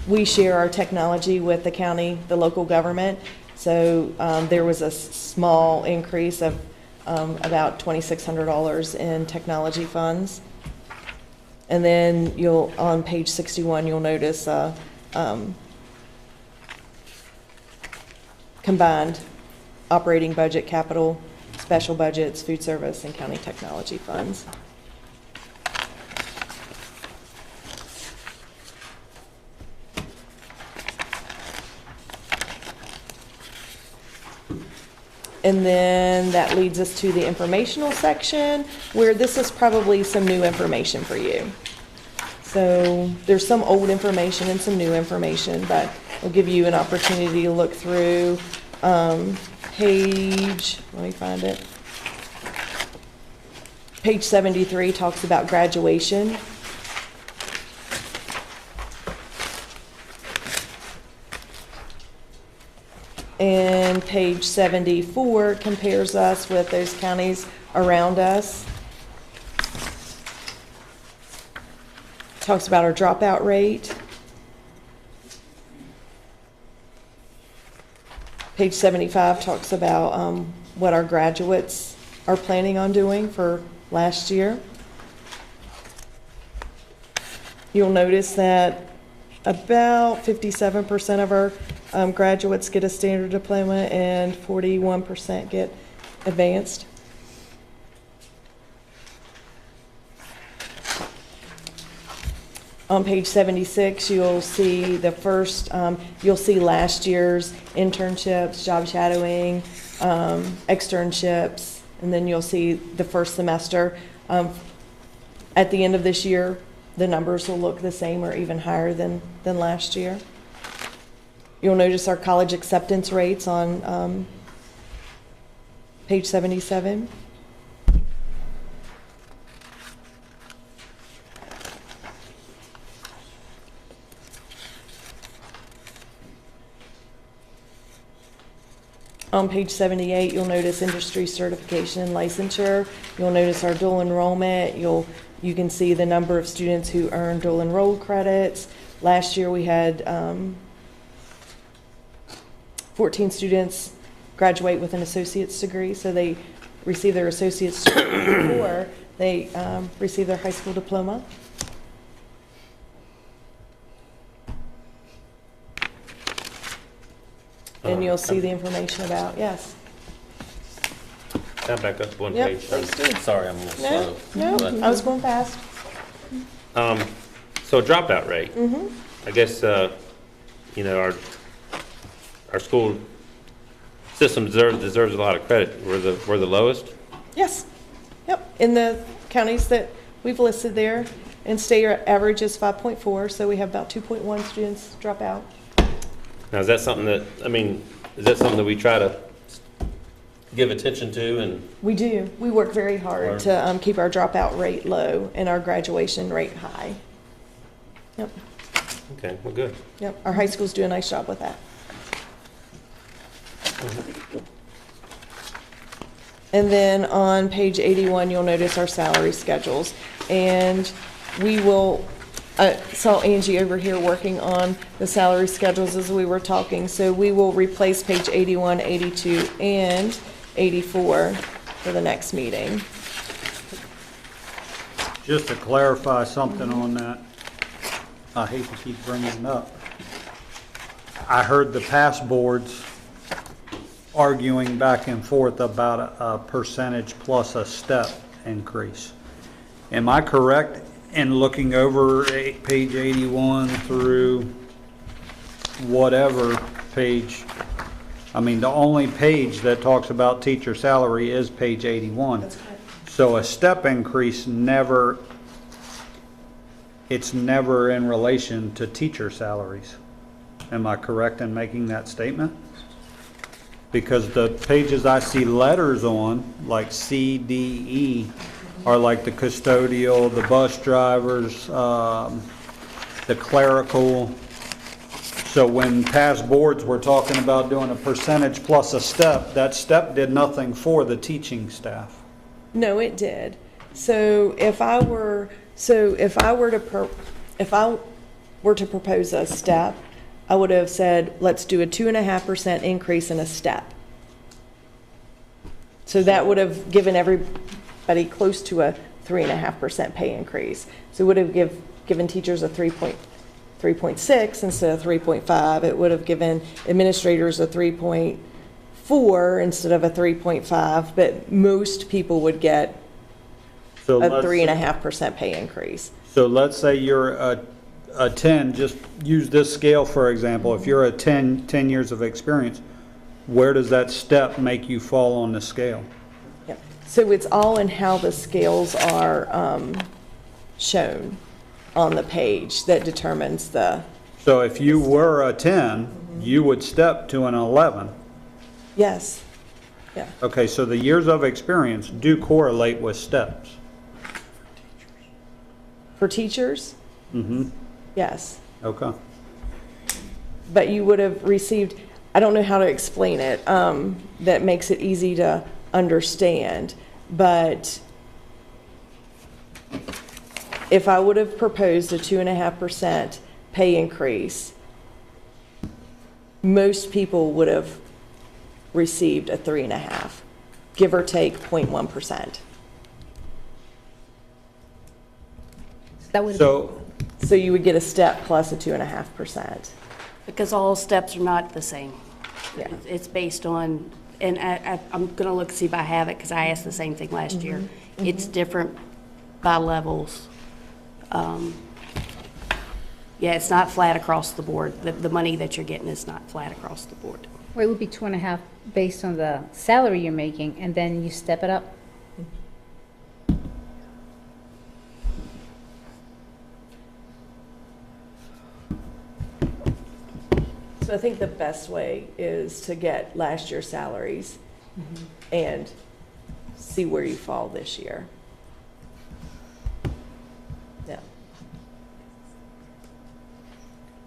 We share our technology with the county, the local government. So there was a small increase of about $2,600 in technology funds. And then on page 61, you'll notice combined operating budget, capital, special budgets, food service, and county technology funds. And then that leads us to the informational section, where this is probably some new information for you. So there's some old information and some new information, but we'll give you an opportunity to look through page, let me find it. Page 73 talks about graduation. And page 74 compares us with those counties around us. Talks about our dropout rate. Page 75 talks about what our graduates are planning on doing for last year. You'll notice that about 57% of our graduates get a standard diploma and 41% get advanced. On page 76, you'll see the first, you'll see last year's internships, job shadowing, externships, and then you'll see the first semester. At the end of this year, the numbers will look the same or even higher than last year. You'll notice our college acceptance rates on page 77. On page 78, you'll notice industry certification and licensure. You'll notice our dual enrollment. You can see the number of students who earn dual enrolled credits. Last year we had 14 students graduate with an associate's degree, so they receive their associate's degree before they receive their high school diploma. And you'll see the information about, yes. Can I back up one Yep, page? please do. Sorry, I'm a little No, slow. no, I was going fast. So dropout rate. I guess, you know, our school system deserves a lot of credit. We're the lowest. Yes, yep, in the counties that we've listed there, and state average is 5.4, so we have about 2.1 students drop out. Now, is that something that, I mean, is that something that we try to give attention to and? We do. We work very hard to keep our dropout rate low and our graduation rate high. Yep, Okay, well, good. yep. Our high schools do a nice job with that. And then on page 81, you'll notice our salary schedules. And we will, saw Angie over here working on the salary schedules as we were talking. So we will replace page 81, 82, and 84 for the next meeting. Just to clarify something on that, I hate to keep bringing it up. I heard the past boards arguing back and forth about a percentage plus a step increase. Am I correct in looking over page 81 through whatever page? I mean, the only page that talks about teacher salary is page 81. That's correct. So a step increase never it's never in relation to teacher salaries. Am I correct in making that statement? Because the pages I see letters on, like C, D, E, are like the custodial, the bus drivers, the clerical. So when past boards were talking about doing a percentage plus a step, that step did nothing for the teaching staff. No, it did. So if I were to propose a step, I would have said, let's do a 2.5% increase in a step. So that would have given everybody close to a 3.5% pay increase. So it would have given teachers a 3.6 instead of 3.5. It would have given administrators a 3.4 instead of a 3.5, but most people would get So a 3.5% pay increase. So let's say you're a 10, just use this scale for example. If you're a 10 years of experience, where does that step make you fall on the scale? Yeah. So it's all in how the scales are shown on the page that determines the. So if you were a 10, you would step to an 11. Yes. Yeah. Okay, so the years of experience do correlate with steps. For teachers? Mm-hmm. Yes. Okay. But you would have received, I don't know how to explain it, that makes it easy to understand, but if I would have proposed a 2.5% pay increase, most people would have received a 3.5, give or take 0.1%. So you would get a step plus a 2.5%. Because all steps are not the same. Yeah. It's based on, and I'm going to look, see if I have it, because I asked the same thing last year. It's different by levels. Yeah, it's not flat across the board. The money that you're getting is not flat across the board. Or it would be 2.5 based on the salary you're making, and then you step it up. So I think the best way is to get last year's salaries and see where you fall this year. Yeah.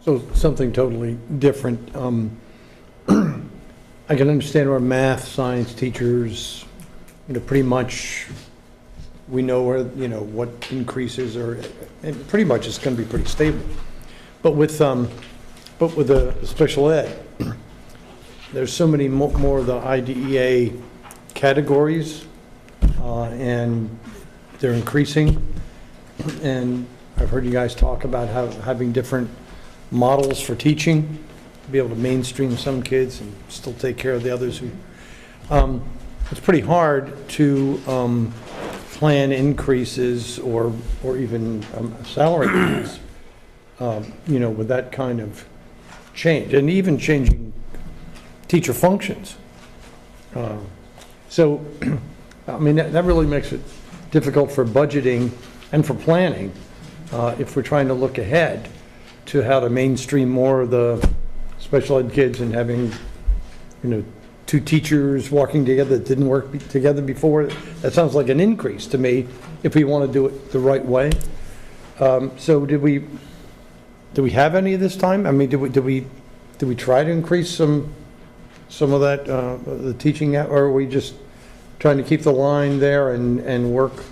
So something totally different. I can understand our math, science teachers, pretty much we know where, what increases are, and pretty much it's going to be pretty stable. But with the special ed, there's so many more of the IDEA categories, and they're increasing. And I've heard you guys talk about having different models for teaching, to be able to mainstream some kids and still take care of the others who, it's pretty hard to plan increases or even salary increase, with that kind of change, and even changing teacher functions. So, I mean, that really makes it difficult for budgeting and for planning, if we're trying to look ahead to how to mainstream more of the special ed kids and having, two teachers walking together that didn't work together before. That sounds like an increase to me, if we want to do it the right way. So did we have any this time? I mean, did we try to increase some of that, the teaching, or are we just trying to keep the line there and work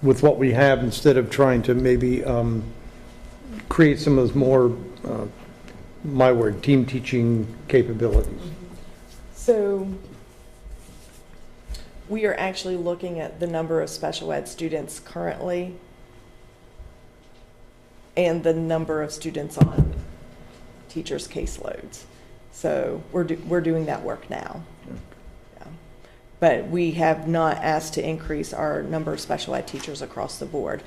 with what we have instead of trying to maybe create some of those more, team teaching capabilities? So we are actually looking at the number of special ed students currently and the number of students on teachers' caseloads. So we're doing that work now. Yeah. But we have not asked to increase our number of special ed teachers across the board.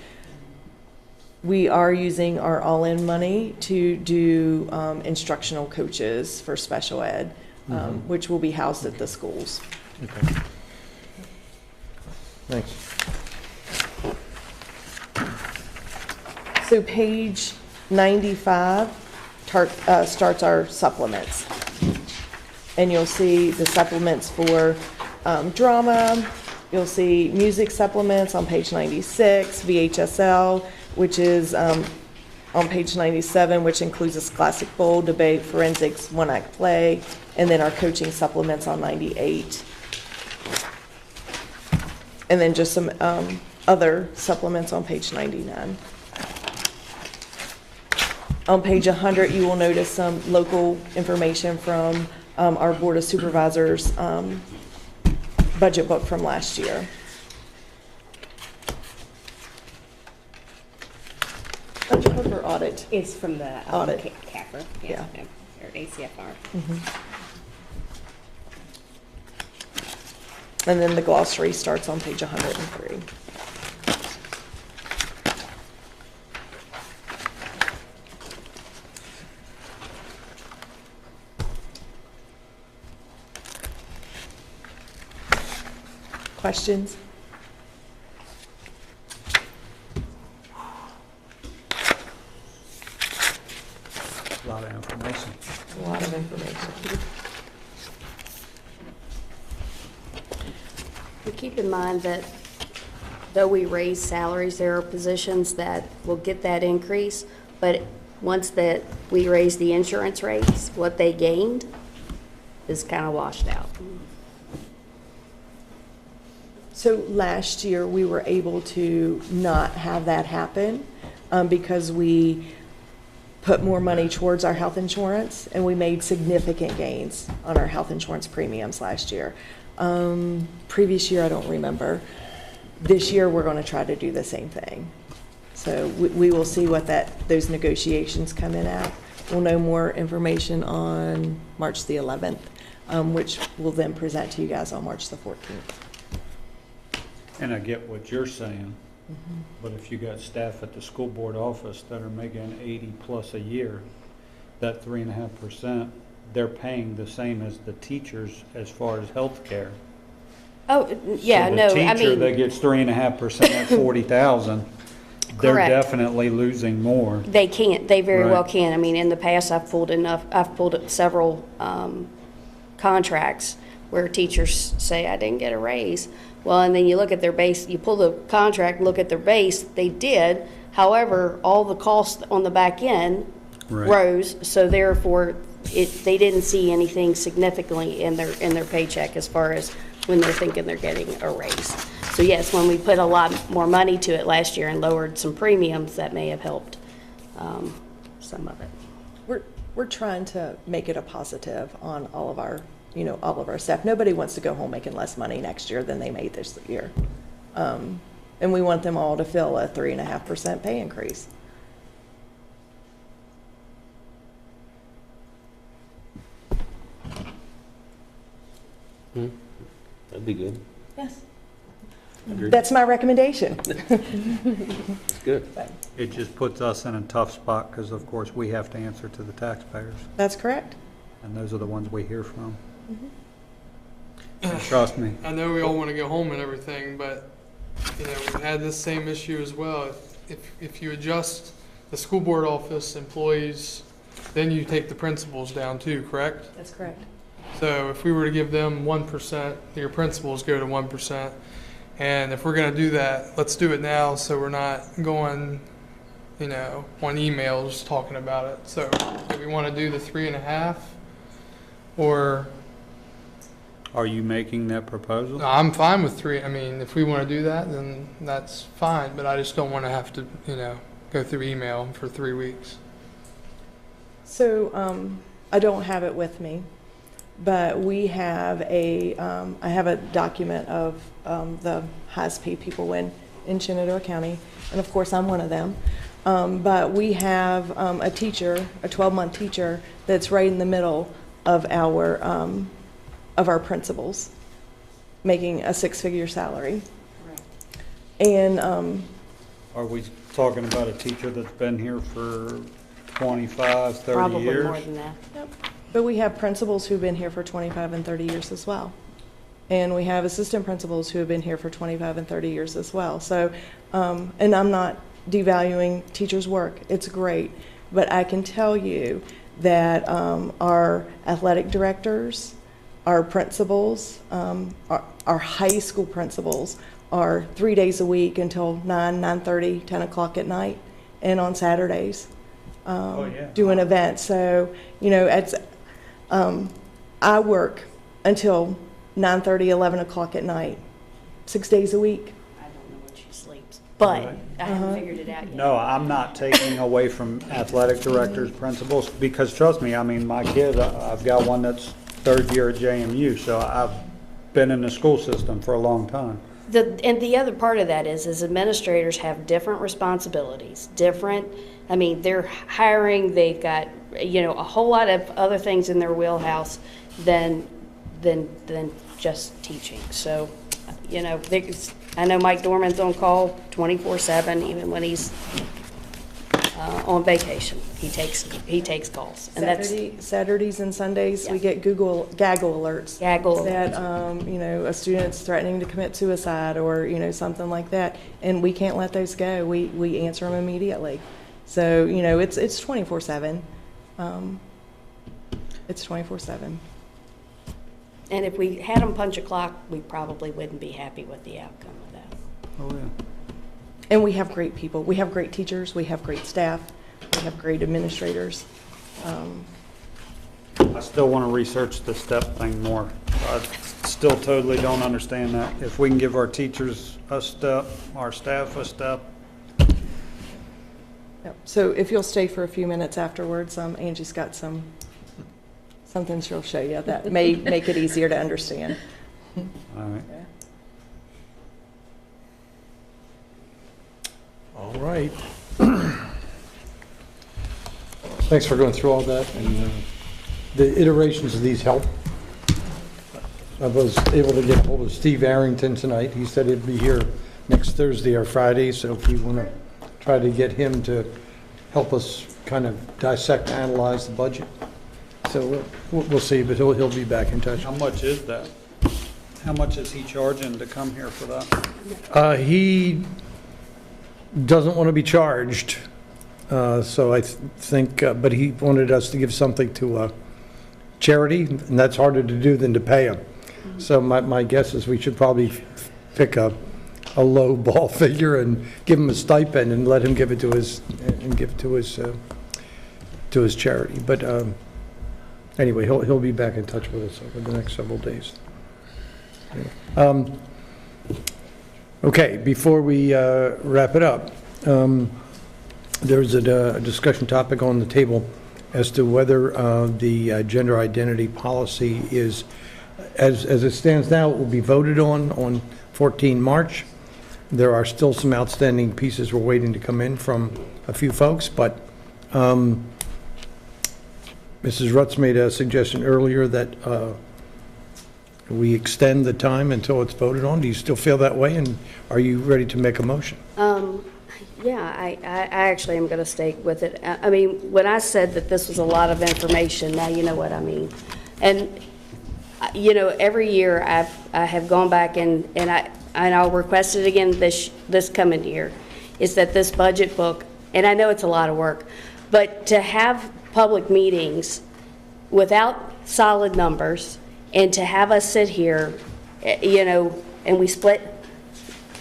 We are using our all-in money to do instructional coaches for special ed, which will be housed at the schools. Okay. Thanks. So page 95 starts our supplements. And you'll see the supplements for drama. You'll see music supplements on page 96, VHSL, which is on page 97, which includes a Scholastic Bowl, debate, forensics, one-act play, and then our coaching supplements on 98. And then just some other supplements on page 99. On page 100, you will notice some local information from our Board of Supervisors budget book from last year. Budget book or audit? It's from the Audit. CAFR. Yeah. Or ACFR. And then the glossary starts on page 103. Questions? A lot of information. A lot of information. But keep in mind that though we raise salaries, there are positions that will get that increase, but once that we raise the insurance rates, what they gained is kind of washed out. So last year, we were able to not have that happen because we put more money towards our health insurance, and we made significant gains on our health insurance premiums last year. Previous year, I don't remember. This year, we're going to try to do the same thing. So we will see what those negotiations come in at. We'll know more information on March the 11th, which we'll then present to you guys on March the 14th. And I get what you're saying, but if you got staff at the school board office that are making 80 plus a year, that 3.5%, they're paying the same as the teachers as far as health care. Oh, yeah, So no, the I teacher mean, that gets 3.5% at 40,000, they're Correct. definitely losing more. they can't, they very well Right. can. I mean, in the past, I've pulled several contracts where teachers say, I didn't get a raise. Well, and then you look at their base, you pull the contract, look at their base, they did. However, all the costs on the back end Right. rose, so therefore, they didn't see anything significantly in their paycheck as far as when they're thinking they're getting a raise. So yes, when we put a lot more money to it last year and lowered some premiums, that may have helped some of it. We're trying to make it a positive on all of our staff. Nobody wants to go home making less money next year than they made this year. And we want them all to feel a 3.5% pay increase. That'd be good. Yes. Agreed. That's my recommendation. It's good. It just puts us in a tough spot because, of course, we have to answer to the taxpayers, That's correct. and those are the ones we hear from. And trust me, I know we all want to go home and everything, but, we've had this same issue as well. If you adjust the school board office employees, then you take the principals down too, correct? That's correct. So if we were to give them 1%, your principals go to 1%. And if we're going to do that, let's do it now so we're not going, on emails talking about it. So do we want to do the 3.5 or? are you making that proposal? No, I'm fine with 3. I mean, if we want to do that, then that's fine. But I just don't want to have to, go through email for 3 weeks. So I don't have it with me, but we have I have a document of the highest paid people in Shenandoah County, and of course I'm one of them. But we have a teacher, a 12-month teacher, that's right in the middle of our principals, making a 6-figure salary. And Are we talking about a teacher that's been here for 25, 30 Probably years? more than that. But we have principals who've been here for 25 and 30 years as well. And we have assistant principals who have been here for 25 and 30 years as well. So, and I'm not devaluing teachers' work. It's great. But I can tell you that our athletic directors, our principals, our high school principals are 3 days a week until 9:30, 10 o'clock at night, and on Saturdays doing events. So, you know, I work until 9:30, 11 o'clock at night, 6 days a week. I don't know when she sleeps, but I haven't figured it out yet. No, I'm not taking away from athletic directors, principals, because trust me, I mean, my kid, I've got one that's third year at JMU, so I've been in the school system for a long time. And the other part of that is administrators have different responsibilities, I mean, they're hiring, they've got, you know, a whole lot of other things in their wheelhouse than just teaching. So, you know, I know Mike Dorman's on call 24/7, even when he's on vacation. He takes calls. And Saturdays and Sundays, we get gaggle alerts. That, you know, a student's threatening to commit suicide or, you know, something like that. And we can't let those go. We answer them immediately. So, you know, it's 24/7. It's 24/7. And if we had them punch a clock, we probably wouldn't be happy with the outcome of that. Oh, yeah. And we have great people. We have great teachers. We have great staff. We have great administrators. I still want to research the step thing more. I still totally don't understand that. If we can give our teachers a step, our staff a step. Yep. So if you'll stay for a few minutes afterwards, Angie's got something she'll show you that may make it easier to understand. All right. All right. Thanks for going through all that, and the iterations of these help. I was able to get hold of Steve Arrington tonight. He said he'd be here next Thursday or Friday, so if you want to try to get him to help us kind of dissect, analyze the budget. So we'll see, but he'll be back in touch. How much is that? How much is he charging to come here for that? He doesn't want to be charged, so I think, but he wanted us to give something to charity, and that's harder to do than to pay him. So my guess is we should probably pick a low ball figure and give him a stipend and let him give it to his charity. But anyway, he'll be back in touch with us over the next several days. Okay, before we wrap it up, there's a discussion topic on the table as to whether the gender identity policy is, as it stands now, it will be voted on 14 March. There are still some outstanding pieces we're waiting to come in from a few folks, but Mrs. Rutz made a suggestion earlier that we extend the time until it's voted on. Do you still feel that way, and are you ready to make a motion? Yeah, I actually am going to stay with it. I mean, when I said that this was a lot of information, now you know what I mean. And, you know, every year I have gone back and I'll request it again this coming year, is that this budget book, and I know it's a lot of work, but to have public meetings without solid numbers and to have us sit here, you know, and we split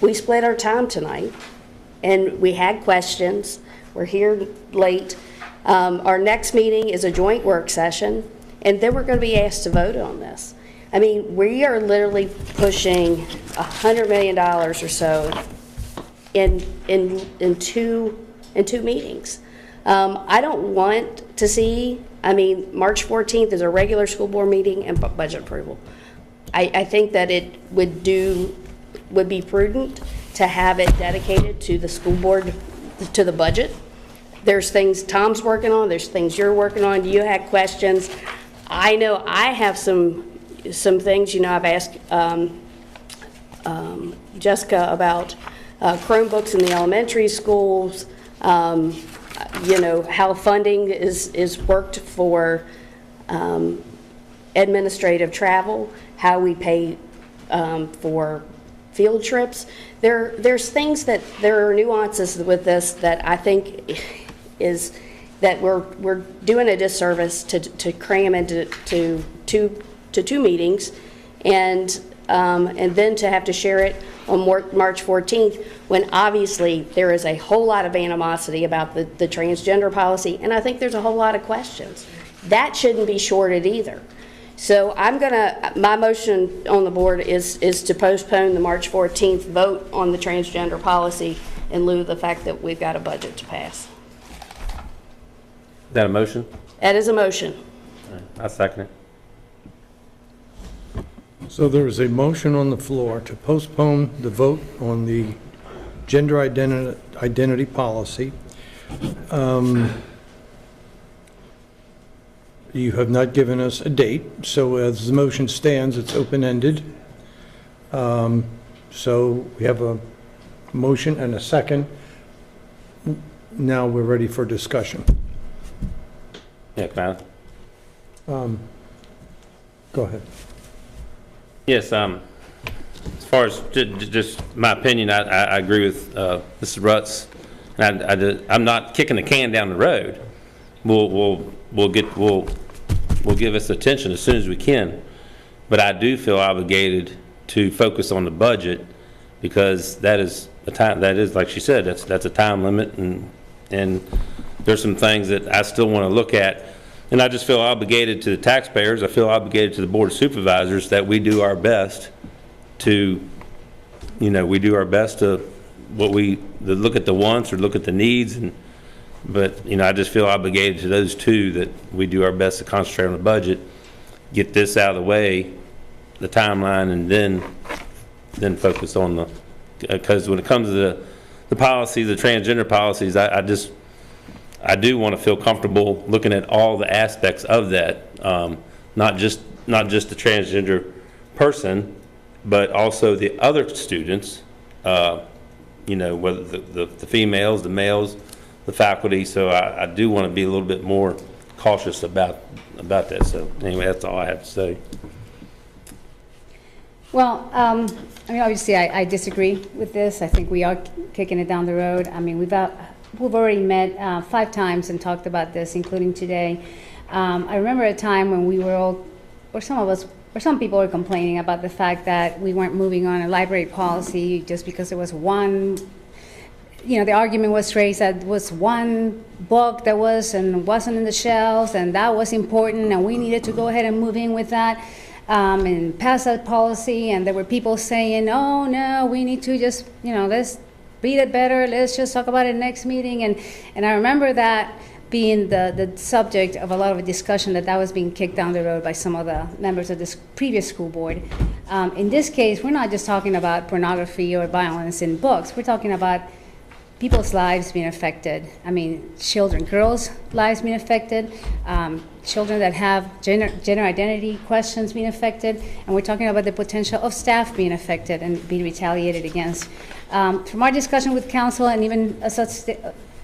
our time tonight, and we had questions. We're here late. Our next meeting is a joint work session, and then we're going to be asked to vote on this. I mean, we are literally pushing $100 million or so in two meetings. I don't want to see, I mean, March 14th is a regular school board meeting and budget approval. I think that it would be prudent to have it dedicated to the school board, to the budget. There's things Tom's working on, there's things you're working on, you had questions. I know I have some things, you know, I've asked Jessica about Chromebooks in the elementary schools, you know, how funding is worked for administrative travel, how we pay for field trips. There's things that, there are nuances with this that I think is, that we're doing a disservice to cram into two meetings, and then to have to share it on March 14th, when obviously there is a whole lot of animosity about the transgender policy, and I think there's a whole lot of questions. That shouldn't be shorted either. So my motion on the board is to postpone the March 14th vote on the transgender policy in lieu of the fact that we've got a budget to pass. Is that a motion? That is a motion. I second it. So there is a motion on the floor to postpone the vote on the gender identity policy. You have not given us a date, so as the motion stands, it's open-ended. So we have a motion and a second. Now we're ready for discussion. Yeah, can I? Go ahead. Yes, as far as just my opinion, I agree with Mrs. Rutz. And I'm not kicking the can down the road. We'll give us attention as soon as we can. But I do feel obligated to focus on the budget, because that is a time, that is, like she said, that's a time limit, and there's some things that I still want to look at. And I just feel obligated to the taxpayers, I feel obligated to the Board of Supervisors, that we do our best to, we do our best to look at the wants or look at the needs, but I just feel obligated to those two, that we do our best to concentrate on the budget, get this out of the way, the timeline, and then focus on because when it comes to the policies, the transgender policies, I do want to feel comfortable looking at all the aspects of that, not just the transgender person, but also the other students, whether the females, the males, the faculty. So I do want to be a little bit more cautious about that. So anyway, that's all I have to say. Well, obviously, I disagree with this. I think we are kicking it down the road. We've already met 5 times and talked about this, including today. I remember a time when we were all, or some people were complaining about the fact that we weren't moving on a library policy just because there was one, the argument was raised that was one book that wasn't in the shelves, and that was important, and we needed to go ahead and move in with that. And pass that policy, and there were people saying, oh no, we need to just, let's read it better, let's just talk about it next meeting. And I remember that being the subject of a lot of discussion, that was being kicked down the road by some of the members of this previous school board. In this case, we're not just talking about pornography or violence in books, we're talking about people's lives being affected. Children, girls' lives being affected, children that have gender identity questions being affected, and we're talking about the potential of staff being affected and being retaliated against. From our discussion with council, and even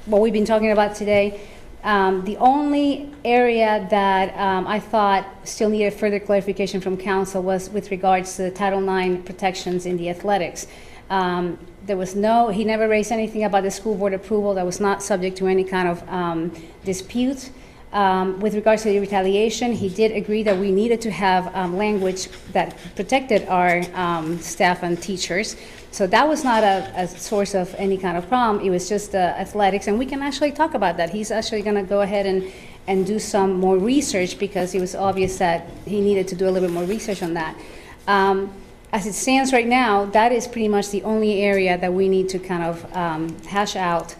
what we've been talking about today, the only area that I thought still needed further clarification from council was with regards to the Title IX protections in the athletics. He never raised anything about the school board approval that was not subject to any kind of dispute. With regards to the retaliation, he did agree that we needed to have language that protected our staff and teachers. So that was not a source of any kind of problem. It was just athletics, and we can actually talk about that. He's actually going to go ahead and do some more research, because it was obvious that he needed to do a little bit more research on that. As it stands right now, that is pretty much the only area that we need to kind of hash out,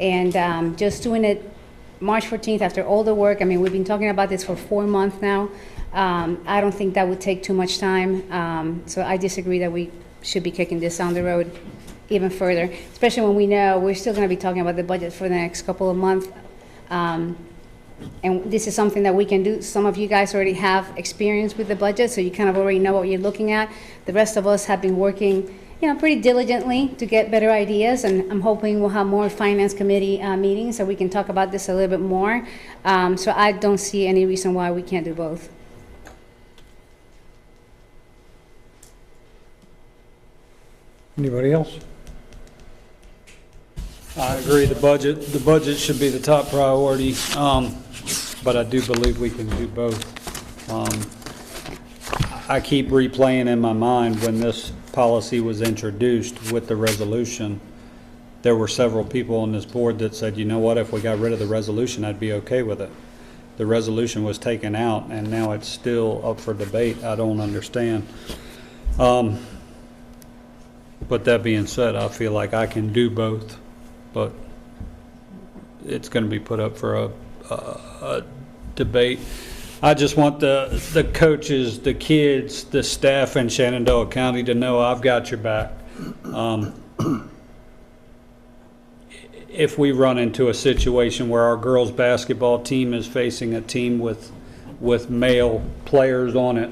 and just doing it March 14th after all the work. We've been talking about this for 4 months now. I don't think that would take too much time. So I disagree that we should be kicking this down the road even further, especially when we know we're still going to be talking about the budget for the next couple of months. And this is something that we can do. Some of you guys already have experience with the budget, so you kind of already know what you're looking at. The rest of us have been working pretty diligently to get better ideas, and I'm hoping we'll have more finance committee meetings so we can talk about this a little bit more. So I don't see any reason why we can't do both. Anybody else? I agree, the budget should be the top priority, but I do believe we can do both. I keep replaying in my mind when this policy was introduced with the resolution. There were several people on this board that said, you know what, if we got rid of the resolution, I'd be okay with it. The resolution was taken out, and now it's still up for debate. I don't understand. But that being said, I feel like I can do both, but it's going to be put up for a debate. I just want the coaches, the kids, the staff in Shenandoah County to know I've got your back. If we run into a situation where our girls' basketball team is facing a team with male players on it,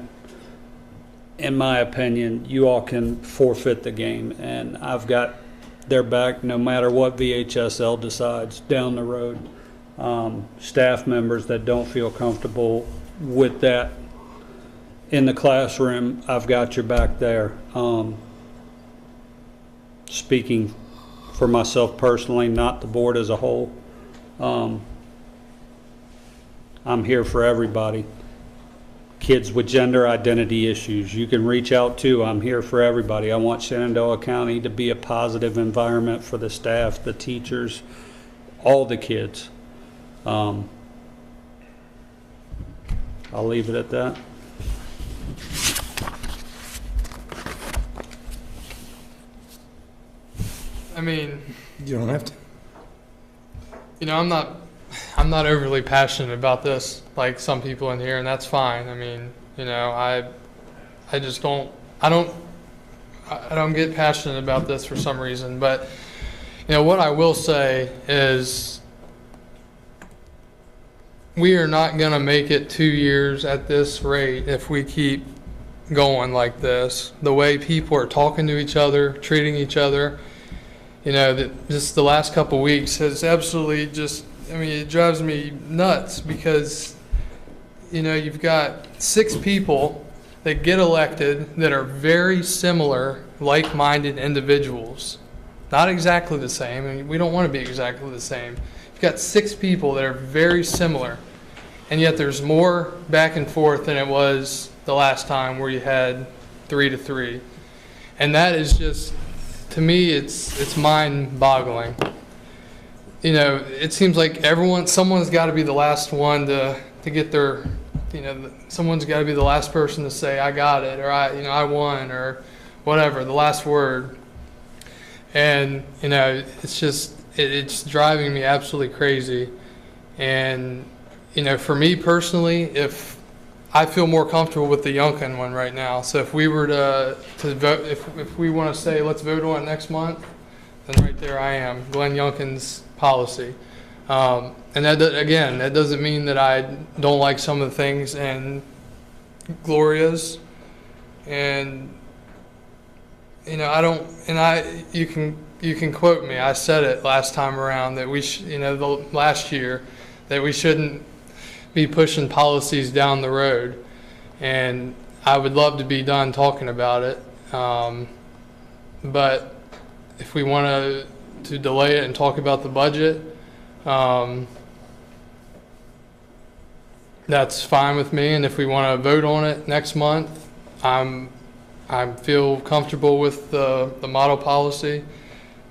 in my opinion, you all can forfeit the game, and I've got their back no matter what VHSL decides down the road. Staff members that don't feel comfortable with that in the classroom, I've got your back there. Speaking for myself personally, not the board as a whole, I'm here for everybody. Kids with gender identity issues, you can reach out to. I'm here for everybody. I want Shenandoah County to be a positive environment for the staff, the teachers, all the kids. I'll leave it at that. I mean, You don't have to. you know, I'm not overly passionate about this like some people in here, and that's fine. I mean, you know, I just don't get passionate about this for some reason. But you know, what I will say is we are not going to make it 2 years at this rate if we keep going like this. The way people are talking to each other, treating each other, you know, that just the last couple weeks has absolutely just, I mean, it drives me nuts because, you know, you've got 6 people that get elected that are very similar, like-minded individuals. Not exactly the same. I mean, we don't want to be exactly the same. You've got 6 people that are very similar, and yet there's more back and forth than it was the last time where you had 3-3. And that is just, to me, it's mind-boggling. You know, it seems like someone's got to be the last one to get their, you know, someone's got to be the last person to say, I got it, or I won, or whatever, the last word. And, you know, it's just, it's driving me absolutely crazy. And, you know, for me personally, if I feel more comfortable with the Youngkin one right now. So if we were to vote, if we want to say, let's vote on it next month, then right there I am, Glenn Youngkin's policy. And that doesn't mean that I don't like some of the things in Gloria's. And, you know, you can quote me. I said it last time around that last year, that we shouldn't be pushing policies down the road. And I would love to be done talking about it. But if we want to delay it and talk about the budget, that's fine with me. And if we want to vote on it next month, I feel comfortable with the model policy,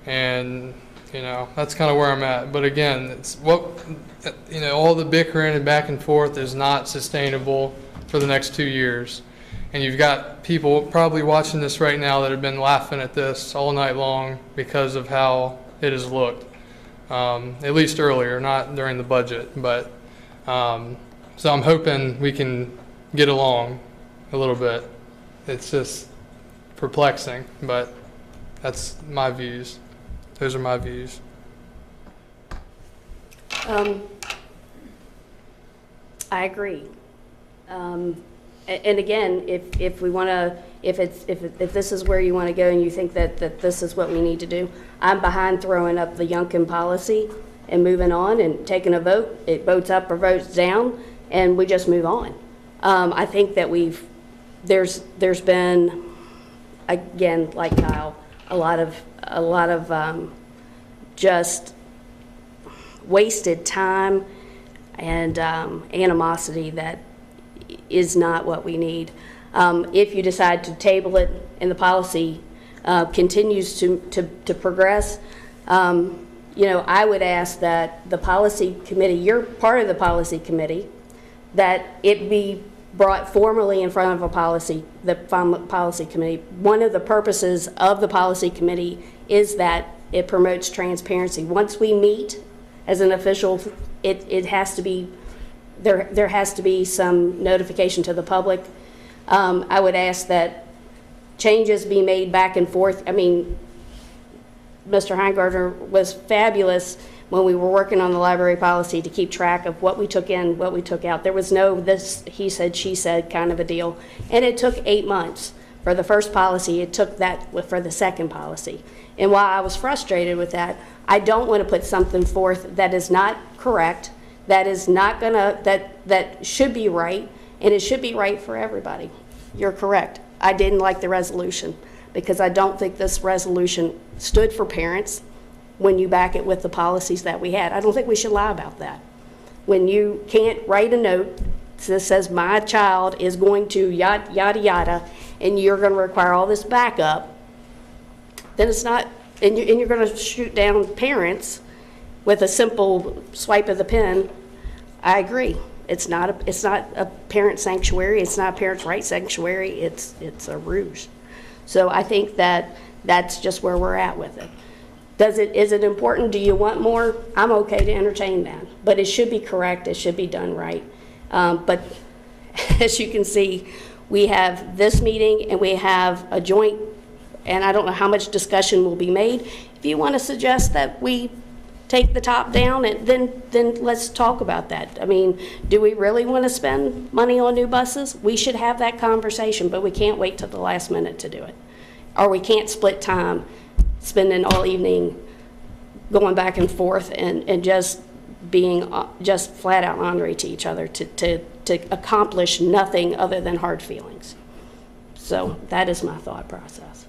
and you know, that's kind of where I'm at. But again, it's all the bickering and back and forth is not sustainable for the next 2 years. And you've got people probably watching this right now that have been laughing at this all night long because of how it has looked. At least earlier, not during the budget. But so I'm hoping we can get along a little bit. It's just perplexing, but that's my views. Those are my views. I agree. And again, if we want to, if this is where you want to go and you think that this is what we need to do, I'm behind throwing up the Youngkin policy and moving on and taking a vote. It votes up or votes down, and we just move on. I think that there's been, again, like Kyle, a lot of just wasted time and animosity that is not what we need. If you decide to table it and the policy continues to progress, you know, I would ask that the policy committee, you're part of the policy committee, that it be brought formally in front of the policy committee. One of the purposes of the policy committee is that it promotes transparency. Once we meet as an official, it has to be, there has to be some notification to the public. I would ask that changes be made back and forth. I mean, Mr. Heingardner was fabulous when we were working on the library policy to keep track of what we took in, what we took out. There was no this he said, she said kind of a deal. And it took 8 months for the first policy. It took that for the second policy. And while I was frustrated with that, I don't want to put something forth that is not correct, that is not gonna, that should be right, and it should be right for everybody. You're correct. I didn't like the resolution because I don't think this resolution stood for parents when you back it with the policies that we had. I don't think we should lie about that. When you can't write a note that says my child is going to yada, yada, yada, and you're going to require all this backup, then it's not, and you're going to shoot down parents with a simple swipe of the pen. I agree. It's not a parent sanctuary. It's not a parents' rights sanctuary. It's a ruse. So I think that that's just where we're at with it. Is it important? Do you want more? I'm okay to entertain that, but it should be correct. It should be done right. But as you can see, we have this meeting and we have a joint, and I don't know how much discussion will be made. If you want to suggest that we take the top down, and then let's talk about that. I mean, do we really want to spend money on new buses? We should have that conversation, but we can't wait till the last minute to do it. Or we can't split time, spending all evening going back and forth and just being just flat out ornery to each other to accomplish nothing other than hard feelings. So that is my thought process.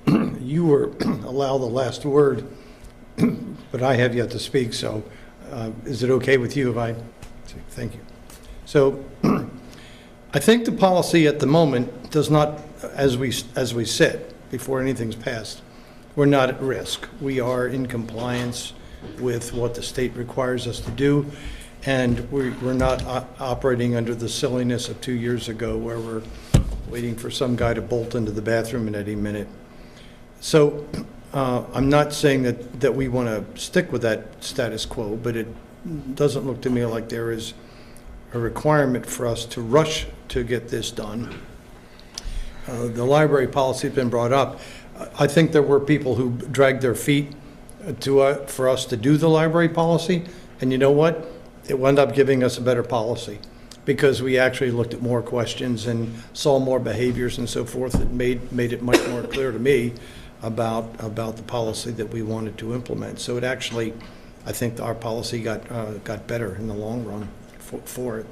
You were allowed the last word, but I have yet to speak, so is it okay with you if I say thank you? So I think the policy at the moment does not, as we sit, before anything's passed, we're not at risk. We are in compliance with what the state requires us to do, and we're not operating under the silliness of 2 years ago where we're waiting for some guy to bolt into the bathroom at any minute. So I'm not saying that we want to stick with that status quo, but it doesn't look to me like there is a requirement for us to rush to get this done. The library policy has been brought up. I think there were people who dragged their feet for us to do the library policy, and you know what? It wound up giving us a better policy because we actually looked at more questions and saw more behaviors and so forth that made it much more clear to me about the policy that we wanted to implement. So it actually, I think our policy got better in the long run for it.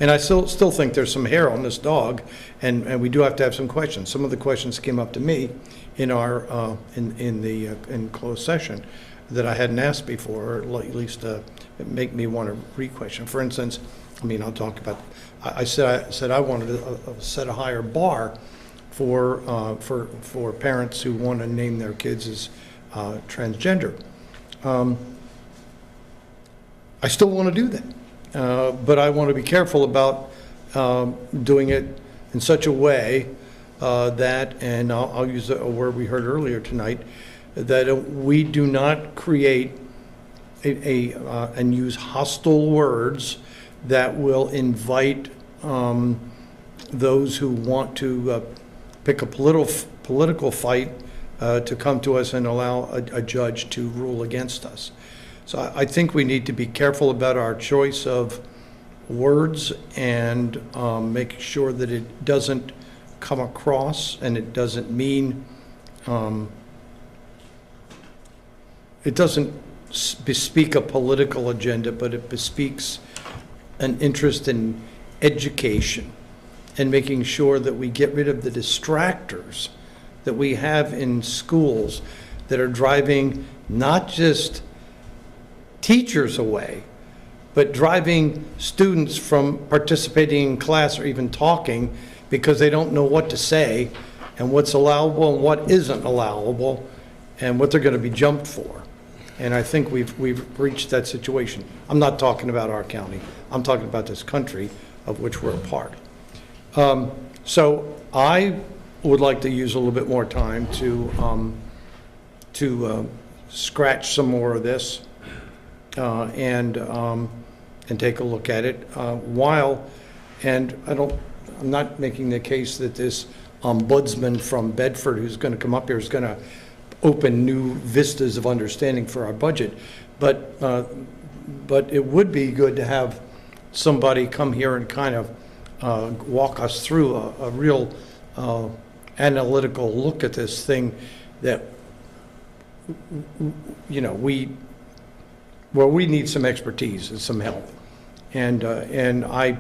And I still think there's some hair on this dog, and we do have to have some questions. Some of the questions came up to me in our in closed session that I hadn't asked before, or at least make me want to re-question. For instance, I mean, I'll talk about. I said I wanted to set a higher bar for parents who want to name their kids as transgender. I still want to do that, but I want to be careful about doing it in such a way that, and I'll use a word we heard earlier tonight, that we do not create and use hostile words that will invite those who want to pick a political fight to come to us and allow a judge to rule against us. So I think we need to be careful about our choice of words and make sure that it doesn't come across and it doesn't mean, it doesn't bespeak a political agenda, but it bespeaks an interest in education and making sure that we get rid of the distractors that we have in schools that are driving not just teachers away, but driving students from participating in class or even talking because they don't know what to say and what's allowable and what isn't allowable and what they're going to be jumped for. And I think we've reached that situation. I'm not talking about our county. I'm talking about this country of which we're a part. So I would like to use a little bit more time to scratch some more of this and take a look at it and I'm not making the case that this ombudsman from Bedford who's going to come up here is going to open new vistas of understanding for our budget, but it would be good to have somebody come here and kind of walk us through a real analytical look at this thing that, you know, we need some expertise and some help. And I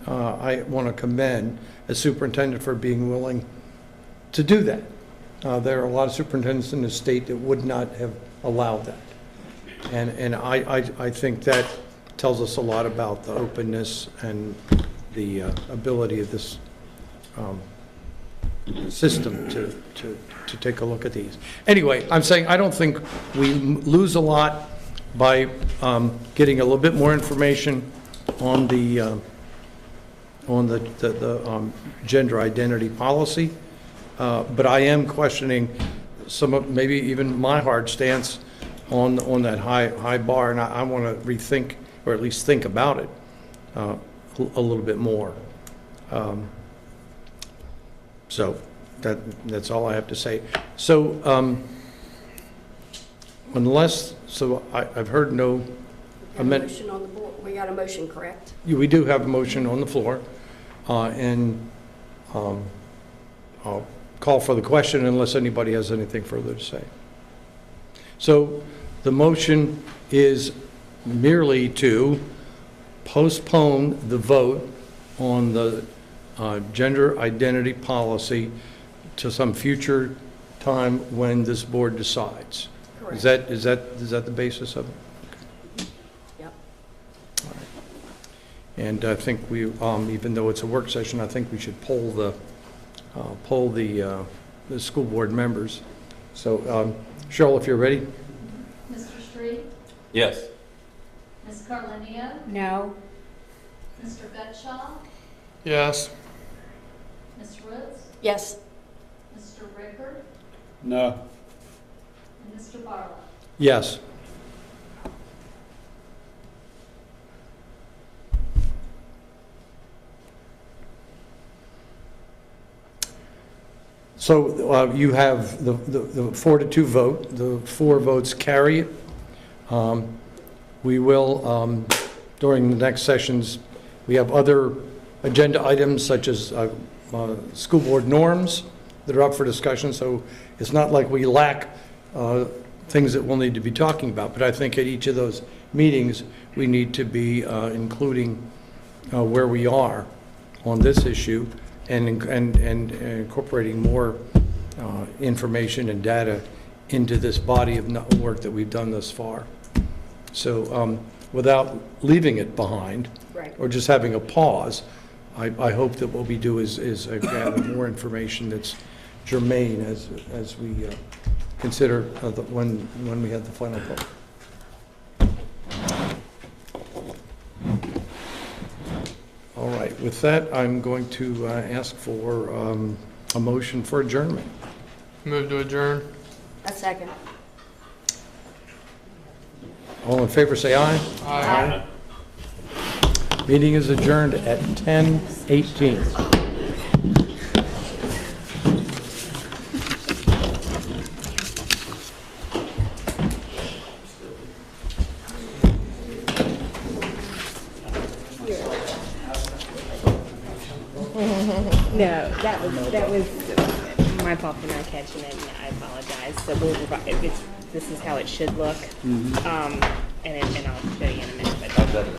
want to commend the superintendent for being willing to do that. There are a lot of superintendents in the state that would not have allowed that. And I think that tells us a lot about the openness and the ability of this system to take a look at these. Anyway, I'm saying I don't think we lose a lot by getting a little bit more information on the gender identity policy. But I am questioning some of, maybe even my hard stance on that high bar, and I want to rethink, or at least think about it a little bit more. So that's all I have to say. So I've heard no amendment. Motion on the board. We got a motion, correct? We do have a motion on the floor, and I'll call for the question unless anybody has anything further to say. So the motion is merely to postpone the vote on the gender identity policy to some future time when this board decides. Correct. Is that the basis of it? Yep. All right. And I think we, even though it's a work session, I think we should poll the school board members. So, Cheryl, if you're ready. Mr. Street? Yes. Ms. Carlinio? No. Mr. Gutschall? Yes. Ms. Roots? Yes. Mr. Rickard? No. And Mr. Barlow? Yes. So you have the 4-2 vote. The 4 votes carry it. We will, during the next sessions, we have other agenda items such as school board norms that are up for discussion. So it's not like we lack things that we'll need to be talking about. But I think at each of those meetings, we need to be including where we are on this issue and incorporating more information and data into this body of work that we've done thus far. So without leaving it behind, Right. or just having a pause, I hope that what we do is gather more information that's germane as we consider when we have the final vote. All right, with that, I'm going to ask for a motion for adjournment. Move to adjourn. A second. All in favor, say aye. Aye. Meeting is adjourned at 10:18. No, that was my fault for not catching it, and I apologize. So this is how it should look. And I'll show you in a minute. But